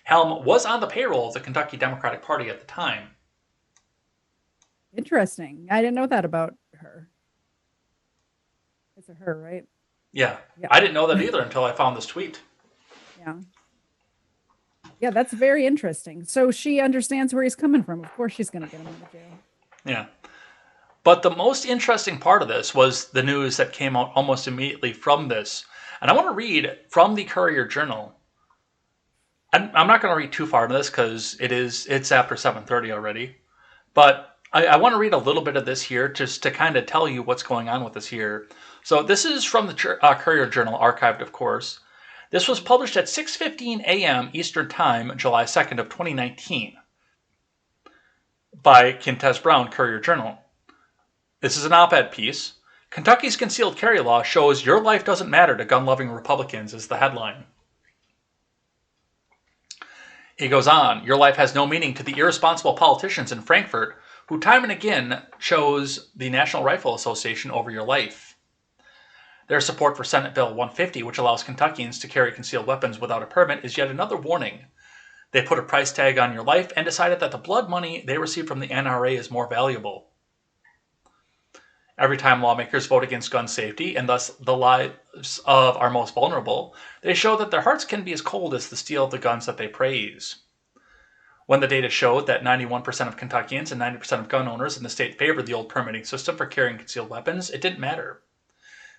[SPEAKER 1] Helm was on the payroll of the Kentucky Democratic Party at the time."
[SPEAKER 2] Interesting. I didn't know that about her. It's a her, right?
[SPEAKER 1] Yeah. I didn't know that either until I found this tweet.
[SPEAKER 2] Yeah. Yeah, that's very interesting. So she understands where he's coming from. Of course she's going to get him into jail.
[SPEAKER 1] Yeah. But the most interesting part of this was the news that came out almost immediately from this. And I want to read from the Courier-Journal. I'm not going to read too far into this because it's after 7:30 already. But I want to read a little bit of this here just to kind of tell you what's going on with this here. So this is from the Courier-Journal, archived, of course. This was published at 6:15 a.m. Eastern Time, July 2nd of 2019 by Quintez Brown, Courier-Journal. This is an op-ed piece. "Kentucky's concealed carry law shows your life doesn't matter to gun-loving Republicans" is the headline. He goes on, "Your life has no meaning to the irresponsible politicians in Frankfurt who time and again chose the National Rifle Association over your life. Their support for Senate Bill 150, which allows Kentuckians to carry concealed weapons without a permit, is yet another warning. They put a price tag on your life and decided that the blood money they receive from the NRA is more valuable. Every time lawmakers vote against gun safety, and thus the lives of our most vulnerable, they show that their hearts can be as cold as the steel of the guns that they praise. When the data showed that 91% of Kentuckians and 90% of gun owners in the state favored the old permitting system for carrying concealed weapons, it didn't matter.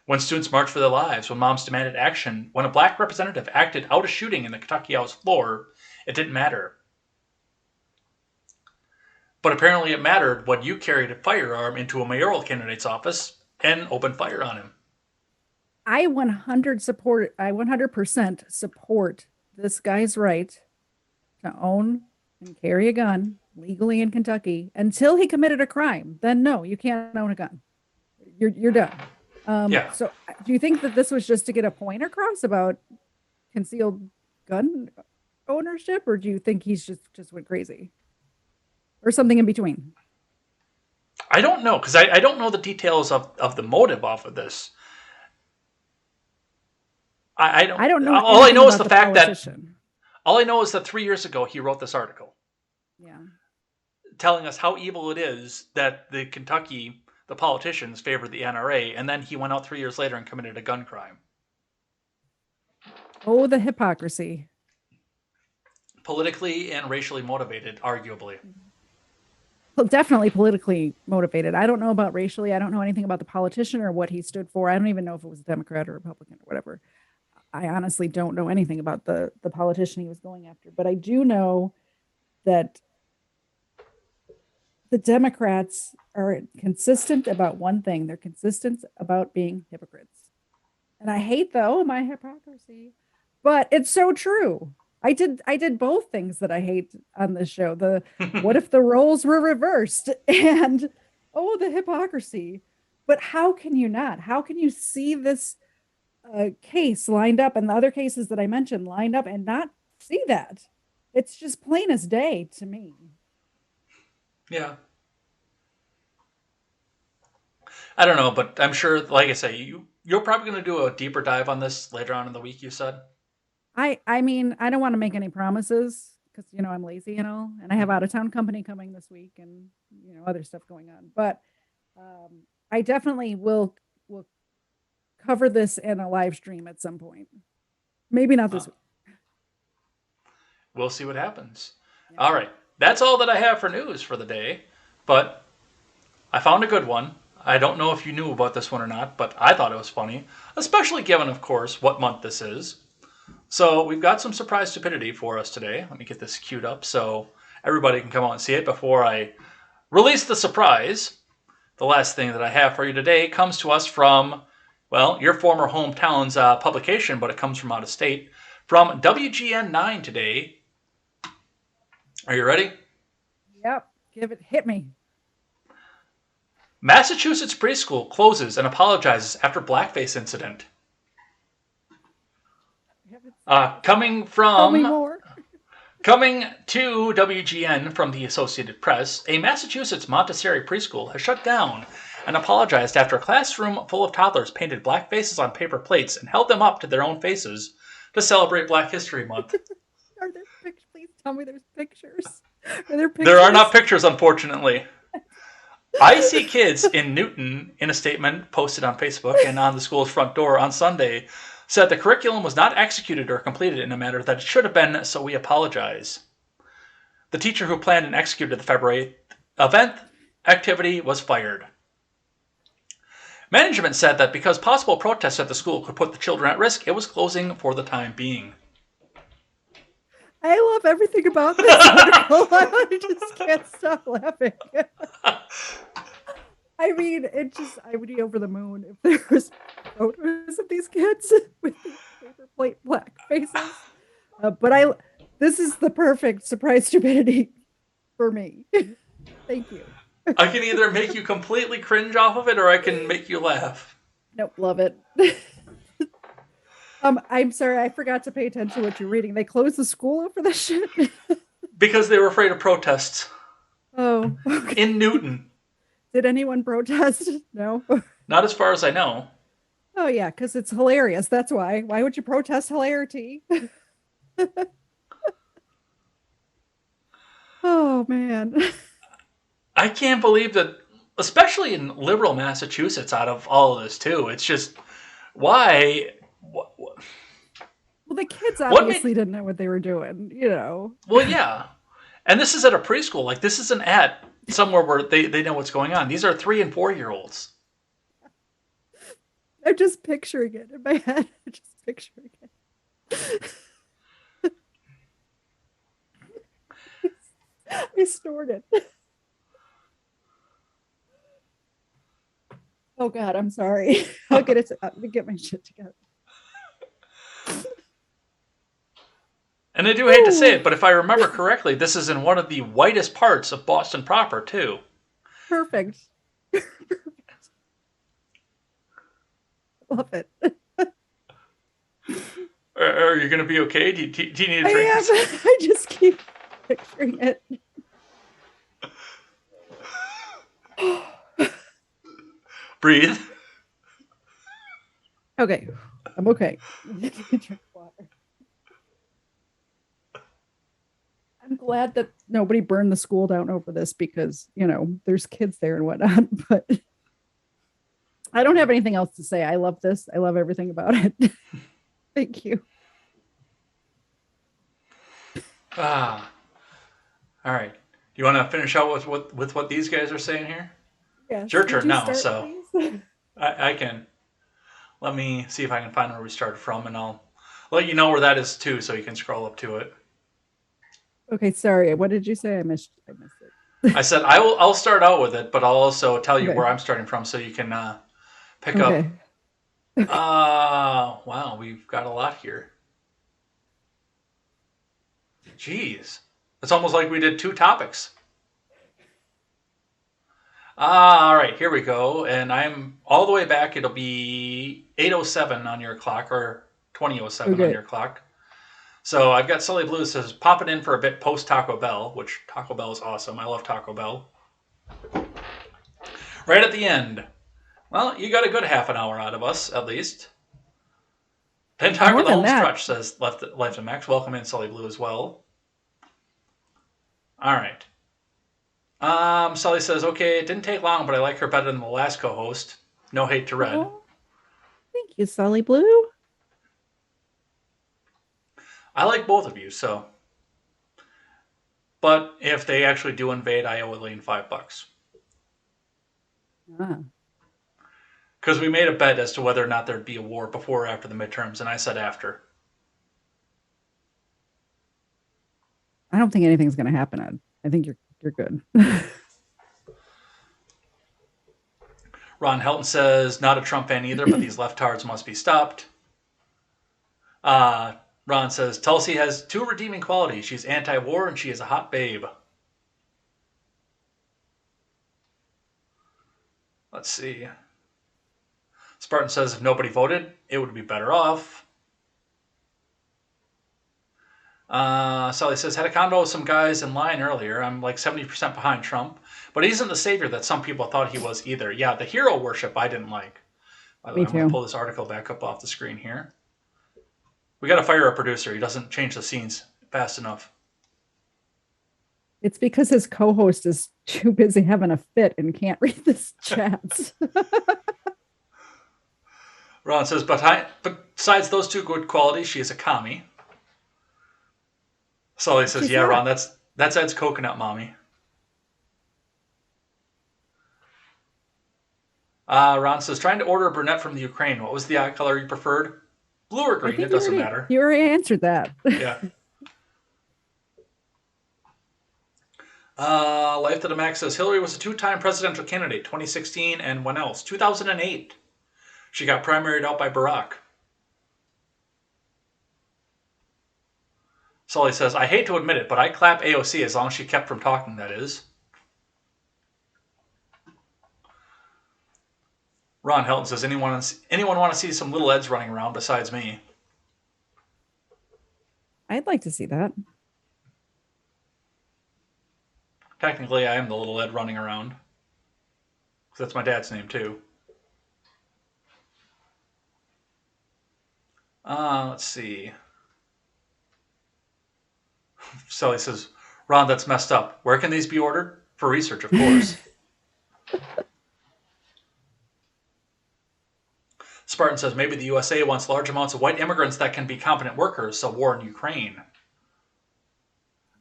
[SPEAKER 1] When students marched for their lives, when moms demanded action, when a black representative acted out a shooting in the Kentucky House floor, it didn't matter. But apparently it mattered when you carried a firearm into a mayoral candidate's office and opened fire on him."
[SPEAKER 2] I 100% support this guy's right to own and carry a gun legally in Kentucky until he committed a crime. Then no, you can't own a gun. You're done. So do you think that this was just to get a point across about concealed gun ownership, or do you think he's just went crazy, or something in between?
[SPEAKER 1] I don't know, because I don't know the details of the motive off of this. I don't know. All I know is the fact that all I know is that 3 years ago he wrote this article.
[SPEAKER 2] Yeah.
[SPEAKER 1] Telling us how evil it is that the politicians favored the NRA, and then he went out 3 years later and committed a gun crime.
[SPEAKER 2] Oh, the hypocrisy.
[SPEAKER 1] Politically and racially motivated, arguably.
[SPEAKER 2] Well, definitely politically motivated. I don't know about racially. I don't know anything about the politician or what he stood for. I don't even know if it was a Democrat or Republican or whatever. I honestly don't know anything about the politician he was going after. But I do know that the Democrats are consistent about one thing. They're consistent about being hypocrites. And I hate, though, my hypocrisy. But it's so true. I did both things that I hate on this show. The what if the roles were reversed? And the hypocrisy. But how can you not? How can you see this case lined up and the other cases that I mentioned lined up and not see that? It's just plain as day to me.
[SPEAKER 1] Yeah. I don't know, but I'm sure, like I say, you're probably going to do a deeper dive on this later on in the week, you said?
[SPEAKER 2] I mean, I don't want to make any promises because I'm lazy and all, and I have out of town company coming this week and other stuff going on. But I definitely will cover this in a live stream at some point. Maybe not this week.
[SPEAKER 1] We'll see what happens. Yeah. All right. That's all that I have for news for the day, but I found a good one. I don't know if you knew about this one or not, but I thought it was funny, especially given, of course, what month this is. So we've got some surprise stupidity for us today. Let me get this queued up so everybody can come out and see it before I release the surprise. The last thing that I have for you today comes to us from, well, your former hometown's publication, but it comes from out of state, from WGN9 today. Are you ready?
[SPEAKER 2] Yep. Hit me.
[SPEAKER 1] Massachusetts preschool closes and apologizes after blackface incident. Coming to WGN from the Associated Press, a Massachusetts Montessori preschool has shut down and apologized after a classroom full of toddlers painted black faces on paper plates and held them up to their own faces to celebrate Black History Month.
[SPEAKER 2] Are there pictures? Please tell me there's pictures. Are there pictures?
[SPEAKER 1] There are not pictures, unfortunately. I See Kids in Newton, in a statement posted on Facebook and on the school's front door on Sunday, said the curriculum was not executed or completed in a manner that it should have been, so we apologize. The teacher who planned and executed the February event activity was fired. Management said that because possible protests at the school could put the children at risk, it was closing for the time being.
[SPEAKER 2] I love everything about this article. I just can't stop laughing. I mean, I would be over the moon if there was photos of these kids with paper plate black faces. But this is the perfect surprise stupidity for me. Thank you.
[SPEAKER 1] I can either make you completely cringe off of it or I can make you laugh.
[SPEAKER 2] Nope, love it. I'm sorry, I forgot to pay attention to what you're reading. They closed the school over this shit?
[SPEAKER 1] Because they were afraid of protests.
[SPEAKER 2] Oh. Okay.
[SPEAKER 1] In Newton.
[SPEAKER 2] Did anyone protest? No?
[SPEAKER 1] Not as far as I know.
[SPEAKER 2] Oh, yeah, because it's hilarious. That's why. Why would you protest hilarity? Oh, man.
[SPEAKER 1] I can't believe that, especially in liberal Massachusetts, out of all of this, too. It's just, why?
[SPEAKER 2] Well, the kids obviously didn't know what they were doing,
[SPEAKER 1] Well, yeah. And this is at a preschool. Like, this isn't at somewhere where they know what's going on. These are 3- and 4-year-olds.
[SPEAKER 2] I'm just picturing it in my head. I'm just picturing it. I snorted. Oh, God, I'm sorry. I'll get my shit together.
[SPEAKER 1] And I do hate to say it, but if I remember correctly, this is in one of the whitest parts of Boston proper, too.
[SPEAKER 2] Perfect. Love it.
[SPEAKER 1] Are you going to be okay? Do you need a drink?
[SPEAKER 2] I just keep picturing it.
[SPEAKER 1] Breathe.
[SPEAKER 2] Okay. I'm okay. Drink water. I'm glad that nobody burned the school down over this because, there's kids there and whatnot, but I don't have anything else to say. I love this. I love everything about it. Thank you.
[SPEAKER 1] All right. Do you want to finish out with what these guys are saying here?
[SPEAKER 2] Yeah.
[SPEAKER 1] It's your turn now,
[SPEAKER 2] start,
[SPEAKER 1] so I can. Let me see if I can find where we started from, and I'll let you know where that is too, so you can scroll up to it.
[SPEAKER 2] Okay, sorry. What did you say? I missed it.
[SPEAKER 1] I said I'll start out with it, but I'll also tell you where I'm starting from, so you can pick up. Wow, we've got a lot here. Jeez, it's almost like we did 2 topics. All right, here we go, and I'm all the way back. It'll be 8:07 on your clock, or 20:07 on your clock. So I've got Sully Blue says, pop it in for a bit post Taco Bell, which Taco Bell is awesome. I love Taco Bell. Right at the end. Well, you got a good half an hour out of us, at least. Didn't talk for the home stretch, says Life and Max. Welcome in, Sully Blue, as well. All right. Sully says, okay, it didn't take long, but I like her better than the last co-host. No hate to Red.
[SPEAKER 2] Oh, thank you, Sully Blue.
[SPEAKER 1] I like both of you, so. But if they actually do invade, I owe Elaine $5. Because we made a bet as to whether or not there'd be a war before or after the midterms, and I said after.
[SPEAKER 2] I don't think anything's going to happen, Ed. I think you're good.
[SPEAKER 1] Ron Helton says, not a Trump fan either, but these leftards must be stopped. Ron says, Tulsi has 2 redeeming qualities. She's anti-war and she is a hot babe. Let's see. Spartan says, if nobody voted, it would be better off. Sally says, had a convo with some guys in line earlier. I'm like 70% behind Trump. But he isn't the savior that some people thought he was either. Yeah, the hero worship I didn't like. By the way, I'm going to pull this article back up off the screen here. We got to fire a producer. He doesn't change the scenes fast enough.
[SPEAKER 2] It's because his co-host is too busy having a fit and can't read this chat.
[SPEAKER 1] Ron says, besides those 2 good qualities, she is a commie. Sully says, yeah, Ron, that's Ed's coconut mommy. Ron says, trying to order a brunette from the Ukraine. What was the eye color you preferred? Blue or green? It doesn't matter.
[SPEAKER 2] You already answered that.
[SPEAKER 1] Yeah. Life to the Max says, Hillary was a 2-time presidential candidate, 2016, and when else? 2008. She got primaried out by Barack. Sully says, I hate to admit it, but I clap AOC as long as she kept from talking, that is. Ron Helton says, anyone want to see some little Eds running around besides me?
[SPEAKER 2] I'd like to see that.
[SPEAKER 1] Technically, I am the little Ed running around. Because that's my dad's name, too. Let's see. Sully says, Ron, that's messed up. Where can these be ordered? For research, of course. Spartan says, maybe the USA wants large amounts of white immigrants that can be competent workers, so war in Ukraine.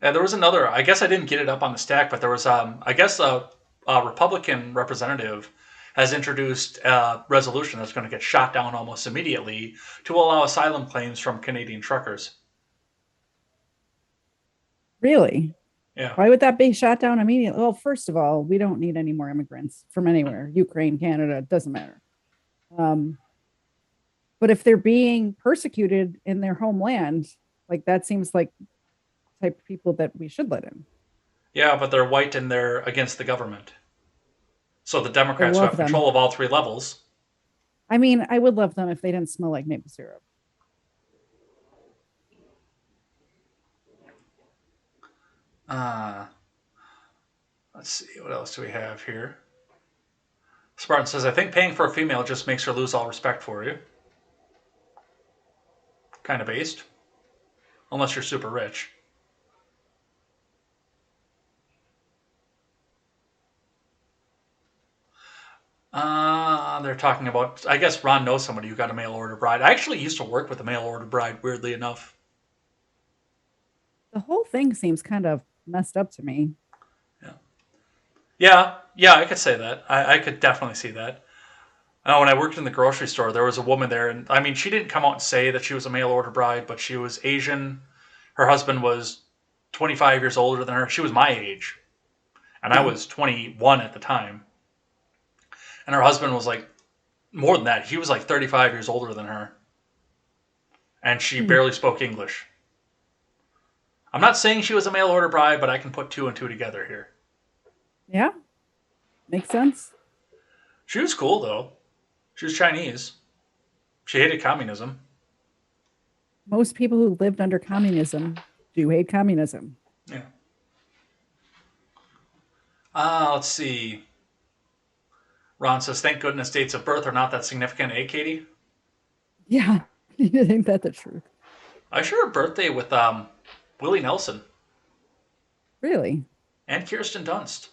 [SPEAKER 1] There was another, I guess I didn't get it up on the stack, but there was, I guess a Republican representative has introduced a resolution that's going to get shot down almost immediately to allow asylum claims from Canadian truckers.
[SPEAKER 2] Really?
[SPEAKER 1] Yeah.
[SPEAKER 2] Why would that be shot down immediately? Well, first of all, we don't need any more immigrants from anywhere. Ukraine, Canada, it doesn't matter. But if they're being persecuted in their homeland, like that seems like the type of people that we should let in.
[SPEAKER 1] Yeah, but they're white and they're against the government. So the Democrats who have control of all 3 levels.
[SPEAKER 2] I mean, I would love them if they didn't smell like maple syrup.
[SPEAKER 1] Let's see, what else do we have here? Spartan says, I think paying for a female just makes her lose all respect for you. Kind of based. Unless you're super rich. They're talking about, I guess Ron knows somebody who got a mail order bride. I actually used to work with a mail order bride, weirdly enough.
[SPEAKER 2] The whole thing seems kind of messed up to me.
[SPEAKER 1] Yeah, I could say that. I could definitely see that. When I worked in the grocery store, there was a woman there, and I mean, she didn't come out and say that she was a mail order bride, but she was Asian. Her husband was 25 years older than her. She was my age, and I was 21 at the time. And her husband was like, more than that, he was like 35 years older than her. And she barely spoke English. I'm not saying she was a mail order bride, but I can put 2 and 2 together here.
[SPEAKER 2] Yeah, makes sense.
[SPEAKER 1] She was cool, though. She was Chinese. She hated communism.
[SPEAKER 2] most people who lived under communism do hate communism.
[SPEAKER 1] Yeah. Let's see. Ron says, thank goodness dates of birth are not that significant, eh, Katie?
[SPEAKER 2] Yeah, ain't that the truth?
[SPEAKER 1] I share a birthday with Willie Nelson.
[SPEAKER 2] Really?
[SPEAKER 1] And Kirsten Dunst.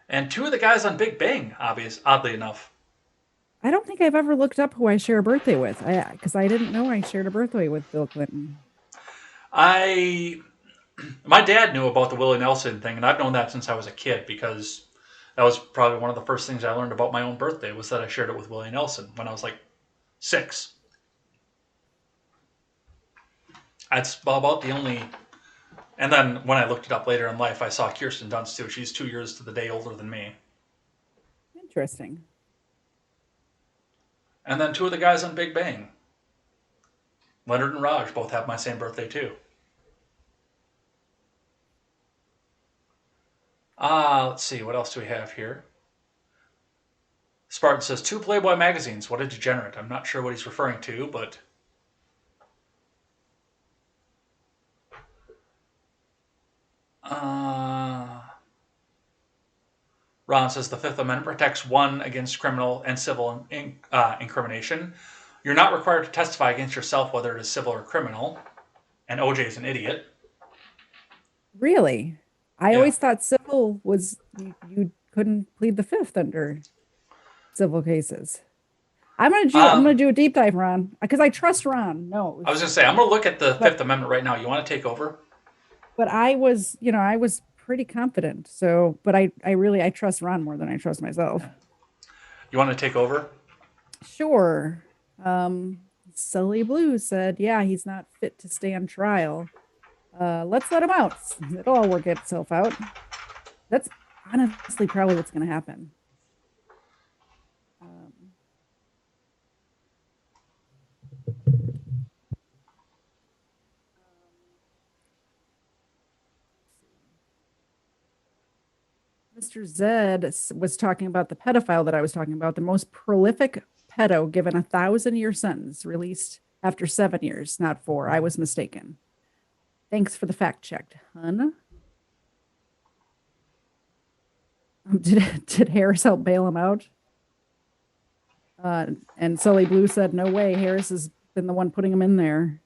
[SPEAKER 1] And two of the guys on Big Bang, oddly enough.
[SPEAKER 2] I don't think I've ever looked up who I share a birthday with, because I didn't know I shared a birthday with Bill Clinton.
[SPEAKER 1] My dad knew about the Willie Nelson thing, and I've known that since I was a kid, because that was probably one of the first things I learned about my own birthday, was that I shared it with Willie Nelson when I was like 6. That's about the only... And then when I looked it up later in life, I saw Kirsten Dunst too. She's 2 years to the day older than me.
[SPEAKER 2] Interesting.
[SPEAKER 1] And then two of the guys on Big Bang, Leonard and Raj, both have my same birthday too. Let's see, what else do we have here? Spartan says, 2 Playboy magazines. What a degenerate. I'm not sure what he's referring to, but... Ron says the Fifth Amendment protects one against criminal and civil incrimination. You're not required to testify against yourself, whether it is civil or criminal. And OJ is an idiot.
[SPEAKER 2] Really? I always thought civil was, you couldn't plead the Fifth under civil cases. I'm gonna do a deep dive, Ron, because I trust Ron. No,
[SPEAKER 1] I was gonna say I'm gonna look at the Fifth Amendment right now. You want to take over?
[SPEAKER 2] But I was pretty confident. So, but I trust Ron more than I trust myself.
[SPEAKER 1] You want to take over?
[SPEAKER 2] Sure. Sully Blue said, yeah, he's not fit to stand trial. Let's let him out. It'll all work itself out. That's honestly probably what's going to happen. Mr. Zed was talking about the pedophile that I was talking about, the most prolific pedo given a 1,000-year sentence, released after 7 years, not 4. I was mistaken. Thanks for the fact check, hun. Did Harris help bail him out? And Sully Blue said, no way. Harris has been the one putting him in there.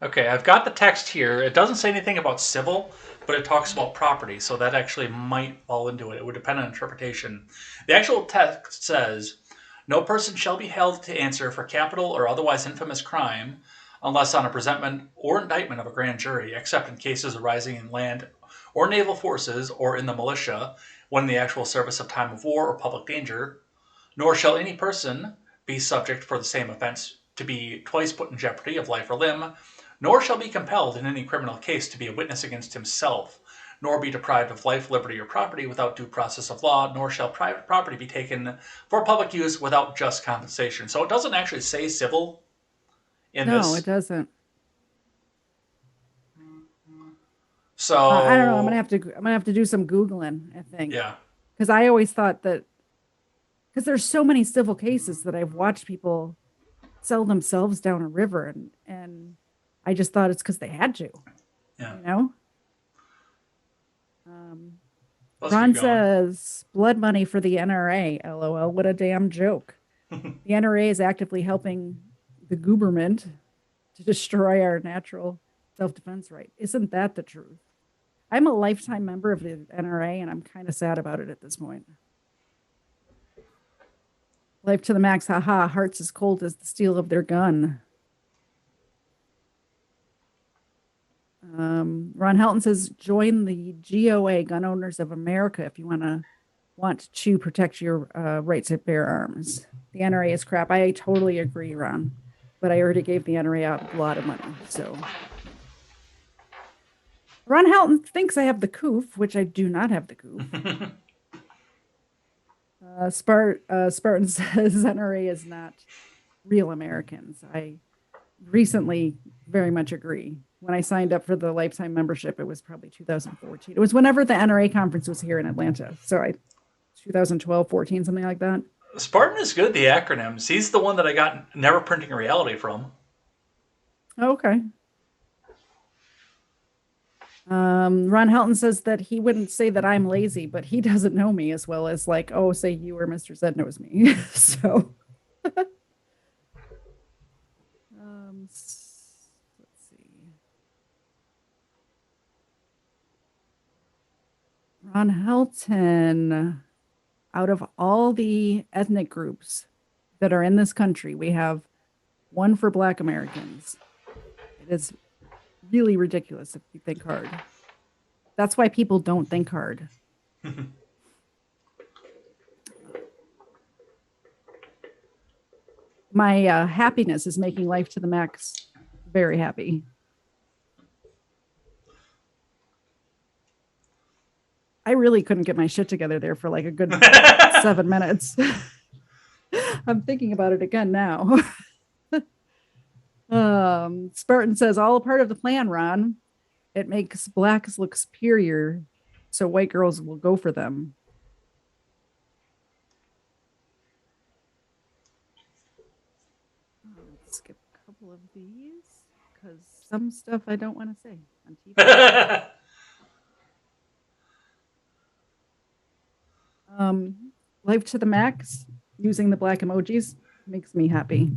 [SPEAKER 1] Okay, I've got the text here. It doesn't say anything about civil, but it talks about property, so that actually might fall into it. It would depend on interpretation. The actual text says, no person shall be held to answer for capital or otherwise infamous crime unless on a presentment or indictment of a grand jury, except in cases arising in land or naval forces or in the militia when in the actual service of time of war or public danger, nor shall any person be subject for the same offense to be twice put in jeopardy of life or limb, nor shall be compelled in any criminal case to be a witness against himself, nor be deprived of life, liberty, or property without due process of law, nor shall private property be taken for public use without just compensation. So it doesn't actually say civil in this.
[SPEAKER 2] No, it doesn't.
[SPEAKER 1] So
[SPEAKER 2] I don't know. I'm gonna have to do some Googling, I think.
[SPEAKER 1] Yeah.
[SPEAKER 2] Because I always thought that, because there's so many civil cases that I've watched people sell themselves down a river, and I just thought it's because they had to.
[SPEAKER 1] Yeah.
[SPEAKER 2] You know? Ron says, blood money for the NRA. LOL, what a damn joke. The NRA is actively helping the government to destroy our natural self-defense right. Isn't that the truth? I'm a lifetime member of the NRA, and I'm kind of sad about it at this point. Life to the max, haha, hearts as cold as the steel of their gun. Ron Helton says, join the GOA, Gun Owners of America, if you want to protect your rights to bear arms. The NRA is crap. I totally agree, Ron. But I already gave the NRA out a lot of money. So Ron Helton thinks I have the coof, which I do not have the coof. Spartan says NRA is not real Americans. recently very much agree. When I signed up for the lifetime membership, it was probably 2014. It was whenever the NRA conference was here in Atlanta. So 2012, 14, something like that.
[SPEAKER 1] Spartan is good at the acronyms. He's the one that I got Never Printing Reality from.
[SPEAKER 2] Okay. Ron Helton says that he wouldn't say that I'm lazy, but he doesn't know me as well as like, oh, say you or Mr. Zed knows me. So let's see. Ron Helton, out of all the ethnic groups that are in this country, we have one for Black Americans. It is really ridiculous if you think hard. That's why people don't think hard. My happiness is making life to the max very happy. I really couldn't get my shit together there for like a good 7 minutes. I'm thinking about it again now. Spartan says, all a part of the plan, Ron. It makes blacks look superior, so white girls will go for them. Let's skip a couple of these, because some stuff I don't want to say on TV. Life to the max, using the black emojis, makes me happy.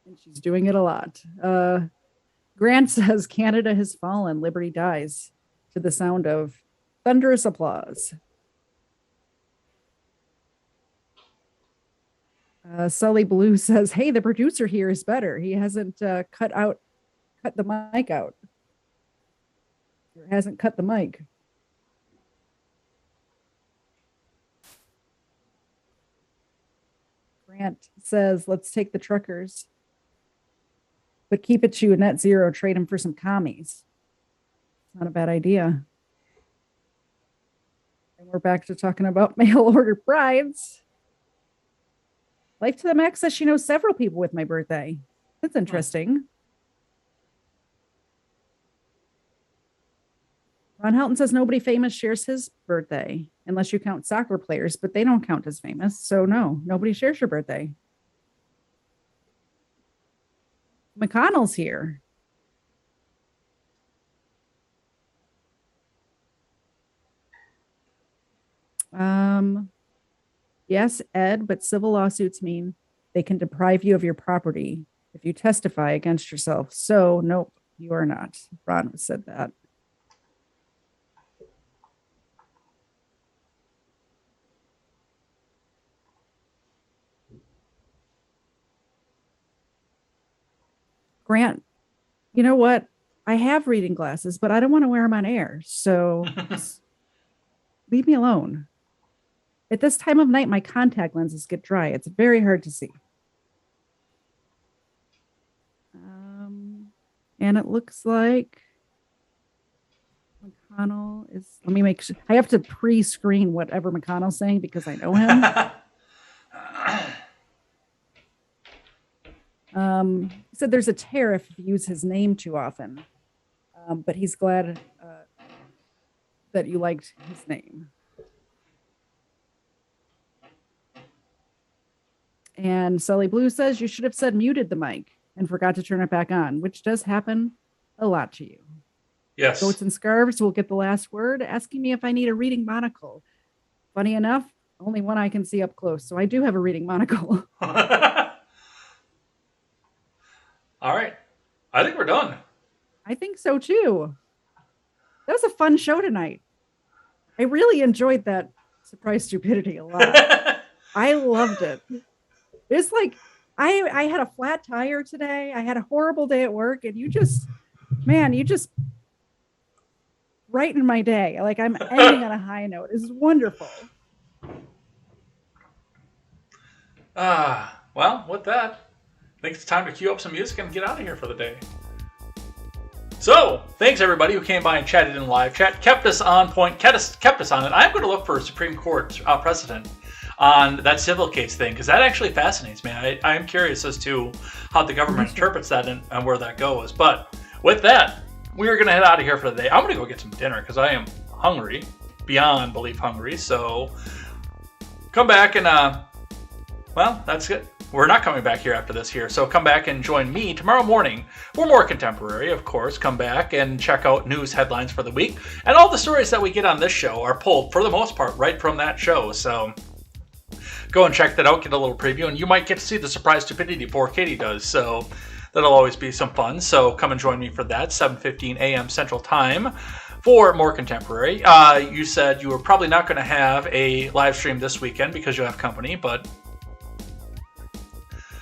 [SPEAKER 2] And she's doing it a lot. Grant says Canada has fallen, liberty dies, to the sound of thunderous applause. Sully Blue says, hey, the producer here is better. He hasn't cut the mic out. Or hasn't cut the mic. Grant says, let's take the truckers, but keep it to a net zero, trade them for some commies. Not a bad idea. And we're back to talking about mail order brides. Life to the Max says she knows several people with my birthday. That's interesting. Ron Helton says nobody famous shares his birthday, unless you count soccer players, but they don't count as famous. So no, nobody shares your birthday. McConnell's here. Yes, Ed, but civil lawsuits mean they can deprive you of your property if you testify against yourself. So nope, you are not. Ron said that. Grant, you know what? I have reading glasses, but I don't want to wear them on air. So just leave me alone. At this time of night, my contact lenses get dry. It's very hard to see. And it looks like McConnell is, let me make sure. I have to pre-screen whatever McConnell's saying because I know him. He said there's a tariff if you use his name too often, but he's glad that you liked his name. And Sully Blue says you should have said muted the mic and forgot to turn it back on, which does happen a lot to you.
[SPEAKER 1] Yes.
[SPEAKER 2] Goats and Scarves will get the last word, asking me if I need a reading monocle. Funny enough, only one I can see up close, so I do have a reading monocle.
[SPEAKER 1] All right. I think we're done.
[SPEAKER 2] I think so too. That was a fun show tonight. I really enjoyed that surprise stupidity a lot. I loved it. It's like I had a flat tire today. I had a horrible day at work, and you just brightened my day. Like I'm ending on a high note. It's wonderful.
[SPEAKER 1] Well, with that, I think it's time to cue up some music and get out of here for the day. So, thanks everybody who came by and chatted in live chat, kept us on point, kept us on it. I'm going to look for a Supreme Court precedent. on that civil case thing, because that actually fascinates me. I am curious as to how the government interprets that and where that goes. But with that, we are going to head out of here for the day. I'm going to go get some dinner because I am hungry, beyond belief hungry. So come back and, well, that's it. We're not coming back here after this here. So come back and join me tomorrow morning for more contemporary, of course. Come back and check out news headlines for the week. And all the stories that we get on this show are pulled, for the most part, right from that show. So go and check that out, get a little preview, and you might get to see the surprise stupidity before Katie does. So that'll always be some fun. So come and join me for that, 7:15 a.m. Central Time. For more contemporary. You said you were probably not going to have a live stream this weekend because you have company, but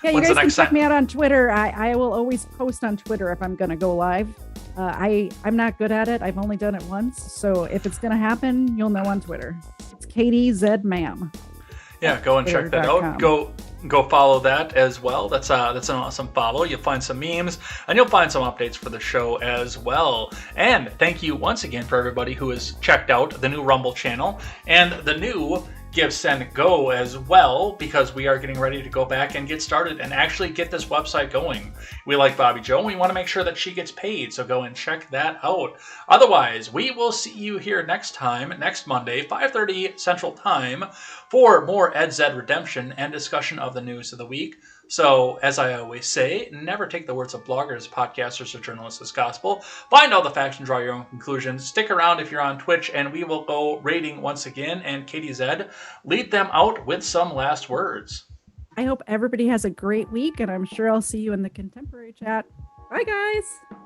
[SPEAKER 2] yeah, you guys can check me out on Twitter. I will always post on Twitter if I'm going to go live. I'm not good at it. I've only done it once. So if it's going to happen, you'll know on Twitter. It's KTZed ma'am.
[SPEAKER 1] Yeah, go and check that out. Go follow that as well. That's an awesome follow. You'll find some memes and you'll find some updates for the show as well. And thank you once again for everybody who has checked out the new Rumble channel and the new Give, Send, Go as well, because we are getting ready to go back and get started and actually get this website going. We like Bobby Joe and we want to make sure that she gets paid, so go and check that out. Otherwise, we will see you here next time, next Monday, 5:30 Central Time, for more KTZed Redemption and discussion of the news of the week. So, as I always say, never take the words of bloggers, podcasters, or journalists as gospel. Find all the facts and draw your own conclusions. Stick around if you're on Twitch, and we will go rating once again. And KTZed, lead them out with some last words.
[SPEAKER 2] I hope everybody has a great week, and I'm sure I'll see you in the contemporary chat. Bye, guys.